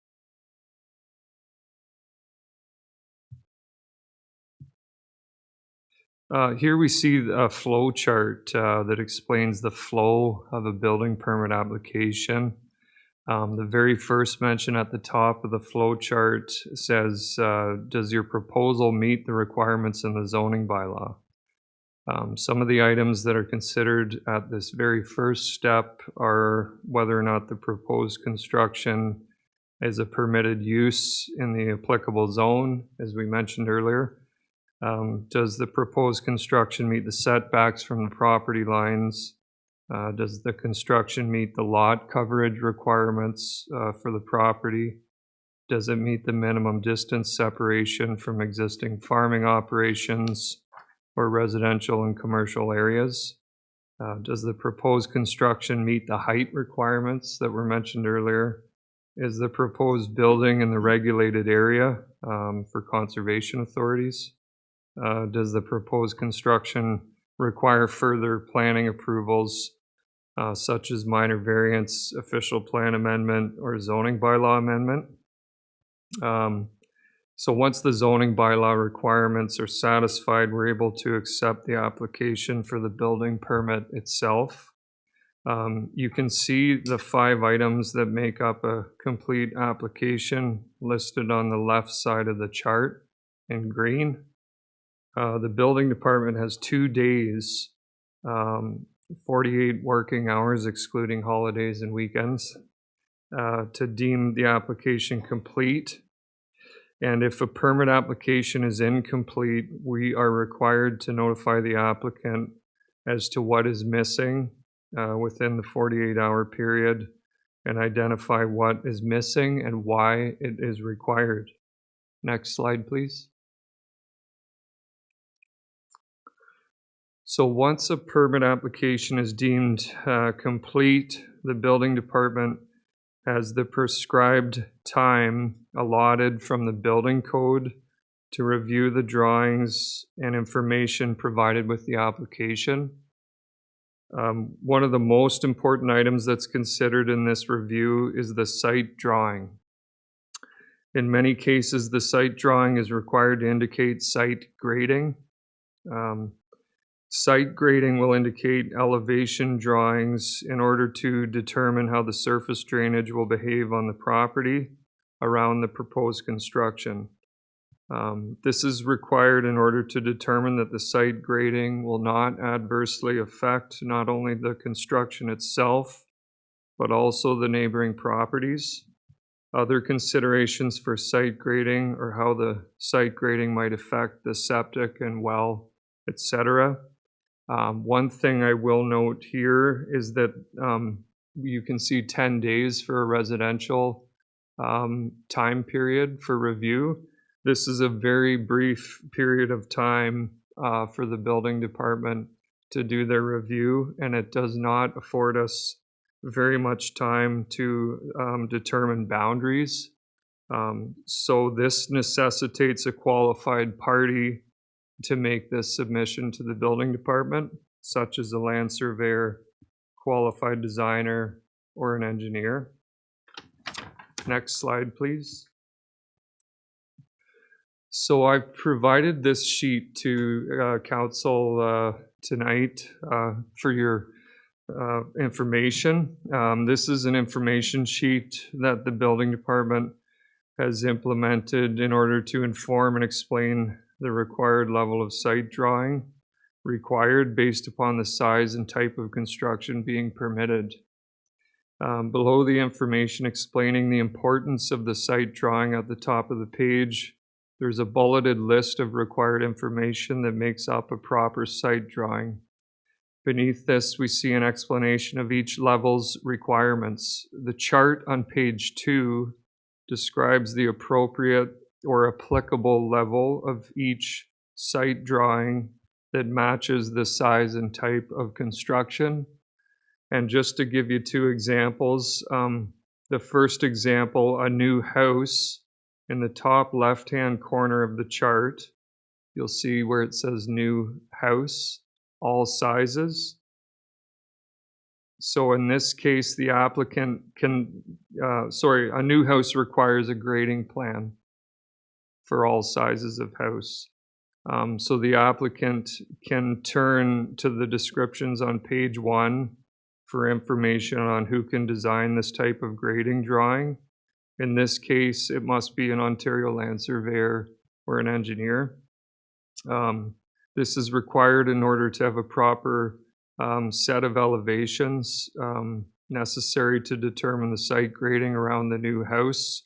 Here we see a flow chart that explains the flow of a building permit application. The very first mention at the top of the flow chart says, does your proposal meet the requirements in the zoning bylaw? Some of the items that are considered at this very first step are whether or not the proposed construction is a permitted use in the applicable zone, as we mentioned earlier. Does the proposed construction meet the setbacks from the property lines? Does the construction meet the lot coverage requirements for the property? Does it meet the minimum distance separation from existing farming operations or residential and commercial areas? Does the proposed construction meet the height requirements that were mentioned earlier? Is the proposed building in the regulated area for conservation authorities? Does the proposed construction require further planning approvals, such as minor variance, official plan amendment, or zoning bylaw amendment. So once the zoning bylaw requirements are satisfied, we're able to accept the application for the building permit itself. You can see the 5 items that make up a complete application listed on the left side of the chart in green. The building department has 2 days, 48 working hours excluding holidays and weekends, to deem the application complete. And if a permit application is incomplete, we are required to notify the applicant as to what is missing within the 48-hour period and identify what is missing and why it is required. Next slide, please. So once a permit application is deemed complete, the building department has the prescribed time allotted from the building code to review the drawings and information provided with the application. One of the most important items that's considered in this review is the site drawing. In many cases, the site drawing is required to indicate site grading. Site grading will indicate elevation drawings in order to determine how the surface drainage will behave on the property around the proposed construction. This is required in order to determine that the site grading will not adversely affect not only the construction itself, but also the neighboring properties. Other considerations for site grading are how the site grading might affect the septic and well, etc. One thing I will note here is that you can see 10 days for a residential time period for review. This is a very brief period of time for the building department to do their review, and it does not afford us very much time to determine boundaries. So this necessitates a qualified party to make this submission to the building department, such as a land surveyor, qualified designer, or an engineer. Next slide, please. So I've provided this sheet to council tonight for your information. This is an information sheet that the building department has implemented in order to inform and explain the required level of site drawing required based upon the size and type of construction being permitted. Below the information explaining the importance of the site drawing at the top of the page, there's a bulleted list of required information that makes up a proper site drawing. Beneath this, we see an explanation of each level's requirements. The chart on page 2 describes the appropriate or applicable level of each site drawing that matches the size and type of construction. And just to give you 2 examples, the first example, a new house, in the top left-hand corner of the chart, you'll see where it says new house, all sizes. So in this case, the applicant can, a new house requires a grading plan for all sizes of house. So the applicant can turn to the descriptions on page 1 for information on who can design this type of grading drawing. In this case, it must be an Ontario land surveyor or an engineer. This is required in order to have a proper set of elevations necessary to determine the site grading around the new house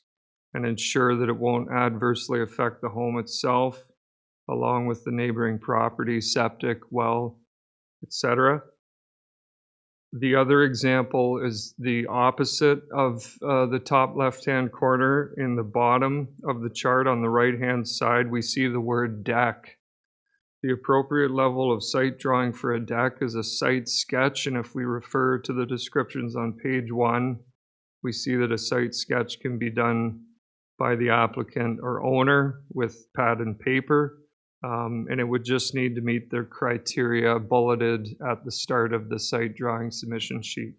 and ensure that it won't adversely affect the home itself, along with the neighboring property, septic, well, etc. The other example is the opposite of the top left-hand corner. In the bottom of the chart on the right-hand side, we see the word deck. The appropriate level of site drawing for a deck is a site sketch, and if we refer to the descriptions on page 1, we see that a site sketch can be done by the applicant or owner with pad and paper, And it would just need to meet their criteria bulleted at the start of the site drawing submission sheet.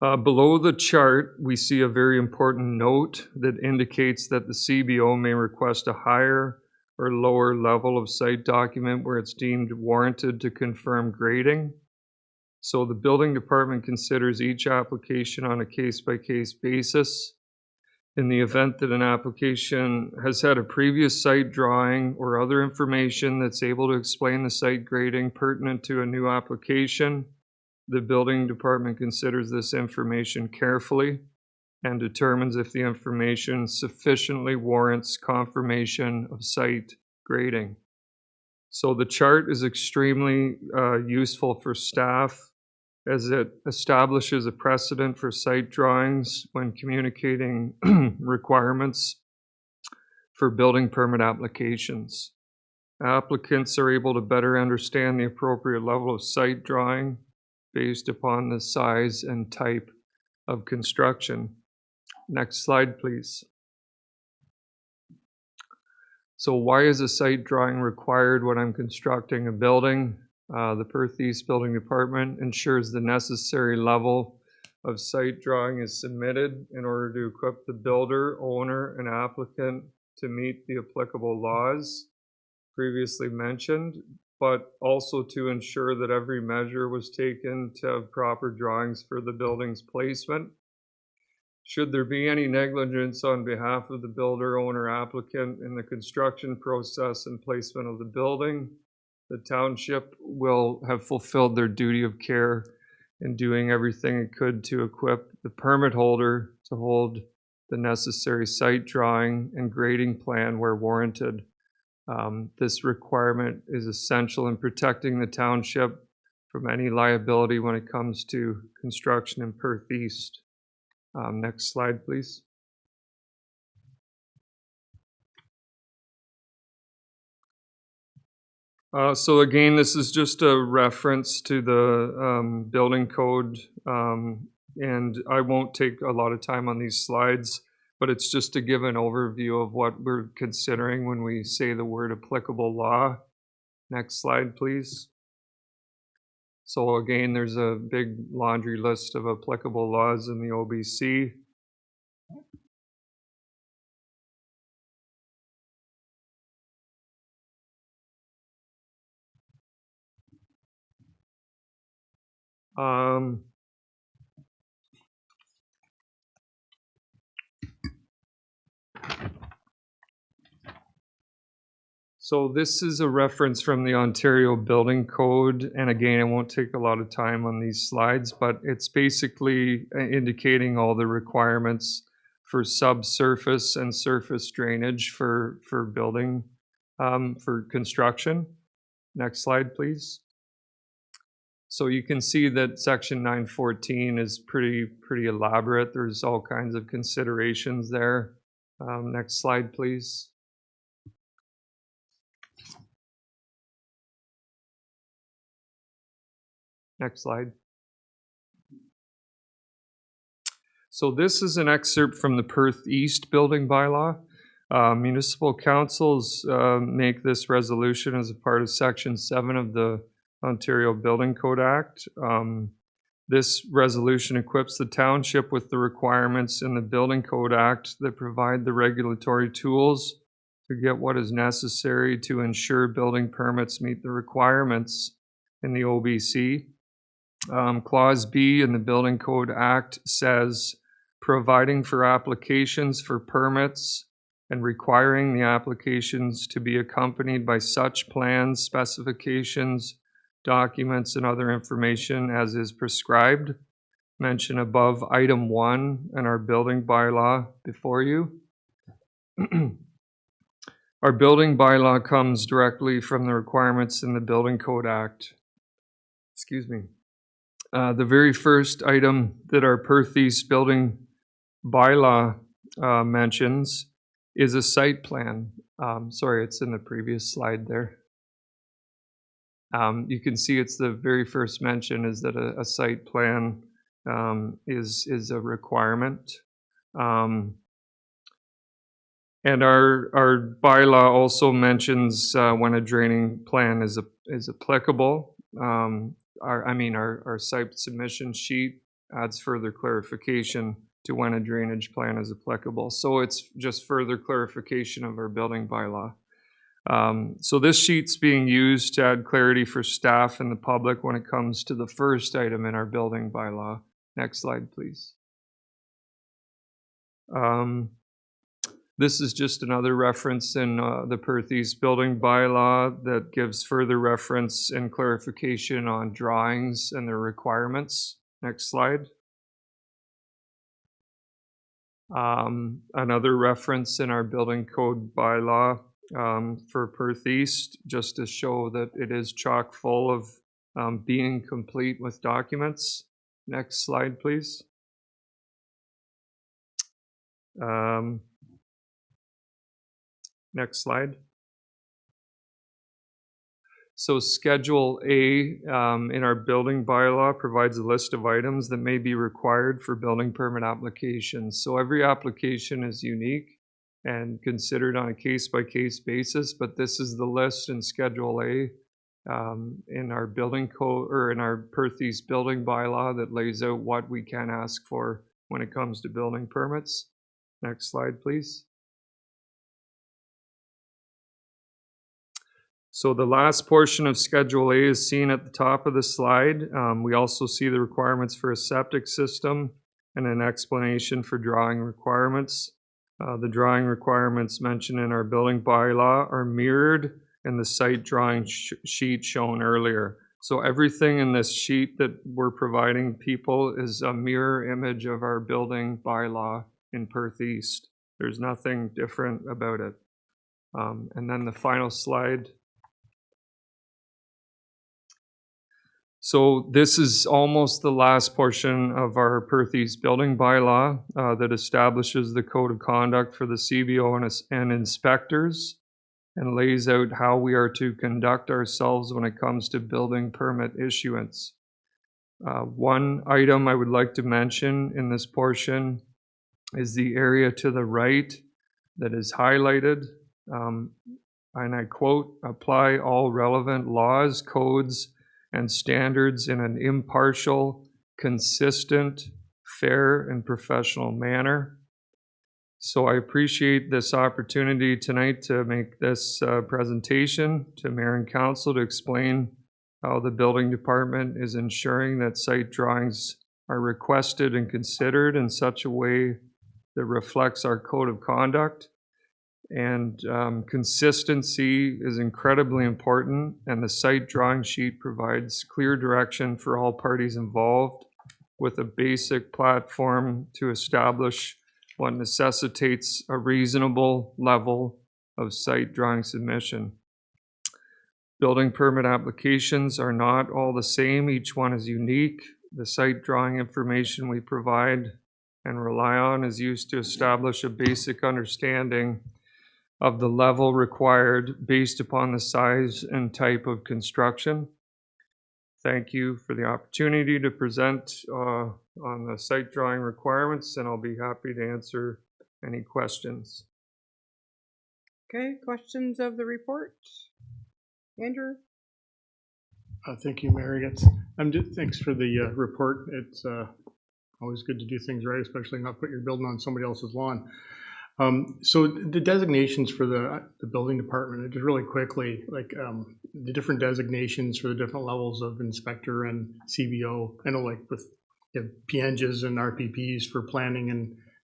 Below the chart, we see a very important note that indicates that the CBO may request a higher or lower level of site document where it's deemed warranted to confirm grading. So the building department considers each application on a case-by-case basis. In the event that an application has had a previous site drawing or other information that's able to explain the site grading pertinent to a new application, the building department considers this information carefully and determines if the information sufficiently warrants confirmation of site grading. So the chart is extremely useful for staff as it establishes a precedent for site drawings when communicating requirements for building permit applications. Applicants are able to better understand the appropriate level of site drawing based upon the size and type of construction. Next slide, please. So why is a site drawing required when I'm constructing a building? The Perth East Building Department ensures the necessary level of site drawing is submitted in order to equip the builder, owner, and applicant to meet the applicable laws previously mentioned, but also to ensure that every measure was taken to have proper drawings for the building's placement. Should there be any negligence on behalf of the builder, owner, applicant in the construction process and placement of the building, the township will have fulfilled their duty of care in doing everything it could to equip the permit holder to hold the necessary site drawing and grading plan where warranted. This requirement is essential in protecting the township from any liability when it comes to construction in Perth East. Next slide, please. So again, this is just a reference to the building code, and I won't take a lot of time on these slides, but it's just to give an overview of what we're considering when we say the word applicable law. Next slide, please. So again, there's a big laundry list of applicable laws in the OBC. So this is a reference from the Ontario Building Code, and again, I won't take a lot of time on these slides, but it's basically indicating all the requirements for subsurface and surface drainage for building, for construction. Next slide, please. So you can see that section 914 is pretty elaborate. There's all kinds of considerations there. Next slide, please. Next slide. So this is an excerpt from the Perth East Building Bylaw. Municipal councils make this resolution as a part of Section 7 of the Ontario Building Code Act. This resolution equips the township with the requirements in the Building Code Act that provide the regulatory tools to get what is necessary to ensure building permits meet the requirements in the OBC. Clause B in the Building Code Act says, providing for applications for permits and requiring the applications to be accompanied by such plans, specifications, documents, and other information as is prescribed. Mentioned above item 1 in our building bylaw before you. Our building bylaw comes directly from the requirements in the Building Code Act. Excuse me. The very first item that our Perth East Building Bylaw mentions is a site plan. Sorry, it's in the previous slide there. You can see it's the very first mention is that a site plan is a requirement. And our bylaw also mentions when a draining plan is applicable. Our site submission sheet adds further clarification to when a drainage plan is applicable. So it's just further clarification of our building bylaw. So this sheet's being used to add clarity for staff and the public when it comes to the first item in our building bylaw. Next slide, please. This is just another reference in the Perth East building bylaw that gives further reference and clarification on drawings and their requirements. Next slide. Another reference in our building code bylaw for Perth East, just to show that it is chock full of being complete with documents. Next slide, please. Next slide. So Schedule A in our building bylaw provides a list of items that may be required for building permit applications. So every application is unique and considered on a case-by-case basis, but this is the list in Schedule A in our building code, or in our Perth East building bylaw, that lays out what we can ask for when it comes to building permits. Next slide, please. So the last portion of Schedule A is seen at the top of the slide. We also see the requirements for a septic system and an explanation for drawing requirements. The drawing requirements mentioned in our building bylaw are mirrored in the site drawing sheet shown earlier. So everything in this sheet that we're providing people is a mirror image of our building bylaw in Perth East. There's nothing different about it. And then the final slide. So this is almost the last portion of our Perth East building bylaw that establishes the code of conduct for the CBO and inspectors, and lays out how we are to conduct ourselves when it comes to building permit issuance. One item I would like to mention in this portion is the area to the right that is highlighted. And I quote, "Apply all relevant laws, codes, and standards in an impartial, consistent, fair, and professional manner." So I appreciate this opportunity tonight to make this presentation to Mayor and Council to explain how the building department is ensuring that site drawings are requested and considered in such a way that reflects our code of conduct. And consistency is incredibly important, and the site drawing sheet provides clear direction for all parties involved, with a basic platform to establish what necessitates a reasonable level of site drawing submission. Building permit applications are not all the same. Each one is unique. The site drawing information we provide and rely on is used to establish a basic understanding of the level required based upon the size and type of construction. Thank you for the opportunity to present on the site drawing requirements, and I'll be happy to answer any questions. Okay, questions of the report? Andrew? Thank you, Mary. Thanks for the report. It's always good to do things right, especially not put your building on somebody else's lawn. So the designations for the building department, just really quickly, like the different designations for the different levels of inspector and CBO. I know, like with PNGs and RPPs for planning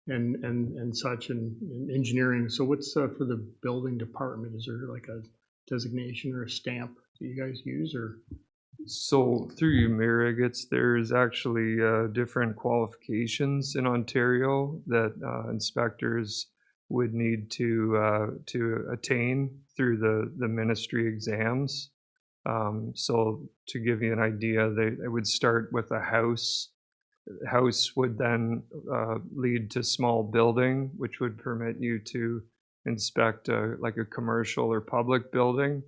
and such, and engineering. So what's for the building department? Is there like a designation or a stamp that you guys use, or? So through you, Mayor, there's actually different qualifications in Ontario that inspectors would need to attain through the ministry exams. So to give you an idea, they would start with a house. The house would then lead to small building, which would permit you to inspect like a commercial or public building.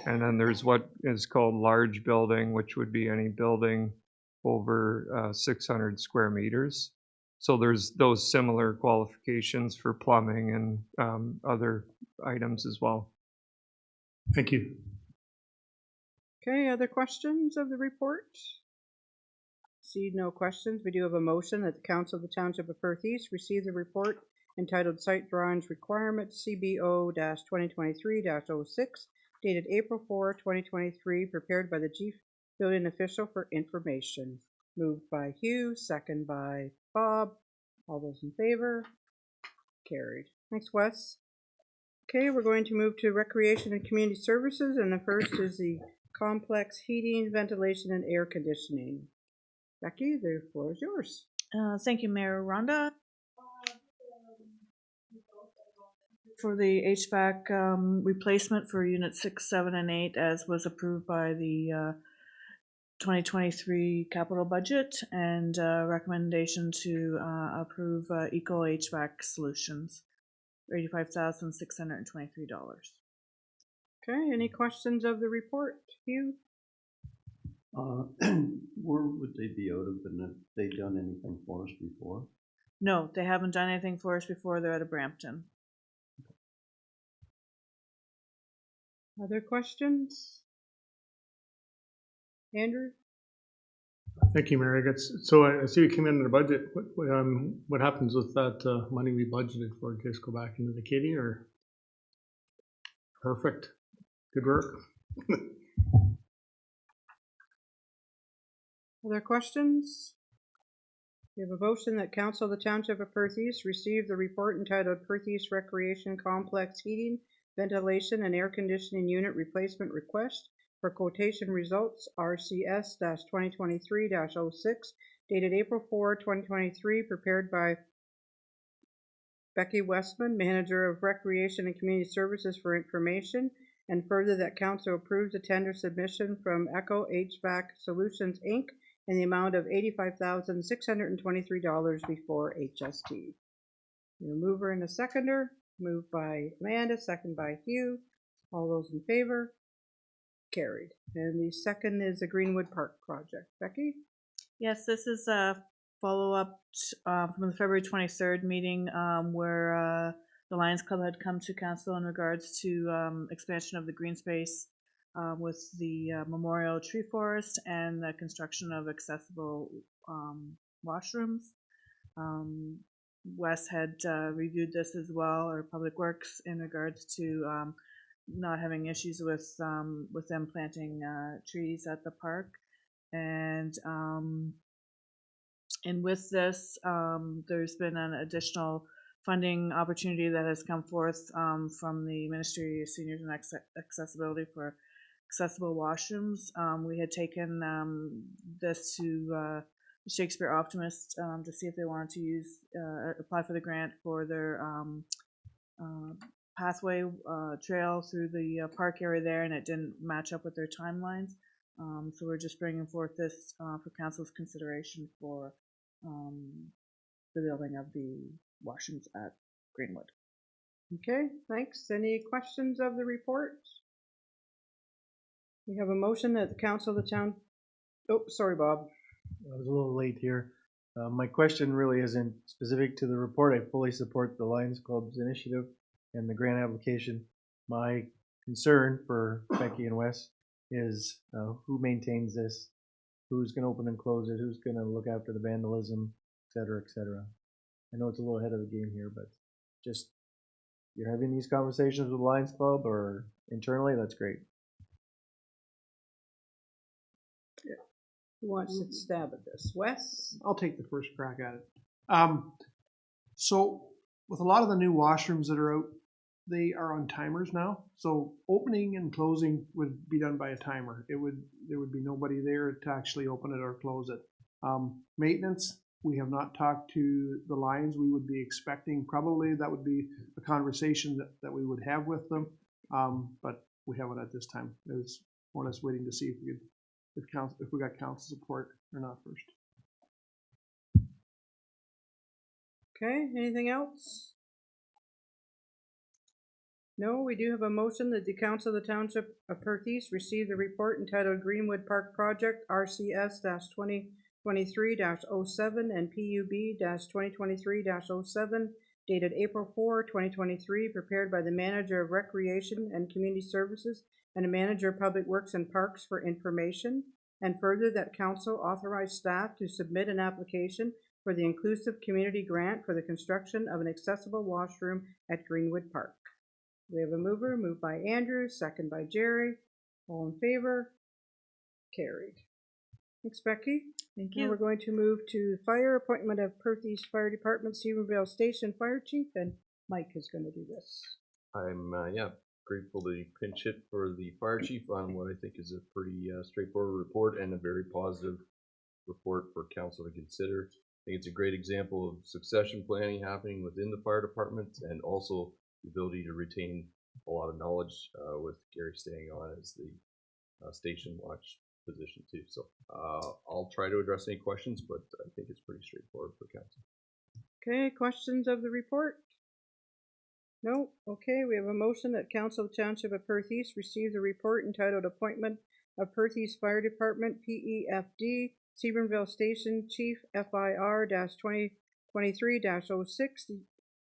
And then there's what is called large building, which would be any building over 600 square meters. So there's those similar qualifications for plumbing and other items as well. Thank you. Okay, other questions of the report? See no questions. We do have a motion that the Council of the Township of Perth East receive the report entitled Site Drawings Requirements CBO-2023-06 dated April 4, 2023, prepared by the Chief Building Official for information. Moved by Hugh, second by Bob. All those in favor? Carried. Thanks, Wes. Okay, we're going to move to Recreation and Community Services, and the first is the complex heating, ventilation, and air conditioning. Becky, the floor is yours. Thank you, Mayor Rhonda. For the HVAC replacement for Unit 6, 7, and 8, as was approved by the 2023 capital budget, and recommendation to approve Eco HVAC Solutions, $85,623. Okay, any questions of the report? Hugh? Where would they be out of, and have they done anything for us before? No, they haven't done anything for us before. They're out of Brampton. Other questions? Andrew? Thank you, Mary. So I see you came in the budget. What happens with that money we budgeted for? Just go back into the kitty, or? Perfect. Good work. Other questions? We have a motion that Council of the Township of Perth East receive the report entitled Perth East Recreation Complex Heating, Ventilation, and Air Conditioning Unit Replacement Request for quotation results RCS-2023-06 dated April 4, 2023, prepared by Becky Westman, Manager of Recreation and Community Services for information, and further that Council approves a tender submission from Eco HVAC Solutions, Inc. in the amount of $85,623 before HST. A mover and a seconder. Moved by Amanda, second by Hugh. All those in favor? Carried. And the second is the Greenwood Park project. Becky? Yes, this is a follow-up from the February 23rd meeting where the Lions Club had come to council in regards to expansion of the green space with the memorial tree forest and the construction of accessible washrooms. Wes had reviewed this as well, or Public Works, in regards to not having issues with them planting trees at the park, and with this, there's been an additional funding opportunity that has come forth from the Ministry of Seniors and Accessibility for accessible washrooms. We had taken this to Shakespeare Optimist to see if they wanted to use apply for the grant for their pathway trail through the park area there, and it didn't match up with their timelines. So we're just bringing forth this for council's consideration for the building of the washrooms at Greenwood. Okay, thanks. Any questions of the report? We have a motion that the Council of the Town. Oh, sorry, Bob. I was a little late here. My question really isn't specific to the report. I fully support the Lions Club's initiative and the grant application. My concern for Becky and Wes is who maintains this, who's going to open and close it, who's going to look after the vandalism, et cetera, et cetera. I know it's a little ahead of the game here, but just you're having these conversations with the Lions Club or internally, that's great. Who wants to stab at this? Wes? I'll take the first crack at it. So with a lot of the new washrooms that are out, they are on timers now. So opening and closing would be done by a timer. There would be nobody there to actually open it or close it. Maintenance, we have not talked to the Lions. We would be expecting probably that would be a conversation that we would have with them, but we haven't at this time. It was more or less waiting to see if we got council support or not first. Okay, anything else? No, we do have a motion that the Council of the Township of Perth East receive the report entitled Greenwood Park Project RCS-2023-06 23-07 and PUB 2023-07 dated April 4, 2023, prepared by the Manager of Recreation and Community Services and the Manager of Public Works and Parks for information, and further that council authorize staff to submit an application for the Inclusive Community Grant for the construction of an accessible washroom at Greenwood Park. We have a mover, moved by Andrew, second by Jerry. All in favor? Carried. Thanks, Becky. Thank Now you. we're going to move to fire, appointment of Perth East Fire Department, Stephenville Station Fire Chief, and Mike is going to do this. I'm grateful to pinch hit for the fire chief on what I think is a pretty straightforward report and a very positive report for council to consider. I think it's a great example of succession planning happening within the fire department, and also the ability to retain a lot of knowledge with Gary staying on as the station watch position too. So I'll try to address any questions, but I think it's pretty straightforward for council. Okay, questions of the report? No? Okay, we have a motion that Council of the Township of Perth East receive the report entitled Appointment of Perth East Fire Department, PEFD, Stephenville Station Chief, FIR-2023-06,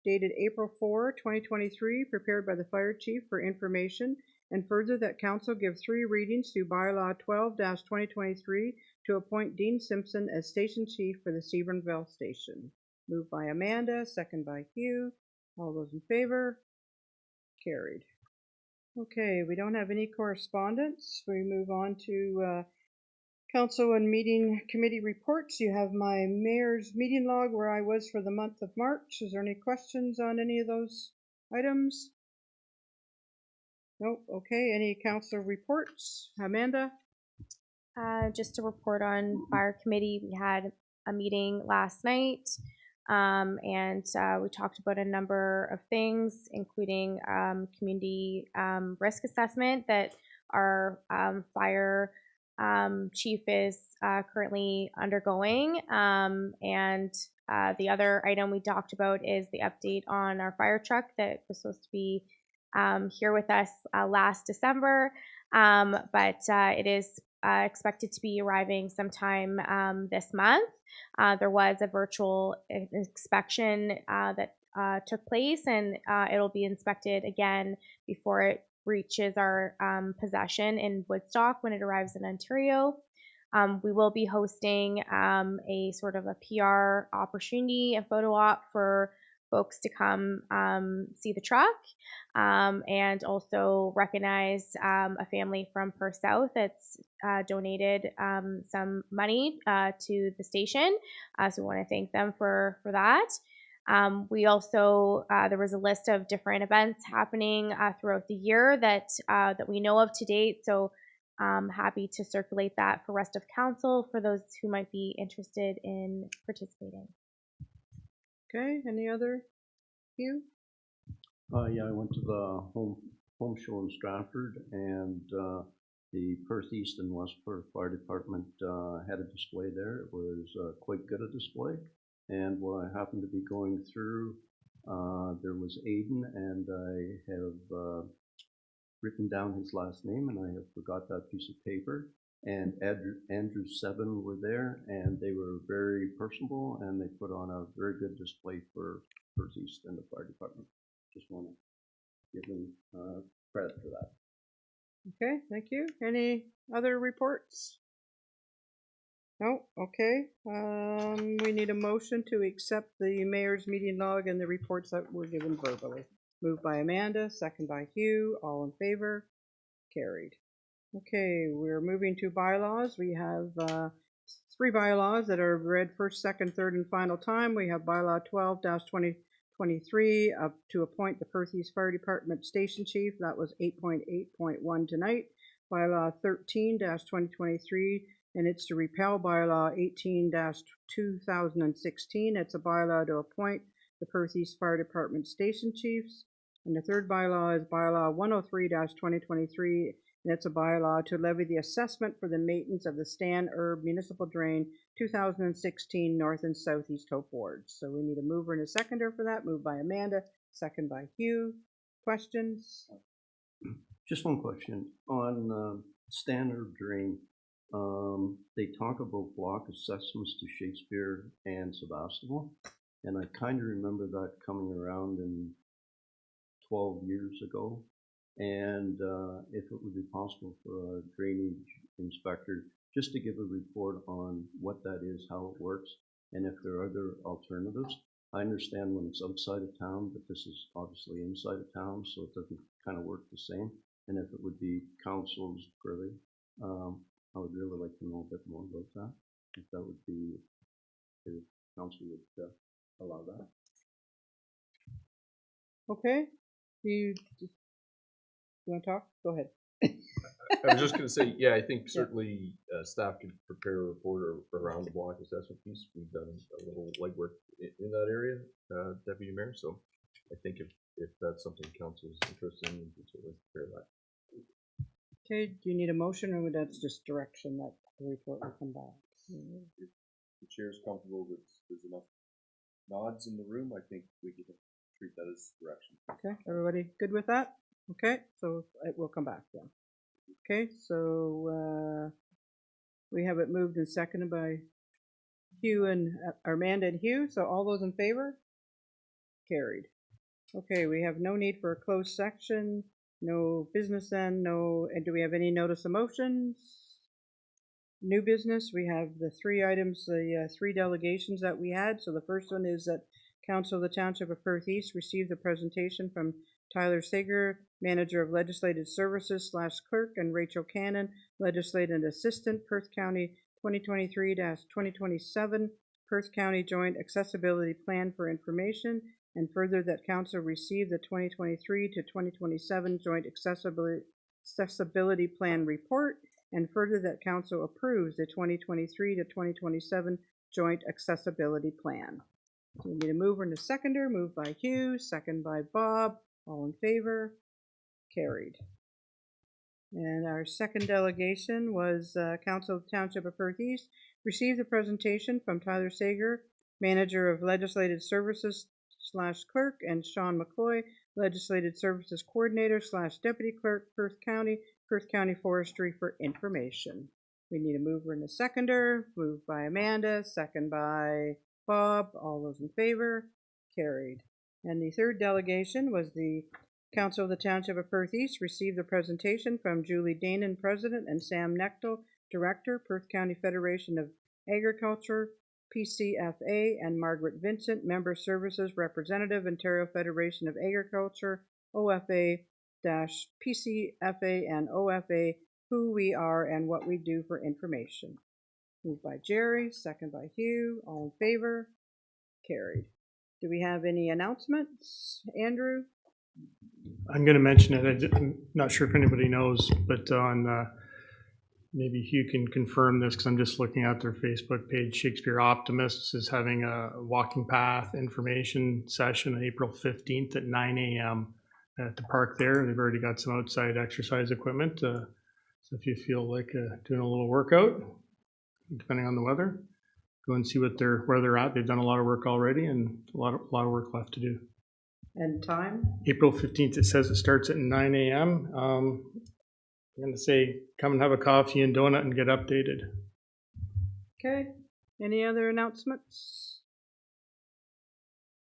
dated April 4, 2023, prepared by the Fire Chief for information, and further that Council give 3 readings to Bylaw 12-2023 to appoint Dean Simpson as Station Chief for the Stephenville Station. Moved by Amanda, second by Hugh. All those in favor? Carried. Okay, we don't have any correspondence. We move on to council and meeting committee reports. You have my mayor's meeting log where I was for the month of March. Is there any questions on any of those items? Nope. Okay, any council reports? Amanda? Just to report on fire committee, we had a meeting last night. And we talked about a number of things, including community risk assessment that our fire chief is currently undergoing. And the other item we talked about is the update on our fire truck that was supposed to be here with us last December. But it is expected to be arriving sometime this month. There was a virtual inspection that took place, and it'll be inspected again before it reaches our possession in Woodstock when it arrives in Ontario. We will be hosting a sort of a PR opportunity, a photo op for folks to come see the truck, and also recognize a family from Perth South that's donated some money to the station. So we want to thank them for that. We also, there was a list of different events happening throughout the year that we know of to date. So happy to circulate that for rest of council for those who might be interested in participating. Okay, any other? Hugh? Yeah, I went to the home show in Stratford, and the Perth East and West Perth Fire Department had a display there. It was quite good a display, and while I happened to be going through, there was Aiden, and I have written down his last name, and I have forgot that piece of paper. And Andrew Seven were there, and they were very personable, and they put on a very good display for Perth East and the fire department. Just want to give them credit for that. Okay, thank you. Any other reports? No, okay. We need a motion to accept the mayor's meeting log and the reports that were given verbally. Moved by Amanda, second by Hugh. All in favor? Carried. Okay, we're moving to bylaws. We have 3 bylaws that are read first, second, third, and final time. We have bylaw 12-2023 to appoint the Perth East Fire Department Station Chief. That was 8.8.1 tonight. Bylaw 13-2023, and it's to repeal bylaw 18-2016. It's a bylaw to appoint the Perth East Fire Department Station Chiefs. And the third bylaw is bylaw 103-2023, and it's a bylaw to levy the assessment for the maintenance of the Stan Herb Municipal Drain 2016 North and Southeast Hope Wards. So we need a mover and a seconder for that. Moved by Amanda, second by Hugh. Questions? Just one question on Stan Herb Drain. They talk about block assessments to Shakespeare and Sebastopol, and I kind of remember that coming around in 12 years ago. And if it would be possible for a drainage inspector just to give a report on what that is, how it works, and if there are other alternatives. I understand when it's outside of town, but this is obviously inside of town, so it doesn't kind of work the same. And if it would be council's purview, I would really like to know a bit more about that. If that would be, if council would allow that. Okay, you want to talk? Go ahead. I was just going to say, yeah, I think certainly staff could prepare a report around the block assessment piece. We've done a little legwork in that area, Deputy Mayor. So I think if that's something council is interested in, we can certainly prepare that. Okay, do you need a motion, or that's just direction that the report will come back? If the chair is comfortable that there's enough nods in the room, I think we can treat that as direction. Okay, everybody good with that? Okay, so it will come back then. Okay, so we have it moved and seconded by Hugh and Amanda and Hugh. So all those in favor? Carried. Okay, we have no need for a closed section, no business then, no, and do we have any notice of motions? New business, we have the three items, the three delegations that we had. So the first one is that Council of the Township of Perth East received a presentation from Tyler Sager, Manager of Legislative Services / Clerk, and Rachel Cannon, Legislative Assistant, Perth County 2023-2027, Perth County Joint Accessibility Plan for information, and further that Council received the 2023 to 2027 Joint Accessibility Plan report, and further that Council approves the 2023 to 2027 Joint Accessibility Plan. So we need a mover and a seconder. Moved by Hugh, second by Bob. All in favor? Carried. And our second delegation was Council of the Township of Perth East received a presentation from Tyler Sager, Manager of Legislative Services / Clerk, and Sean McCoy, Legislative Services Coordinator / Deputy Clerk, Perth County Forestry, for information. We need a mover and a seconder. Moved by Amanda, second by Bob. All those in favor? Carried. And the third delegation was the Council of the Township of Perth East received a presentation from Julie Danon, President, and Sam Knechtel, Director, Perth County Federation of Agriculture, PCFA, and Margaret Vincent, Member Services Representative, Ontario Federation of Agriculture, OFA-PCFA and OFA, who we are and what we do for information. Moved by Jerry, second by Hugh. All in favor? Carried. Do we have any announcements? Andrew? I'm going to mention it. I'm not sure if anybody knows, but on maybe Hugh can confirm this because I'm just looking at their Facebook page. Shakespeare Optimists is having a walking path information session on April 15th at 9 a.m. at the park there. They've already got some outside exercise equipment. So if you feel like doing a little workout, depending on the weather, go and see where they're at. They've done a lot of work already and a lot of work left to do. And time? April 15th, it says it starts at 9 a.m. I'm going to say come and have a coffee and donut and get updated. Okay. Any other announcements?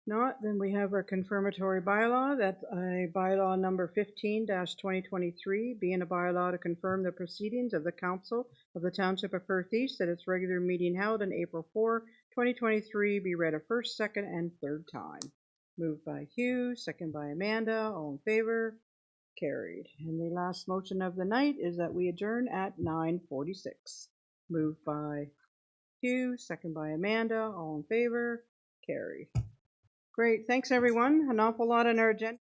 Not, then we have our confirmatory bylaw. That's a bylaw number 15-2023, being a bylaw to confirm the proceedings of the Council of the Township of Perth East at its regular meeting held on April 4, 2023, be read a first, second, and third time. Moved by Hugh, second by Amanda. All in favor? Carried. And the last motion of the night is that we adjourn at 9:46. Moved by Hugh, second by Amanda. All in favor? Carried. Great. Thanks, everyone. An awful lot on our agenda.